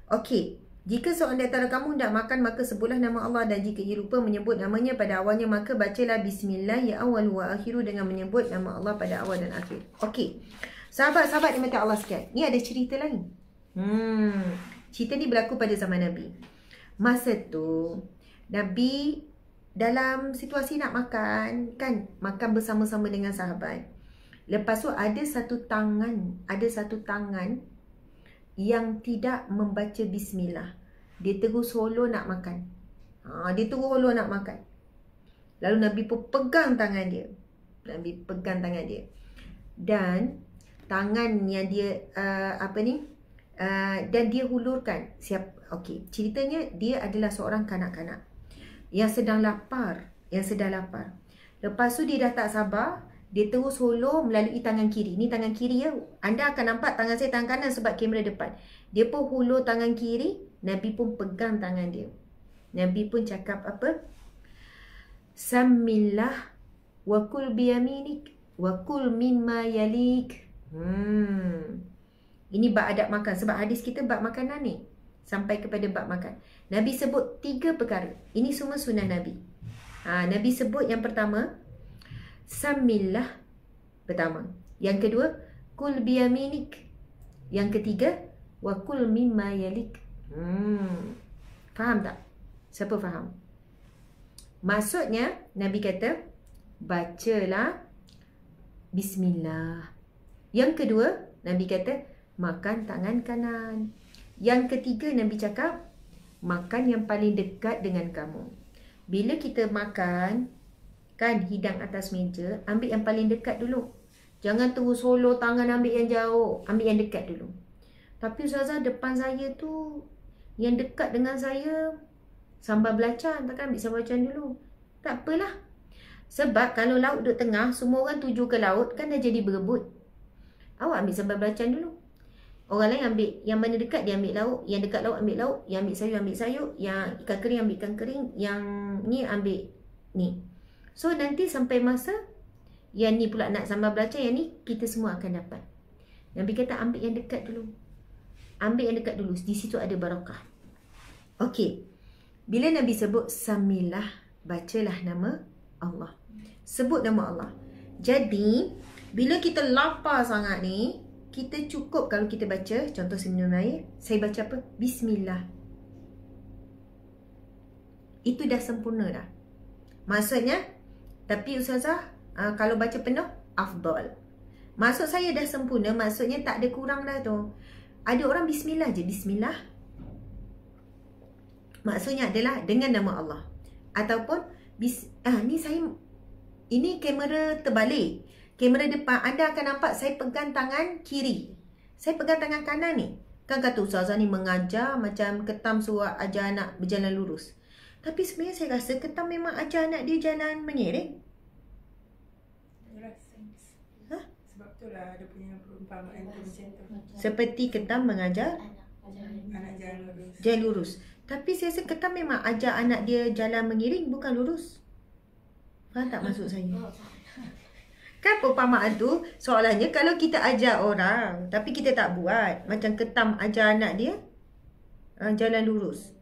Speaker 4: Okey. Jika seorang di antara kamu hendak makan, maka sebutlah nama Allah, dan jika ia lupa menyebut namanya pada awalnya, maka bacalah bismillah ya awal wa akhiru dengan menyebut nama Allah pada awal dan akhir. Okey. Sahabat-sahabat dimata Allah sekalian, ni ada cerita lain. Cerita ni berlaku pada zaman Nabi. Masa tu Nabi dalam situasi nak makan, kan, makan bersama-sama dengan sahabat. Lepas tu ada satu tangan yang tidak membaca bismillah. Dia terus holo nak makan. Lalu Nabi pun pegang tangan dia. Dan tangan yang dia dan dia hulurkan. Okey, ceritanya dia adalah seorang kanak-kanak yang sedang lapar. Lepas tu dia dah tak sabar, dia terus holo melalui tangan kiri. Ni tangan kiri ya. Anda akan nampak tangan saya tangan kanan sebab kamera depan. Dia pun holo tangan kiri, Nabi pun pegang tangan dia. Nabi pun cakap apa? Samillah wa kul biyaminik wa kul mimma yalik. Ini bab adab makan. Sebab hadis kita bab makanan ni. Sampai kepada bab makan. Nabi sebut 3 perkara. Ini semua sunnah Nabi. Nabi sebut yang pertama, samillah pertama. Yang kedua, kul biyaminik. Yang ketiga, wa kul mimma yalik. Faham tak? Siapa faham? Maksudnya, Nabi kata, bacalah bismillah. Yang kedua, Nabi kata, makan tangan kanan. Yang ketiga, Nabi cakap, makan yang paling dekat dengan kamu. Bila kita makan, kan, hidang atas meja, ambil yang paling dekat dulu. Jangan terus holo tangan ambil yang jauh. Ambil yang dekat dulu. Tapi Ustazah, depan saya tu, yang dekat dengan saya, sambal belacan. Takkan ambil sambal belacan dulu? Tak apalah. Sebab kalau laut duduk tengah, semua orang tuju ke laut, kan dah jadi berebut. Awak ambil sambal belacan dulu. Orang lain ambil yang mana dekat, dia ambil lauk. Yang dekat lauk ambil lauk. Yang ambil sayur. Yang ikan kering ambil ikan kering. Yang ni ambil ni. So nanti sampai masa yang ni pula nak sambal belacan, yang ni kita semua akan dapat. Nabi kata ambil yang dekat dulu. Ambil yang dekat dulu. Di situ ada barakah. Okey. Bila Nabi sebut samillah, bacalah nama Allah. Sebut nama Allah. Jadi, bila kita lapar sangat ni, kita cukup kalau kita baca, contoh saya minum air, saya baca apa? Bismillah. Itu dah sempurna dah. Maksudnya, tapi Ustazah, kalau baca penuh, afdal. Maksud saya dah sempurna, maksudnya tak ada kurang dah tu. Ada orang bismillah je, bismillah. Maksudnya adalah dengan nama Allah. Ataupun, ini kamera terbalik. Kamera depan, anda akan nampak saya pegang tangan kiri. Saya pegang tangan kanan ni. Kan kata Ustazah ni mengajar macam ketam suruh ajar anak berjalan lurus. Tapi sebenarnya saya rasa ketam memang ajar anak dia jalan menyiring.
Speaker 2: Sebab tu lah ada punya perumpamaan tu macam tu.
Speaker 4: Seperti ketam mengajar
Speaker 2: Anak jalan lurus.
Speaker 4: jalan lurus. Tapi saya rasa ketam memang ajar anak dia jalan mengiring, bukan lurus. Faham tak maksud saya? Kan perumpamaan tu soalannya kalau kita ajar orang tapi kita tak buat, macam ketam ajar anak dia jalan lurus.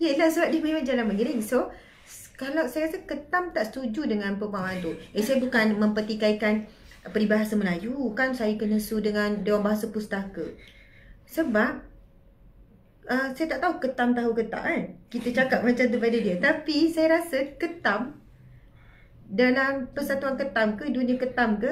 Speaker 4: Yelah, sebab dia memang jalan mengiring. So kalau saya rasa ketam tak setuju dengan perumpamaan tu. Saya bukan mempertikaikan peribahasa Melayu, kan saya kena su dengan Dewan Bahasa Pustaka. Sebab saya tak tahu ketam tahu ke tak kan. Kita cakap macam tu pada dia. Tapi saya rasa ketam dalam persatuan ketam ke, dunia ketam ke,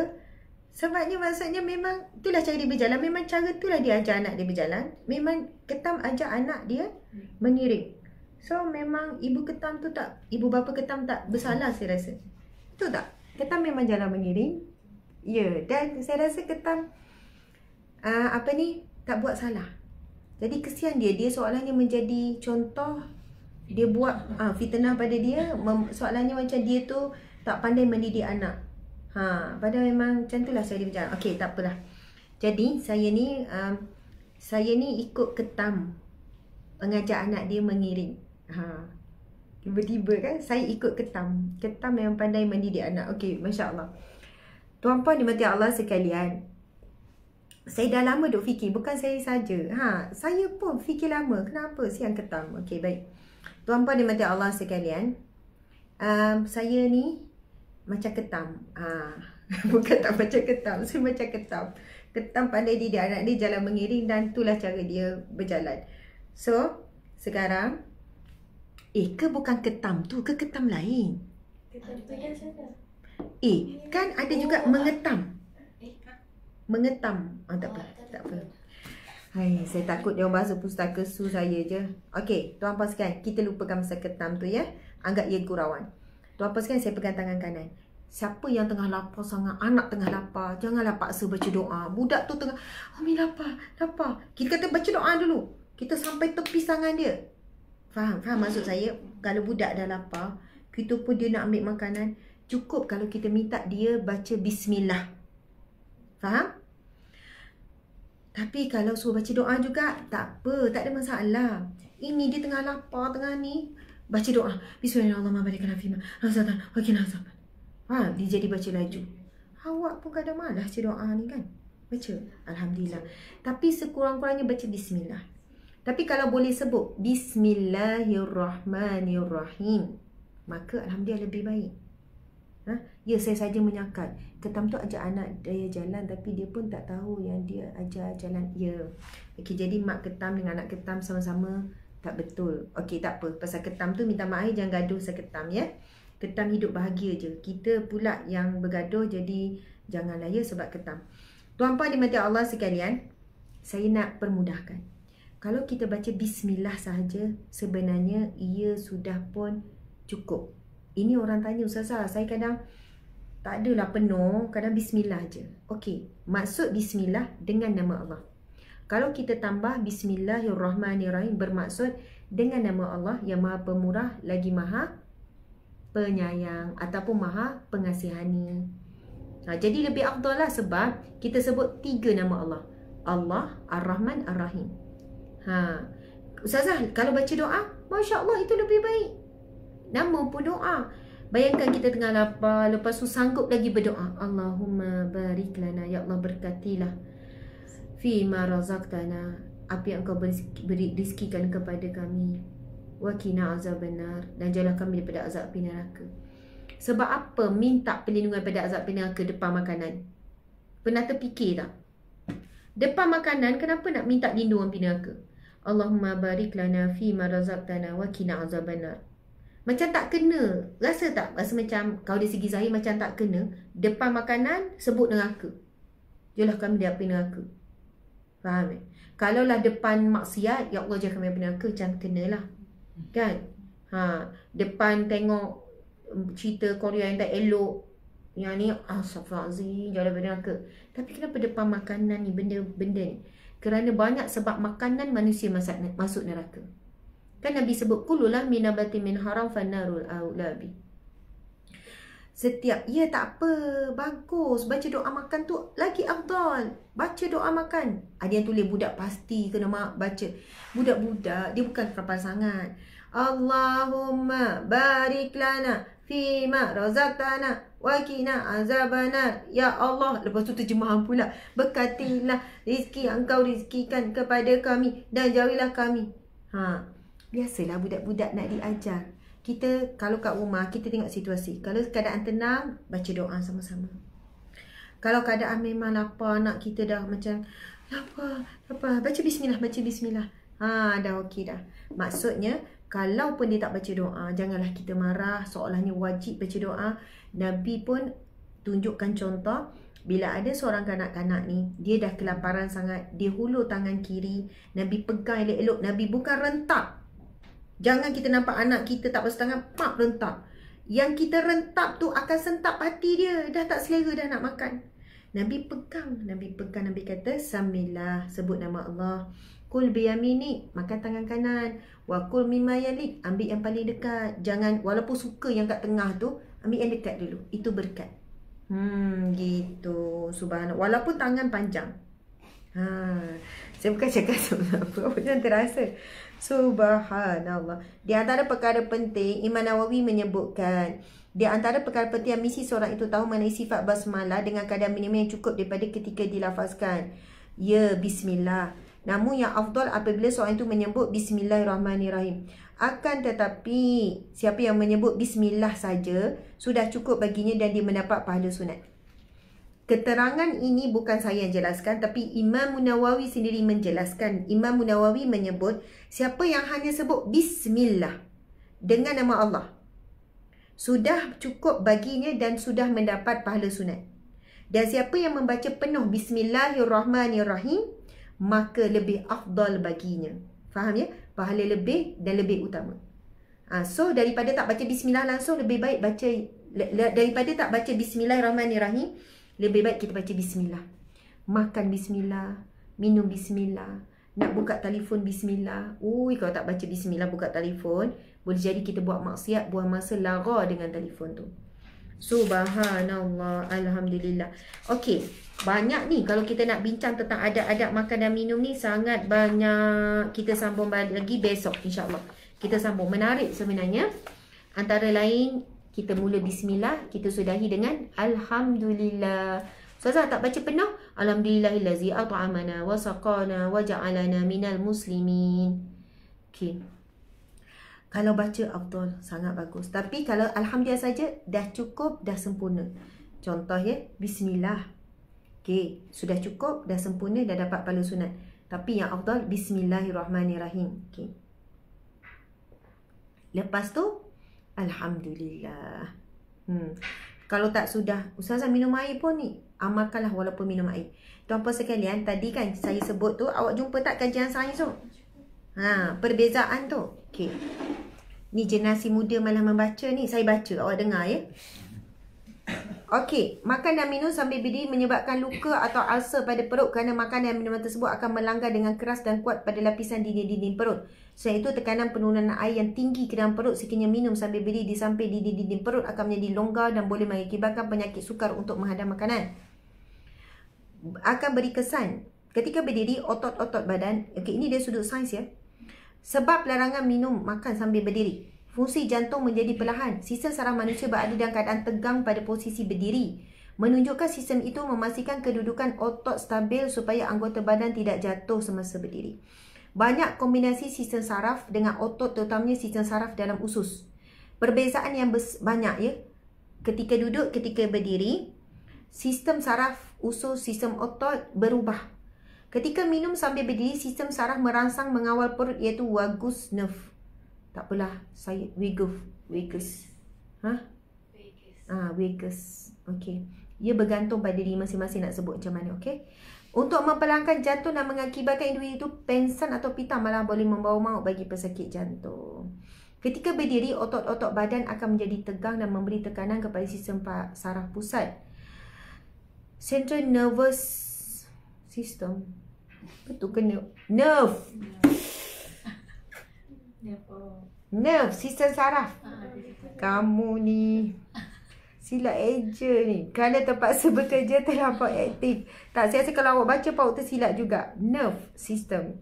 Speaker 4: sebabnya maksudnya memang itulah cara dia berjalan. Memang cara itulah dia ajar anak dia berjalan. Memang ketam ajar anak dia mengiring. So memang ibu ketam tu tak, ibu bapa ketam tak bersalah saya rasa. Betul tak? Ketam memang jalan mengiring. Ya, dan saya rasa ketam tak buat salah. Jadi kesian dia soalannya menjadi contoh. Dia buat fitnah pada dia. Soalannya macam dia tu tak pandai mendidik anak. Padahal memang macam itulah saya berjalan. Okey, tak apalah. Jadi saya ni ikut ketam mengajar anak dia mengiring. Tiba-tiba kan saya ikut ketam. Ketam memang pandai mendidik anak. Okey, masya-Allah. Tuan-puan dimati Allah sekalian, saya dah lama duk fikir, bukan saya saja. Saya pun fikir lama, kenapa siang ketam. Okey, baik. Tuan-puan dimati Allah sekalian, saya ni macam ketam. Bukan tak macam ketam, saya macam ketam. Ketam pandai didik anak dia jalan mengiring, dan itulah cara dia berjalan. So, sekarang ke bukan ketam tu, ke ketam lain?
Speaker 3: Ketam tu yang sana.
Speaker 4: Kan ada juga mengetam. Mengetam. Tak apa. Hai, saya takut dia bahasa pustaka su saya je. Okey, tuan-puan sekalian, kita lupakan masa ketam tu ya. Anggap ia gurauan. Tuan-puan sekalian, saya pegang tangan kanan. Siapa yang tengah lapar sangat, anak tengah lapar, janganlah paksa baca doa. Budak tu tengah, Umi lapar. Kita kata baca doa dulu. Kita sampai tepi tangan dia. Faham maksud saya? Kalau budak dah lapar, kita pun dia nak ambil makanan, cukup kalau kita minta dia baca bismillah. Faham? Tapi kalau suruh baca doa juga, tak apa, tak ada masalah. Ini dia tengah lapar, tengah ni, baca doa. Bismillahirrahmanirrahim. Dia jadi baca laju. Awak pun kadang malas baca doa ni kan? Baca. Alhamdulillah. Tapi sekurang-kurangnya baca bismillah. Tapi kalau boleh sebut Bismillahirrahmanirrahim, maka alhamdulillah lebih baik. Ya, saya saja menyakat. Ketam tu ajak anak dia jalan, tapi dia pun tak tahu yang dia ajar jalan. Ya. Okey, jadi mak ketam dengan anak ketam sama-sama tak betul. Okey, tak apa. Pasal ketam tu minta maaf, jangan gaduh seketam ya. Ketam hidup bahagia je. Kita pula yang bergaduh, jadi janganlah ya sebab ketam. Tuan-puan dimati Allah sekalian, saya nak permudahkan. Kalau kita baca bismillah sahaja, sebenarnya ia sudah pun cukup. Ini orang tanya, Ustazah, saya kadang tak adalah penuh, kadang bismillah je. Okey, maksud bismillah dengan nama Allah. Kalau kita tambah bismillahirrahmanirrahim, bermaksud dengan nama Allah yang maha pemurah lagi maha penyayang ataupun maha pengasihani. Jadi lebih afdal lah sebab kita sebut 3 nama Allah. Allah, Ar-Rahman, Ar-Rahim. Ustazah, kalau baca doa, Masya Allah, itu lebih baik. Nama pun doa. Bayangkan kita tengah lapar, lepas tu sanggup lagi berdoa. Allahumma barik lana, ya Allah berkatilah fi ma razaqtana, apa yang kau beri rizkikan kepada kami. Wa qina azabannar, dan jauhkan kami daripada azab api neraka. Sebab apa minta perlindungan pada azab api neraka depan makanan? Pernah terfikir tak? Depan makanan, kenapa nak minta lindungan api neraka? Allahumma barik lana fi ma razaqtana wa qina azabannar. Macam tak kena. Rasa tak? Rasa macam kalau dari segi zahir macam tak kena. Depan makanan sebut neraka. Jauhlah kami dari api neraka. Faham eh? Kalaulah depan maksiat, ya Allah jangan kami api neraka, macam kenalah. Kan? Depan tengok cerita Korea yang tak elok, yang ni astagfirullahalazim, jauhlah dari neraka. Tapi kenapa depan makanan ni, benda-benda ni? Kerana banyak sebab makanan manusia masuk neraka. Kan Nabi sebut kululah minabatin min haram fanarul aulabi. Setiap, ya tak apa, bagus. Baca doa makan tu lagi afdal. Baca doa makan. Ada yang tulis budak pasti kena baca. Budak-budak, dia bukan kapal sangat. Allahumma barik lana fima razaqtana wa qina azabannar. Ya Allah, lepas tu terjemahan pula. Berkatilah rizki yang kau rizkikan kepada kami dan jauhilah kami. Biasalah budak-budak nak diajar. Kita kalau kat rumah, kita tengok situasi. Kalau keadaan tenang, baca doa sama-sama. Kalau keadaan memang lapar, anak kita dah macam lapar, baca bismillah, baca bismillah. Dah okey dah. Maksudnya, kalau pun dia tak baca doa, janganlah kita marah, seolahnya wajib baca doa. Nabi pun tunjukkan contoh, bila ada seorang kanak-kanak ni, dia dah kelaparan sangat, dia hulur tangan kiri, Nabi pegang elok-elok, Nabi bukan rentak. Jangan kita nampak anak kita tak basuh tangan, pap rentak. Yang kita rentap tu akan sentap hati dia. Dah tak selera dah nak makan. Nabi pegang, Nabi kata, Samillah, sebut nama Allah. Kul biyaminik, makan tangan kanan. Wa kul mimma yalik, ambil yang paling dekat. Jangan, walaupun suka yang kat tengah tu, ambil yang dekat dulu. Itu berkat. Gitu. Subhanallah. Walaupun tangan panjang. Saya bukan cakap apa yang terasa. Subhanallah. Di antara perkara penting, Imam Nawawi menyebutkan, di antara perkara penting yang mesti seorang itu tahu mengenai sifat basmalah dengan kadar minimum yang cukup daripada ketika dilafazkan. Ya, bismillah. Namun yang afdal apabila seorang itu menyebut bismillahirrahmanirrahim. Akan tetapi, siapa yang menyebut bismillah saja sudah cukup baginya dan dia mendapat pahala sunat. Keterangan ini bukan saya yang jelaskan, tapi Imam Nawawi sendiri menjelaskan. Imam Nawawi menyebut, siapa yang hanya sebut bismillah dengan nama Allah, sudah cukup baginya dan sudah mendapat pahala sunat. Dan siapa yang membaca penuh bismillahirrahmanirrahim, maka lebih afdal baginya. Faham ya? Pahala lebih dan lebih utama. So, daripada tak baca bismillah langsung, lebih baik baca, daripada tak baca bismillahirrahmanirrahim, lebih baik kita baca bismillah. Makan bismillah, minum bismillah, nak buka telefon bismillah. Kalau tak baca bismillah buka telefon, boleh jadi kita buat maksiat, buang masa lara dengan telefon tu. Subhanallah, alhamdulillah. Okey, banyak ni kalau kita nak bincang tentang adab-adab makan dan minum ni, sangat banyak. Kita sambung balik lagi besok insya-Allah. Kita sambung, menarik sebenarnya. Antara lain, kita mula bismillah, kita sudahi dengan alhamdulillah. Ustazah tak baca penuh, alhamdulillahillazi at'amana wa saqana wa ja'alana minal muslimin. Okey. Kalau baca afdal, sangat bagus. Tapi kalau alhamdulillah saja dah cukup, dah sempurna. Contoh ya, bismillah. Okey, sudah cukup, dah sempurna, dah dapat pahala sunat. Tapi yang afdal bismillahirrahmanirrahim. Okey. Lepas tu alhamdulillah. Kalau tak sudah, Ustazah minum air pun ni, amalkanlah walaupun minum air. Tuan-puan sekalian, tadi kan saya sebut tu, awak jumpa tak kajian sains tu? Perbezaan tu. Okey. Ni generasi muda malah membaca ni, saya baca, awak dengar ya. Okey, makan dan minum sambil berdiri menyebabkan luka atau ulcer pada perut kerana makan dan minuman tersebut akan melanggar dengan keras dan kuat pada lapisan dinding-dinding perut. Selain itu, tekanan penurunan air yang tinggi ke dalam perut sekiranya minum sambil berdiri di samping dinding-dinding perut akan menjadi longgar dan boleh mengakibatkan penyakit sukar untuk menghadam makanan. Akan beri kesan ketika berdiri otot-otot badan. Okey, ini dia sudut sains ya. Sebab larangan minum makan sambil berdiri, fungsi jantung menjadi perlahan. Sistem saraf manusia berada dalam keadaan tegang pada posisi berdiri. Menunjukkan sistem itu memastikan kedudukan otot stabil supaya anggota badan tidak jatuh semasa berdiri. Banyak kombinasi sistem saraf dengan otot, terutamanya sistem saraf dalam usus. Perbezaan yang banyak ya. Ketika duduk, ketika berdiri, sistem saraf usus, sistem otot berubah. Ketika minum sambil berdiri, sistem saraf merangsang mengawal perut iaitu vagus nerve. Tak apalah, saya vagus. Vagus. Okey. Ia bergantung pada diri masing-masing nak sebut macam mana, okey? Untuk memperlahankan jantung dan mengakibatkan individu itu pengsan atau pitam, malah boleh membawa maut bagi pesakit jantung. Ketika berdiri, otot-otot badan akan menjadi tegang dan memberi tekanan kepada sistem saraf pusat. Central nervous system. Betul ke nerve? Nerve, sistem saraf. Kamu ni. Silap eja ni. Kerana terpaksa bekerja terlampau aktif. Tak, saya rasa kalau awak baca pun tersilap juga. Nerve system.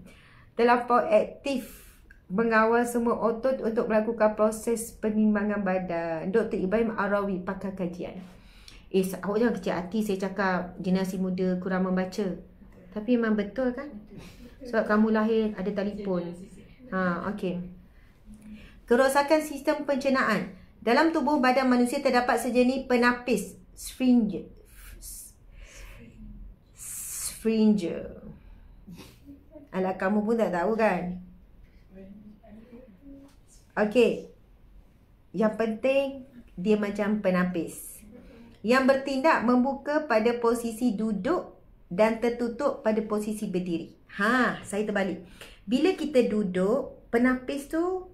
Speaker 4: Terlampau aktif mengawal semua otot untuk melakukan proses penimbangan badan. Dr. Ibrahim Arawi, pakar kajian. Awak jangan kecil hati saya cakap generasi muda kurang membaca. Tapi memang betul kan? Sebab kamu lahir ada telefon. Okey. Kerosakan sistem pencernaan. Dalam tubuh badan manusia terdapat sejenis penapis, sphincter. Alah, kamu pun tak tahu kan? Okey. Yang penting dia macam penapis yang bertindak membuka pada posisi duduk dan tertutup pada posisi berdiri. Saya terbalik. Bila kita duduk, penapis tu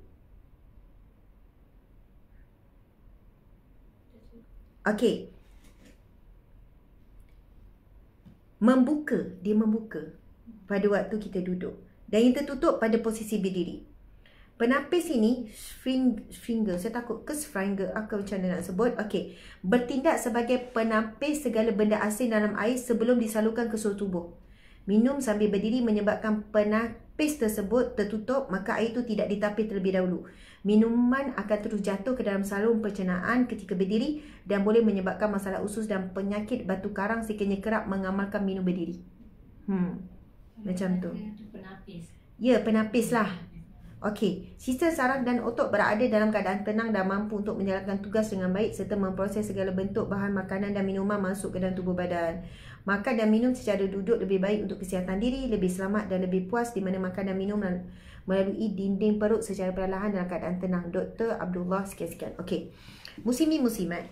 Speaker 4: okey. Dia membuka pada waktu kita duduk. Dan yang tertutup pada posisi berdiri. Penapis ini, sphincter, saya takut ke sphincter, macam mana nak sebut. Okey, bertindak sebagai penapis segala benda asing dalam air sebelum disalurkan ke seluruh tubuh. Minum sambil berdiri menyebabkan penapis tersebut tertutup, maka air itu tidak ditapis terlebih dahulu. Minuman akan terus jatuh ke dalam saluran pencernaan ketika berdiri dan boleh menyebabkan masalah usus dan penyakit batu karang sekiranya kerap mengamalkan minum berdiri. Macam tu.
Speaker 3: Penapis.
Speaker 4: Ya, penapis lah. Okey, sistem saraf dan otot berada dalam keadaan tenang dan mampu untuk menjalankan tugas dengan baik serta memproses segala bentuk bahan makanan dan minuman masuk ke dalam tubuh badan. Makan dan minum secara duduk lebih baik untuk kesihatan diri, lebih selamat dan lebih puas di mana makan dan minum melalui dinding perut secara perlahan dalam keadaan tenang. Dr. Abdullah sekian-sekian. Okey, muslimin muslimat.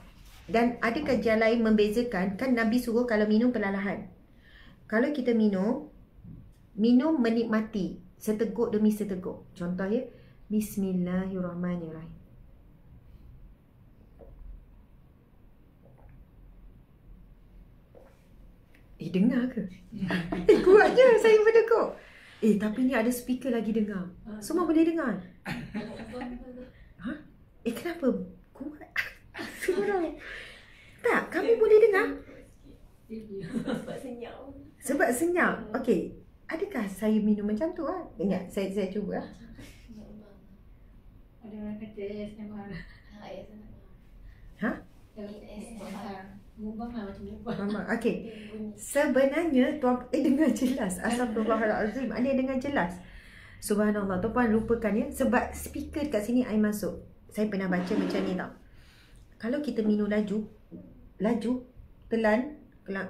Speaker 4: Dan ada kajian lain membezakan, kan Nabi suruh kalau minum perlahan. Kalau kita minum menikmati. Seteguk demi seteguk. Contoh ya. Bismillahirrahmanirrahim. Dengar ke? Kuat je saya berteguk. Tapi ni ada speaker lagi dengar. Semua boleh dengar. Kenapa? Kuat. Suara. Tak, kamu boleh dengar?
Speaker 3: Sebab senyap.
Speaker 4: Sebab senyap. Okey. Adakah saya minum macam tu lah? Ingat, saya cuba lah.
Speaker 3: Ada orang kata ASMR. Mubang lah macam mubang.
Speaker 4: Okey. Sebenarnya tuan dengar jelas. Astagfirullahalazim. Ada yang dengar jelas. Subhanallah. Tuan lupakan ya. Sebab speaker kat sini air masuk. Saya pernah baca macam ni tau. Kalau kita minum laju, telan,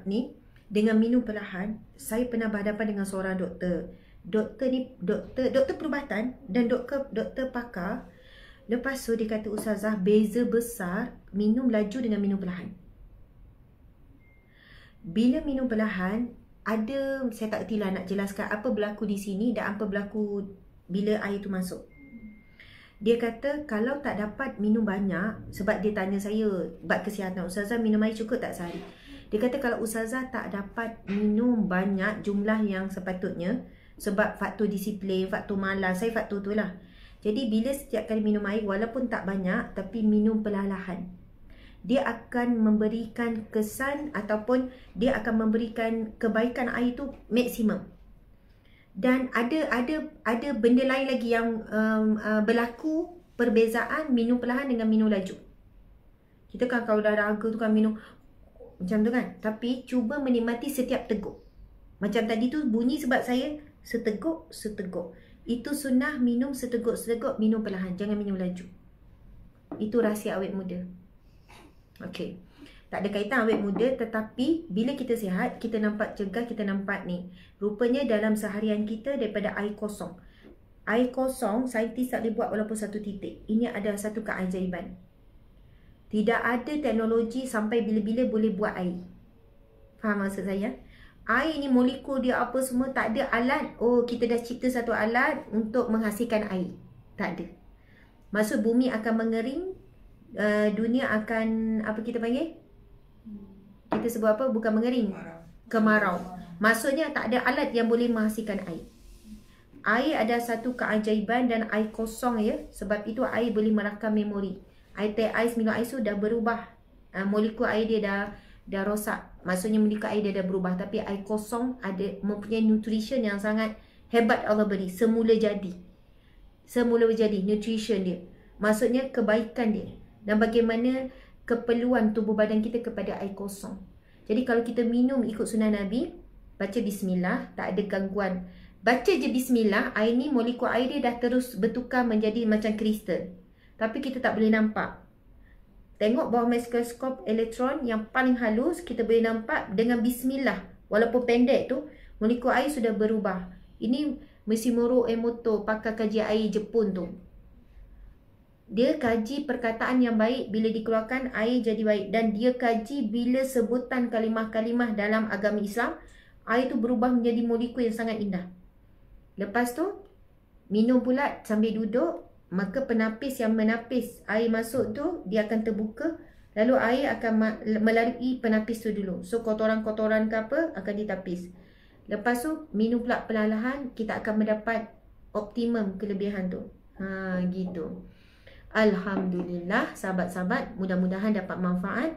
Speaker 4: ni, dengan minum perlahan, saya pernah berhadapan dengan seorang doktor. Doktor perubatan dan doktor pakar. Lepas tu dia kata, Ustazah, beza besar minum laju dengan minum perlahan. Bila minum perlahan, saya tak erti lah nak jelaskan apa berlaku di sini dan apa berlaku bila air tu masuk. Dia kata kalau tak dapat minum banyak, sebab dia tanya saya bab kesihatan, Ustazah minum air cukup tak sehari? Dia kata kalau Ustazah tak dapat minum banyak jumlah yang sepatutnya, sebab faktor disiplin, faktor malas, saya faktor tu lah. Jadi bila setiap kali minum air, walaupun tak banyak, tapi minum perlahan-lahan, dia akan memberikan kesan ataupun dia akan memberikan kebaikan air tu maksimum. Dan ada benda lain lagi yang berlaku perbezaan minum perlahan dengan minum laju. Kita kan kalau dah raga tu kan minum macam tu kan. Tapi cuba menikmati setiap teguk. Macam tadi tu bunyi sebab saya seteguk. Itu sunnah, minum seteguk, minum perlahan. Jangan minum laju. Itu rahsia awet muda. Okey. Tak ada kaitan awet muda, tetapi bila kita sihat, kita nampak cegah, kita nampak ni. Rupanya dalam seharian kita daripada air kosong. Air kosong, saintis tak boleh buat walaupun satu titik. Ini adalah satu keajaiban. Tidak ada teknologi sampai bila-bila boleh buat air. Faham maksud saya? Air ni molekul dia apa semua, tak ada alat. Oh, kita dah cipta satu alat untuk menghasilkan air. Tak ada. Maksud bumi akan mengering, dunia akan, apa kita panggil? Kita sebut apa? Bukan mengering. Kemarau. Maksudnya tak ada alat yang boleh menghasilkan air. Air ada satu keajaiban dan air kosong ya. Sebab itu air boleh merakam memori. Air teh ais, minum ais tu dah berubah molekul air dia dah rosak. Maksudnya molekul air dia dah berubah. Tapi air kosong ada mempunyai nutrition yang sangat hebat Allah beri. Semula jadi nutrition dia. Maksudnya kebaikan dia. Dan bagaimana keperluan tubuh badan kita kepada air kosong. Jadi kalau kita minum ikut sunnah Nabi, baca bismillah, tak ada gangguan. Baca je bismillah, air ni molekul air dia dah terus bertukar menjadi macam kristal. Tapi kita tak boleh nampak. Tengok bawah mikroskop elektron yang paling halus, kita boleh nampak dengan bismillah. Walaupun pendek tu, molekul air sudah berubah. Ini Mishimoto Emoto, pakar kaji air Jepun tu. Dia kaji perkataan yang baik bila dikeluarkan air jadi baik. Dan dia kaji bila sebutan kalimah-kalimah dalam agama Islam, air tu berubah menjadi molekul yang sangat indah. Lepas tu, minum pula sambil duduk, maka penapis yang menapis air masuk tu, dia akan terbuka. Lalu air akan melalui penapis tu dulu. So, kotoran-kotoran ke apa, akan ditapis. Lepas tu, minum pula perlahan-lahan, kita akan mendapat optimum kelebihan tu. Gitu. Alhamdulillah, sahabat-sahabat, mudah-mudahan dapat manfaat.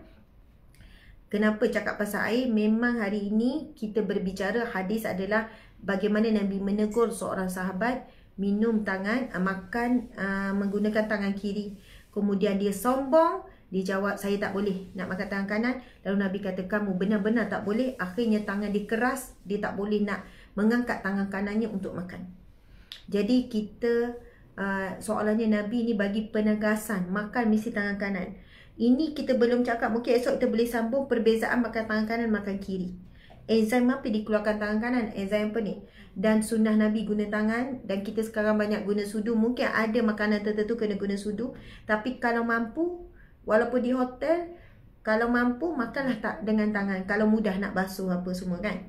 Speaker 4: Kenapa cakap pasal air? Memang hari ini kita berbicara, hadis adalah bagaimana Nabi menegur seorang sahabat minum makan menggunakan tangan kiri. Kemudian dia sombong, dia jawab, saya tak boleh nak makan tangan kanan. Lalu Nabi kata, kamu benar-benar tak boleh. Akhirnya tangan dia keras, dia tak boleh nak mengangkat tangan kanannya untuk makan. Jadi kita soalannya Nabi ni bagi penegasan, makan mesti tangan kanan. Ini kita belum cakap, mungkin esok kita boleh sambung perbezaan makan tangan kanan, makan kiri. Enzim apa dikeluarkan tangan kanan, enzim apa ni. Dan sunnah Nabi guna tangan. Dan kita sekarang banyak guna sudu. Mungkin ada makanan tertentu kena guna sudu. Tapi kalau mampu, walaupun di hotel, kalau mampu makanlah tak dengan tangan. Kalau mudah nak basuh apa semua kan.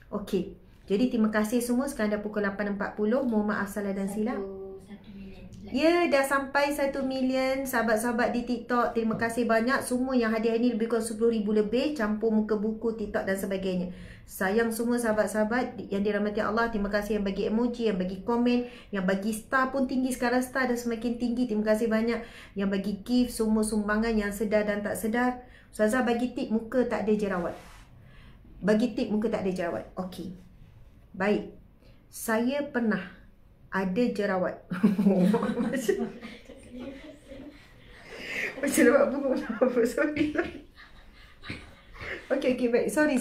Speaker 4: Okey. Jadi terima kasih semua. Sekarang dah pukul 8.40. Mohon maaf salah dan silap.
Speaker 3: 1 million.
Speaker 4: Ya, dah sampai 1 million sahabat-sahabat di TikTok. Terima kasih banyak. Semua yang hadir ini lebih kurang 10,000 lebih. Campur muka buku, TikTok dan sebagainya. Sayang semua sahabat-sahabat yang dirahmati Allah. Terima kasih yang bagi emoji, yang bagi komen, yang bagi star pun tinggi. Sekarang star dah semakin tinggi. Terima kasih banyak. Yang bagi gift, semua sumbangan yang sedar dan tak sedar. Ustazah bagi tip muka tak ada jerawat. Bagi tip muka tak ada jerawat. Okey. Baik. Saya pernah ada jerawat. Macam nampak bunga apa? Sorry. Okey, baik. Sorry.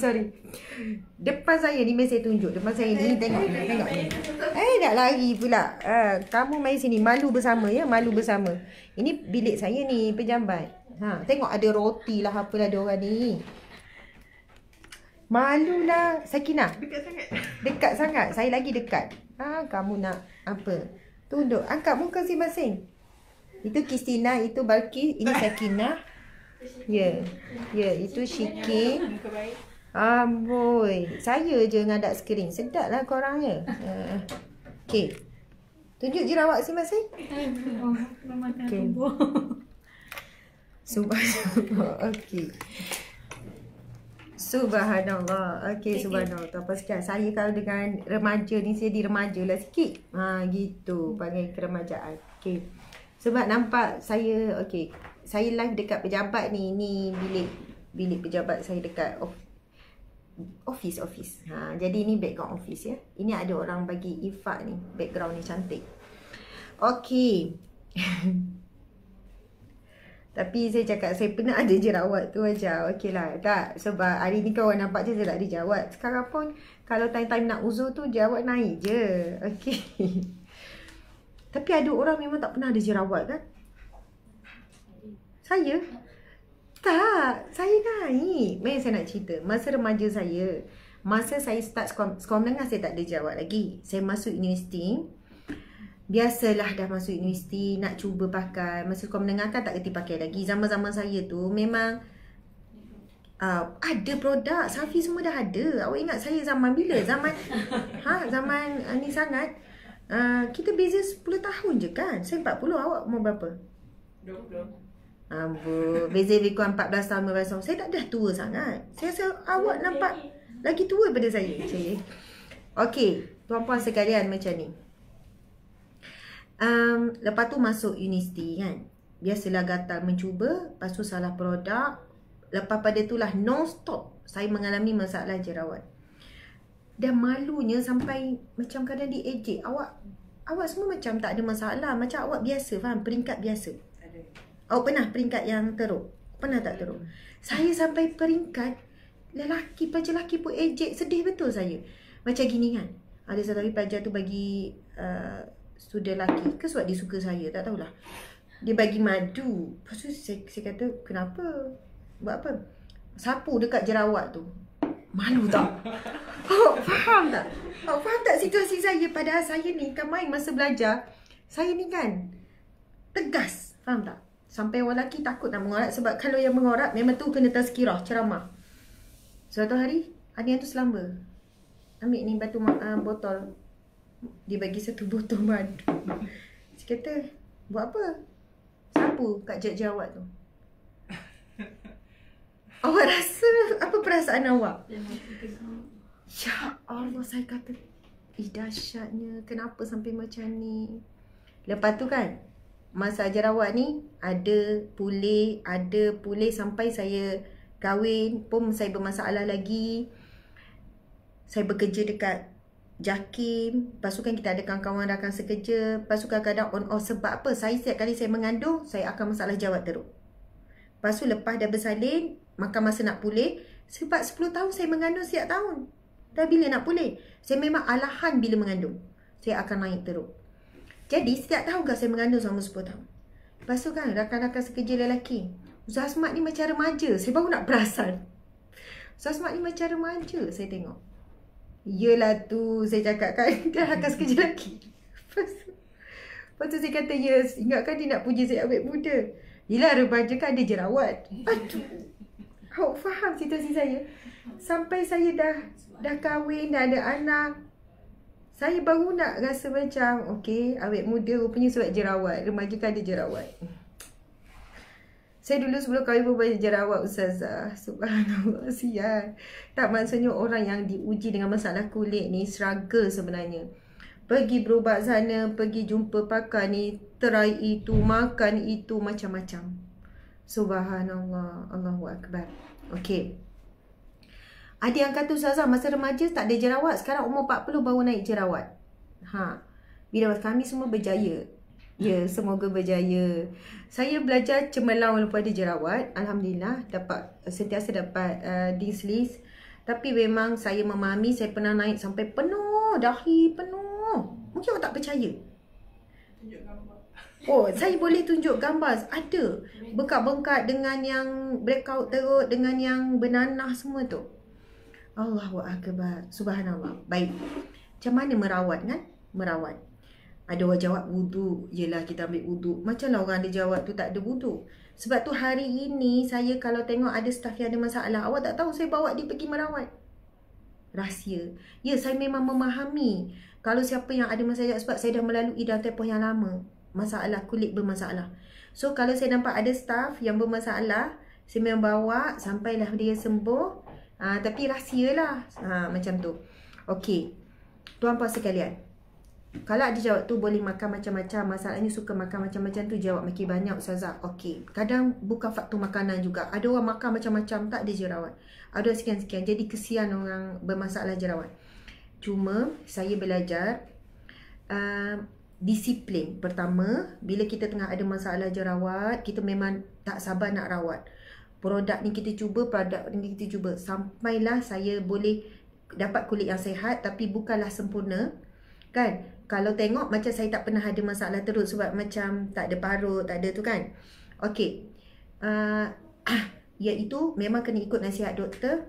Speaker 4: Depan saya ni, mari saya tunjuk. Depan saya ni, tengok. Nak lari pula. Kamu mari sini. Malu bersama ya. Malu bersama. Ini bilik saya ni, pejabat. Tengok ada roti lah, apalah dia orang ni. Malulah. Sakinah. Dekat sangat. Saya lagi dekat. Kamu nak apa? Tunduk. Angkat muka masing-masing. Itu Kristina, itu Balkis, ini Sakinah. Ya, itu Syikin. Amboi. Saya je ngadak skrin. Sedap lah korangnya. Okey. Tunjuk jerawat masing-masing. Okey. Subhanallah. Okey. Subhanallah. Okey, subhanallah. Tak apa sekian. Saya kalau dengan remaja ni, saya diremaja lah sikit. Gitu. Panggil keremajaan. Okey. Sebab nampak saya, okey. Saya live dekat pejabat ni. Ni bilik pejabat saya dekat office. Jadi ni background office ya. Ini ada orang bagi ifak ni. Background ni cantik. Okey. Tapi saya cakap saya pernah ada jerawat tu aja. Okey lah. Tak. Sebab hari ni kawan nampak je saya tak ada jerawat. Sekarang pun kalau time-time nak uzur tu jerawat naik je. Okey. Tapi ada orang memang tak pernah ada jerawat kan? Saya? Tak. Saya naik. Memang saya nak cerita. Masa remaja saya. Masa saya start sekolah menengah saya tak ada jerawat lagi. Saya masuk universiti. Biasalah dah masuk universiti. Nak cuba pakai. Masa sekolah menengah kan tak kerti pakai lagi. Zaman-zaman saya tu memang ada produk. Safi semua dah ada. Awak ingat saya zaman bila? Zaman ni sangat. Kita beza 10 tahun je kan. Saya 40. Awak umur berapa?
Speaker 2: 20.
Speaker 4: Beza lebih kurang 14 tahun. Saya tak dah tua sangat. Saya rasa awak nampak lagi tua daripada saya. Okey, tuan-puan sekalian macam ni. Lepas tu masuk universiti kan. Biasalah gatal mencuba. Lepas tu salah produk. lepas pada itulah non-stop saya mengalami masalah jerawat. Dan malunya sampai macam kadang diejek, awak semua macam tak ada masalah, macam awak biasa, faham? Peringkat biasa.
Speaker 2: Ada.
Speaker 4: Awak pernah peringkat yang teruk? Pernah tak teruk? Saya sampai peringkat pelajar lelaki pun ejek, sedih betul saya. Macam gini kan, ada satu hari pelajar tu bagi student lelaki ke sebab dia suka saya, tak tahulah. Dia bagi madu. Lepas tu saya kata, kenapa? Buat apa? Sapu dekat jerawat tu. Malu tak? Awak faham tak? Awak faham tak situasi saya? Padahal saya ni kan main masa belajar, saya ni kan tegas. Faham tak? Sampai orang lelaki takut nak mengorak. Sebab kalau yang mengorak memang tu kena tazkirah, ceramah. Suatu hari ada yang tu selamba, ambil ni batu botol. Dia bagi satu botol madu. Saya kata, buat apa? Sapu kat jerawat tu. Awak rasa apa perasaan awak? Ya Allah, saya kata, dahsyatnya, kenapa sampai macam ni? Lepas tu kan, masa jerawat ni ada pulih sampai saya kahwin pun saya bermasalah lagi. Saya bekerja dekat JAKIM. Lepas tu kan kita ada kawan-kawan rakan sekerja. Lepas tu kadang-kadang on off. Sebab apa? Saya setiap kali saya mengandung, saya akan masalah jerawat teruk. Lepas tu lepas dah bersalin, makan masa nak pulih. Sebab 10 tahun saya mengandung setiap tahun. Dah bila nak pulih? Saya memang alahan bila mengandung, saya akan naik teruk. Jadi setiap tahun kan saya mengandung selama 10 tahun. Lepas tu kan rakan-rakan sekerja lelaki, Ustaz Asmat ni macam remaja. Saya baru nak perasan, Ustaz Asmat ni macam remaja. Saya tengok, yelah tu saya cakap kan, dia rakan sekerja lelaki. Lepas tu saya kata, ya, ingatkan dia nak puji saya awet muda. Yelah remaja kan ada jerawat. Aduh, awak faham situasi saya? Sampai saya dah kahwin, dah ada anak, saya baru nak rasa macam, okey, awet muda rupanya sebab jerawat. Remaja kan ada jerawat. Saya dulu sebelum kahwin pun banyak jerawat, Ustazah. Subhanallah, sial. Tak, maksudnya orang yang diuji dengan masalah kulit ni struggle sebenarnya. Pergi berubat sana, pergi jumpa pakar ni, try itu, makan itu, macam-macam. Subhanallah, Allahu Akbar. Okey. Ada yang kata, Ustazah, masa remaja tak ada jerawat, sekarang umur 40 baru naik jerawat. Bila kami semua berjaya. Ya, semoga berjaya. Saya belajar cemerlang walaupun ada jerawat. Alhamdulillah, sentiasa dapat disease. Tapi memang saya memahami, saya pernah naik sampai penuh, dahi penuh. Mungkin awak tak percaya.
Speaker 2: Tunjuk gambar.
Speaker 4: Oh, saya boleh tunjuk gambar. Ada bengkak-bengkak dengan yang breakout teruk, dengan yang bernanah semua tu. Allahu Akbar. Subhanallah. Baik. Macam mana merawat kan? Merawat. Ada orang jawab wuduk. Yelah, kita ambil wuduk. Macamlah orang ada jawab tu tak ada wuduk. Sebab tu hari ini saya kalau tengok ada staff yang ada masalah, awak tak tahu saya bawa dia pergi merawat. Rahsia. Ya, saya memang memahami kalau siapa yang ada masalah, sebab saya dah melalui dah tempoh yang lama. Masalah kulit bermasalah. So kalau saya nampak ada staff yang bermasalah, saya memang bawa sampailah dia sembuh. Tapi rahsia lah. Macam tu. Okey, tuan-puan sekalian, kalau ada jawab tu boleh makan macam-macam, masalahnya suka makan macam-macam tu, jawab makin banyak, Ustazah. Okey, kadang bukan faktor makanan juga. Ada orang makan macam-macam tak ada jerawat, ada sekian-sekian. Jadi kesian orang bermasalah jerawat. Cuma saya belajar disiplin. Pertama, bila kita tengah ada masalah jerawat, kita memang tak sabar nak rawat. Produk ni kita cuba, sampailah saya boleh dapat kulit yang sihat. Tapi bukanlah sempurna kan. Kalau tengok macam saya tak pernah ada masalah terus, sebab macam tak ada parut, tak ada tu kan. Okey, iaitu memang kena ikut nasihat doktor.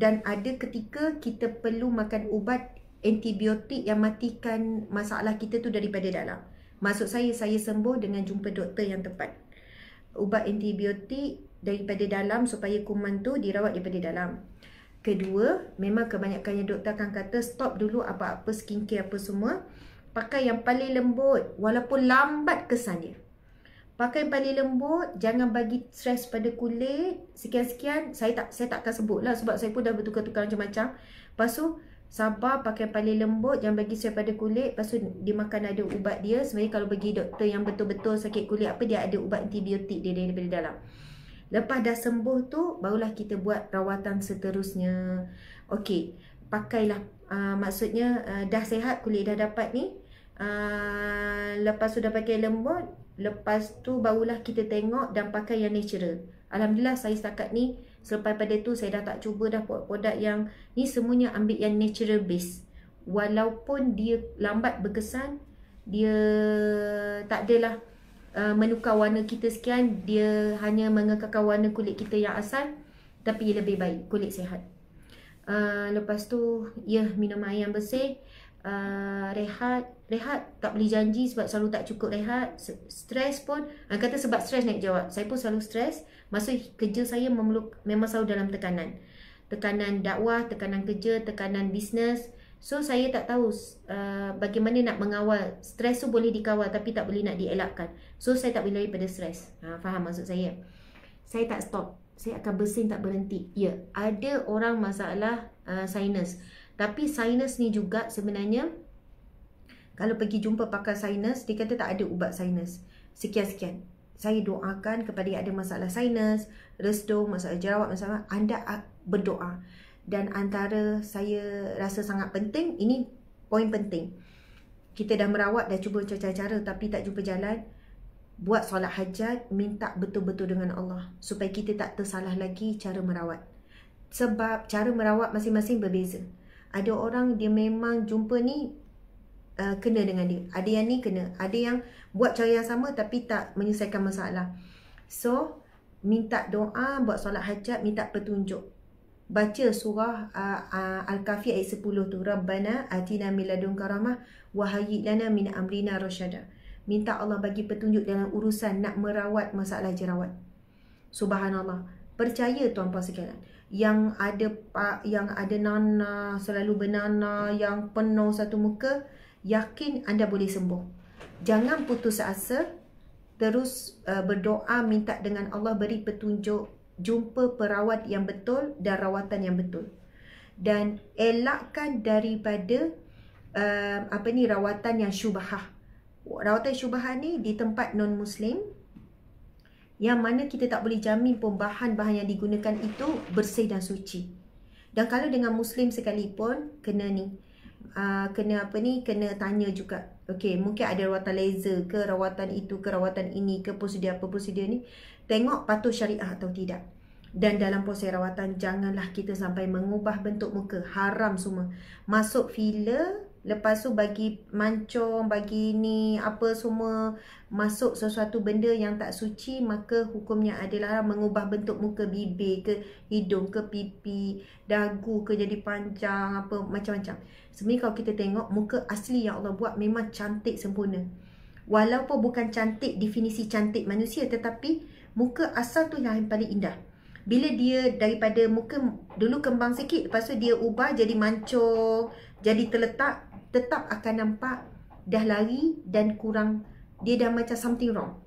Speaker 4: Dan ada ketika kita perlu makan ubat antibiotik yang matikan masalah kita tu daripada dalam. Maksud saya sembuh dengan jumpa doktor yang tepat. Ubat antibiotik daripada dalam supaya kuman tu dirawat daripada dalam. Kedua, memang kebanyakannya doktor akan kata stop dulu apa-apa skincare apa semua. Pakai yang paling lembut walaupun lambat kesannya. Pakai yang paling lembut, jangan bagi stres pada kulit. Sekian-sekian, saya tak akan sebut lah sebab saya pun dah bertukar-tukar macam-macam. Lepas tu, sabar pakai yang paling lembut, jangan bagi stres pada kulit. Lepas tu, dia makan ada ubat dia. Sebenarnya kalau bagi doktor yang betul-betul sakit kulit apa, dia ada ubat antibiotik dia daripada dalam. Lepas dah sembuh tu, barulah kita buat rawatan seterusnya. Okey, pakailah, maksudnya dah sihat, kulit dah dapat ni. Lepas tu dah pakai lembut, lepas tu barulah kita tengok dan pakai yang natural. Alhamdulillah saya setakat ni, selepas pada tu saya dah tak cuba dah produk yang ni, semuanya ambil yang natural base. Walaupun dia lambat berkesan, dia tak adalah menukar warna kita sekian, dia hanya mengekalkan warna kulit kita yang asal, tapi ia lebih baik, kulit sihat. Lepas tu ya, minum air yang bersih, rehat, tak boleh janji sebab selalu tak cukup rehat. Stres pun, kata sebab stres naik jawab, saya pun selalu stres. Masa kerja saya memang selalu dalam tekanan. Tekanan dakwah, tekanan kerja, tekanan bisnes. So saya tak tahu bagaimana nak mengawal. Stres tu boleh dikawal tapi tak boleh nak dielakkan. So saya tak boleh lari pada stres. Faham maksud saya? Saya tak stop. Saya akan bersin tak berhenti. Ya, ada orang masalah sinus. Tapi sinus ni juga sebenarnya, kalau pergi jumpa pakar sinus, dia kata tak ada ubat sinus. Sekian-sekian. Saya doakan kepada yang ada masalah sinus, resdung, masalah jerawat, masalah, anda berdoa. Dan antara saya rasa sangat penting, ini poin penting. Kita dah merawat, dah cuba cara-cara tapi tak jumpa jalan. Buat solat hajat, minta betul-betul dengan Allah supaya kita tak tersalah lagi cara merawat. Sebab cara merawat masing-masing berbeza. Ada orang dia memang jumpa ni kena dengan dia. Ada yang ni kena. Ada yang buat cara yang sama tapi tak menyelesaikan masalah. So, minta doa, buat solat hajat, minta petunjuk. Baca surah Al-Kahfi ayat 10 tu. Rabbana atina min ladunka rahmah wa hayyi lana min amrina rasyada. Minta Allah bagi petunjuk dalam urusan nak merawat masalah jerawat. Subhanallah. Percaya tuan-puan sekalian, yang ada nanah, selalu bernanah, yang penuh satu muka, yakin anda boleh sembuh. Jangan putus asa. Terus berdoa, minta dengan Allah beri petunjuk, jumpa perawat yang betul dan rawatan yang betul. Dan elakkan daripada rawatan yang syubhah. Rawatan syubhah ni di tempat non-Muslim, yang mana kita tak boleh jamin pun bahan-bahan yang digunakan itu bersih dan suci. Dan kalau dengan Muslim sekalipun, kena ni, kena tanya juga. Okey, mungkin ada rawatan laser ke, rawatan itu ke, rawatan ini ke, prosedur apa, prosedur ni. Tengok patuh syariah atau tidak. Dan dalam proses rawatan, janganlah kita sampai mengubah bentuk muka. Haram semua. Masuk filler, lepas tu bagi mancung, bagi ni, apa semua, masuk sesuatu benda yang tak suci, maka hukumnya adalah mengubah bentuk muka, bibir ke, hidung ke, pipi, dagu ke jadi panjang, apa, macam-macam. Sebenarnya kalau kita tengok, muka asli yang Allah buat memang cantik sempurna. Walaupun bukan cantik, definisi cantik manusia, tetapi muka asal tu yang paling indah. Bila dia daripada muka dulu kembang sikit, lepas tu dia ubah jadi mancung, jadi terletak, tetap akan nampak dah lari dan kurang, dia dah macam something wrong.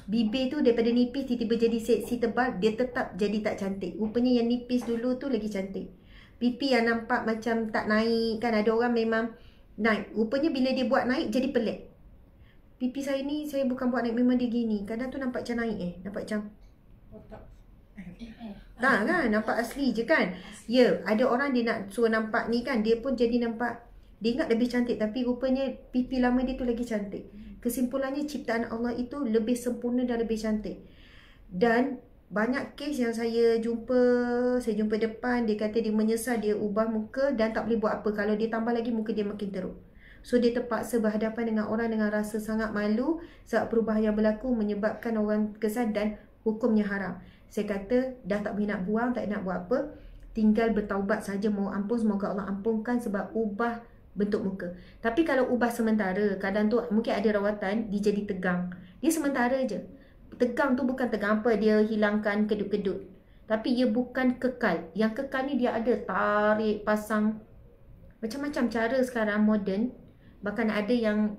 Speaker 4: Bibir tu daripada nipis tiba-tiba jadi seksi tebal, dia tetap jadi tak cantik. Rupanya yang nipis dulu tu lagi cantik. Pipi yang nampak macam tak naik, kan ada orang memang naik. Rupanya bila dia buat naik jadi pelik. Pipi saya ni saya bukan buat naik, memang dia gini. Kadang tu nampak macam naik nampak macam tak kan, nampak asli je kan. Ya, ada orang dia nak suruh nampak ni kan, dia pun jadi nampak, dia ingat lebih cantik, tapi rupanya pipi lama dia tu lagi cantik. Kesimpulannya ciptaan Allah itu lebih sempurna dan lebih cantik. Dan banyak kes yang saya jumpa depan, dia kata dia menyesal dia ubah muka dan tak boleh buat apa. Kalau dia tambah lagi, muka dia makin teruk. So dia terpaksa berhadapan dengan orang dengan rasa sangat malu sebab perubahan yang berlaku menyebabkan orang kesan dan hukumnya haram. Saya kata dah tak boleh nak buang, tak nak buat apa, tinggal bertaubat saja, mau ampun, semoga Allah ampunkan sebab ubah bentuk muka. Tapi kalau ubah sementara, kadang tu mungkin ada rawatan, dia jadi tegang. Dia sementara je. Tegang tu bukan tegang apa, dia hilangkan kedut-kedut. Tapi ia bukan kekal. Yang kekal ni dia ada tarik, pasang. Macam-macam cara sekarang moden. Bahkan ada yang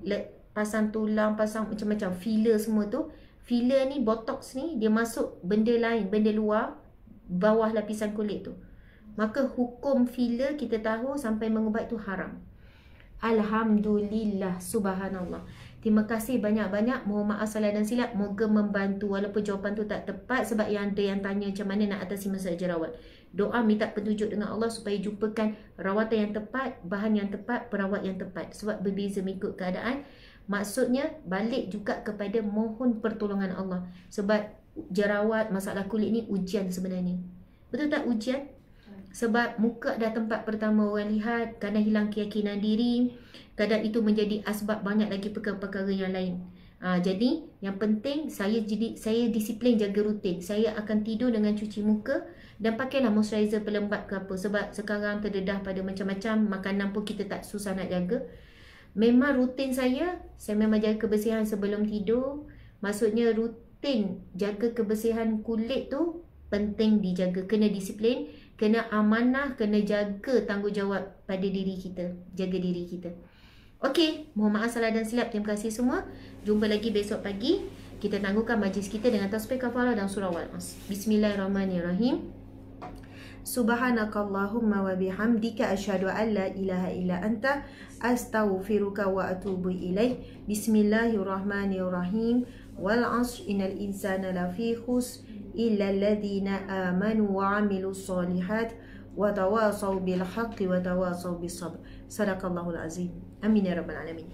Speaker 4: pasang tulang, pasang macam-macam, filler semua tu. Filler ni, botox ni, dia masuk benda lain, benda luar, bawah lapisan kulit tu. Maka hukum filler kita tahu sampai mengubat tu haram. Alhamdulillah, subhanallah. Terima kasih banyak-banyak. Mohon maaf salah dan silap. Moga membantu walaupun jawapan tu tak tepat sebab yang ada yang tanya macam mana nak atasi masalah jerawat. Doa minta petunjuk dengan Allah supaya jumpakan rawatan yang tepat, bahan yang tepat, perawat yang tepat. Sebab berbeza mengikut keadaan. Maksudnya balik juga kepada mohon pertolongan Allah. Sebab jerawat, masalah kulit ni ujian sebenarnya. Betul tak ujian? Sebab muka dah tempat pertama orang lihat, kadang hilang keyakinan diri, kadang itu menjadi asbab banyak lagi perkara-perkara yang lain. Jadi yang penting saya disiplin jaga rutin. Saya akan tidur dengan cuci muka dan pakailah moisturizer pelembap ke apa. Sebab sekarang terdedah pada macam-macam makanan pun kita tak susah nak jaga. Memang rutin saya memang jaga kebersihan sebelum tidur. Maksudnya rutin jaga kebersihan kulit tu penting dijaga. Kena disiplin, kena amanah, kena jaga tanggungjawab pada diri kita. Jaga diri kita. Okey, mohon maaf salah dan silap. Terima kasih semua. Jumpa lagi besok pagi. Kita tangguhkan majlis kita dengan tasbih kafarah dan surah Wal-As. Bismillahirrahmanirrahim. Subhanakallahumma wa bihamdika asyhadu an la ilaha illa anta astaghfiruka wa atubu ilaih. Bismillahirrahmanirrahim. Wal 'asr innal insana lafi khusr illa alladhina amanu wa 'amilus solihat wa tawasaw bil haqqi wa tawasaw bis sabr. Sadaqallahul azim. Amin ya rabbal alamin.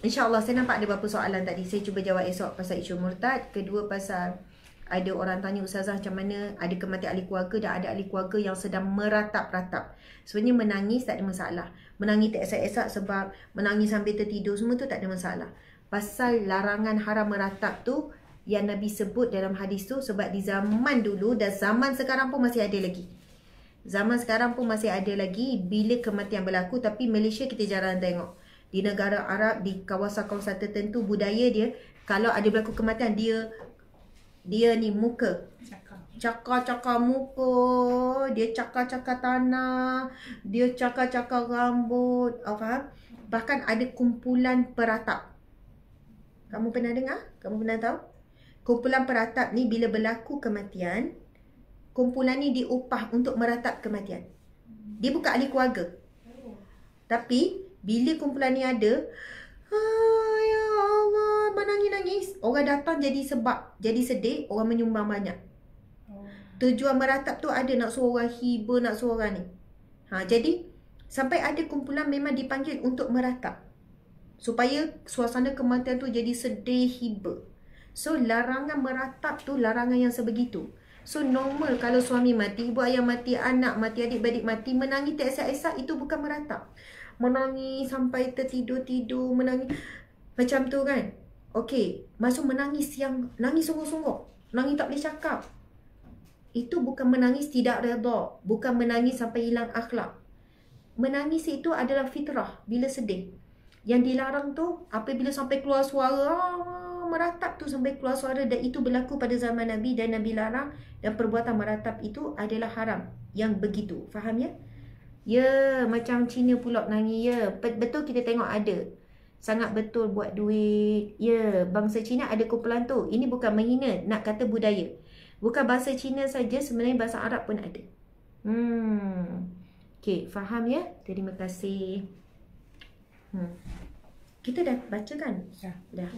Speaker 4: InsyaAllah saya nampak ada beberapa soalan tadi. Saya cuba jawab esok pasal isu murtad. Kedua pasal ada orang tanya Ustazah macam mana ada kematian ahli keluarga dan ada ahli keluarga yang sedang meratap-ratap. Sebenarnya menangis tak ada masalah. Menangis tak esak-esak sebab menangis sambil tertidur semua tu tak ada masalah. Pasal larangan haram meratap tu yang Nabi sebut dalam hadis tu sebab di zaman dulu dan zaman sekarang pun masih ada lagi. Zaman sekarang pun masih ada lagi bila kematian berlaku, tapi Malaysia kita jarang tengok. Di negara Arab, di kawasan-kawasan tertentu budaya dia, kalau ada berlaku kematian dia ni muka. Cakar-cakar muka, dia cakar-cakar tanah, dia cakar-cakar rambut. Faham? Bahkan ada kumpulan peratap. Kamu pernah dengar? Kamu pernah tahu? Kumpulan peratap ni bila berlaku kematian, kumpulan ni diupah untuk meratap kematian. Dia bukan ahli keluarga. Tapi bila kumpulan ni ada, ya Allah, menangis-nangis. Orang datang jadi sebab, jadi sedih, orang menyumbang banyak. Tujuan meratap tu ada nak suruh orang hibur, nak suruh orang ni. Jadi sampai ada kumpulan memang dipanggil untuk meratap. Supaya suasana kematian tu jadi sedih, hibur. So larangan meratap tu larangan yang sebegitu. So normal kalau suami mati, ibu ayah mati, anak mati, adik-beradik mati, menangis tak esak-esak itu bukan meratap. Menangis sampai tertidur-tidur, menangis macam tu kan. Okey, maksud menangis yang nangis sungguh-sungguh, nangis tak boleh cakap. Itu bukan menangis tidak redha, bukan menangis sampai hilang akhlak. Menangis itu adalah fitrah bila sedih. Yang dilarang tu apabila sampai keluar suara, meratap tu sampai keluar suara, dan itu berlaku pada zaman Nabi dan Nabi larang, dan perbuatan meratap itu adalah haram yang begitu. Faham ya? Ya, macam Cina pula nangis ya. Betul kita tengok ada. Sangat betul buat duit. Ya, bangsa Cina ada kumpulan tu. Ini bukan menghina, nak kata budaya. Bukan bahasa Cina saja, sebenarnya bahasa Arab pun ada. Okey, faham ya? Terima kasih. Kita dah baca kan?
Speaker 2: Ya.
Speaker 4: Dah.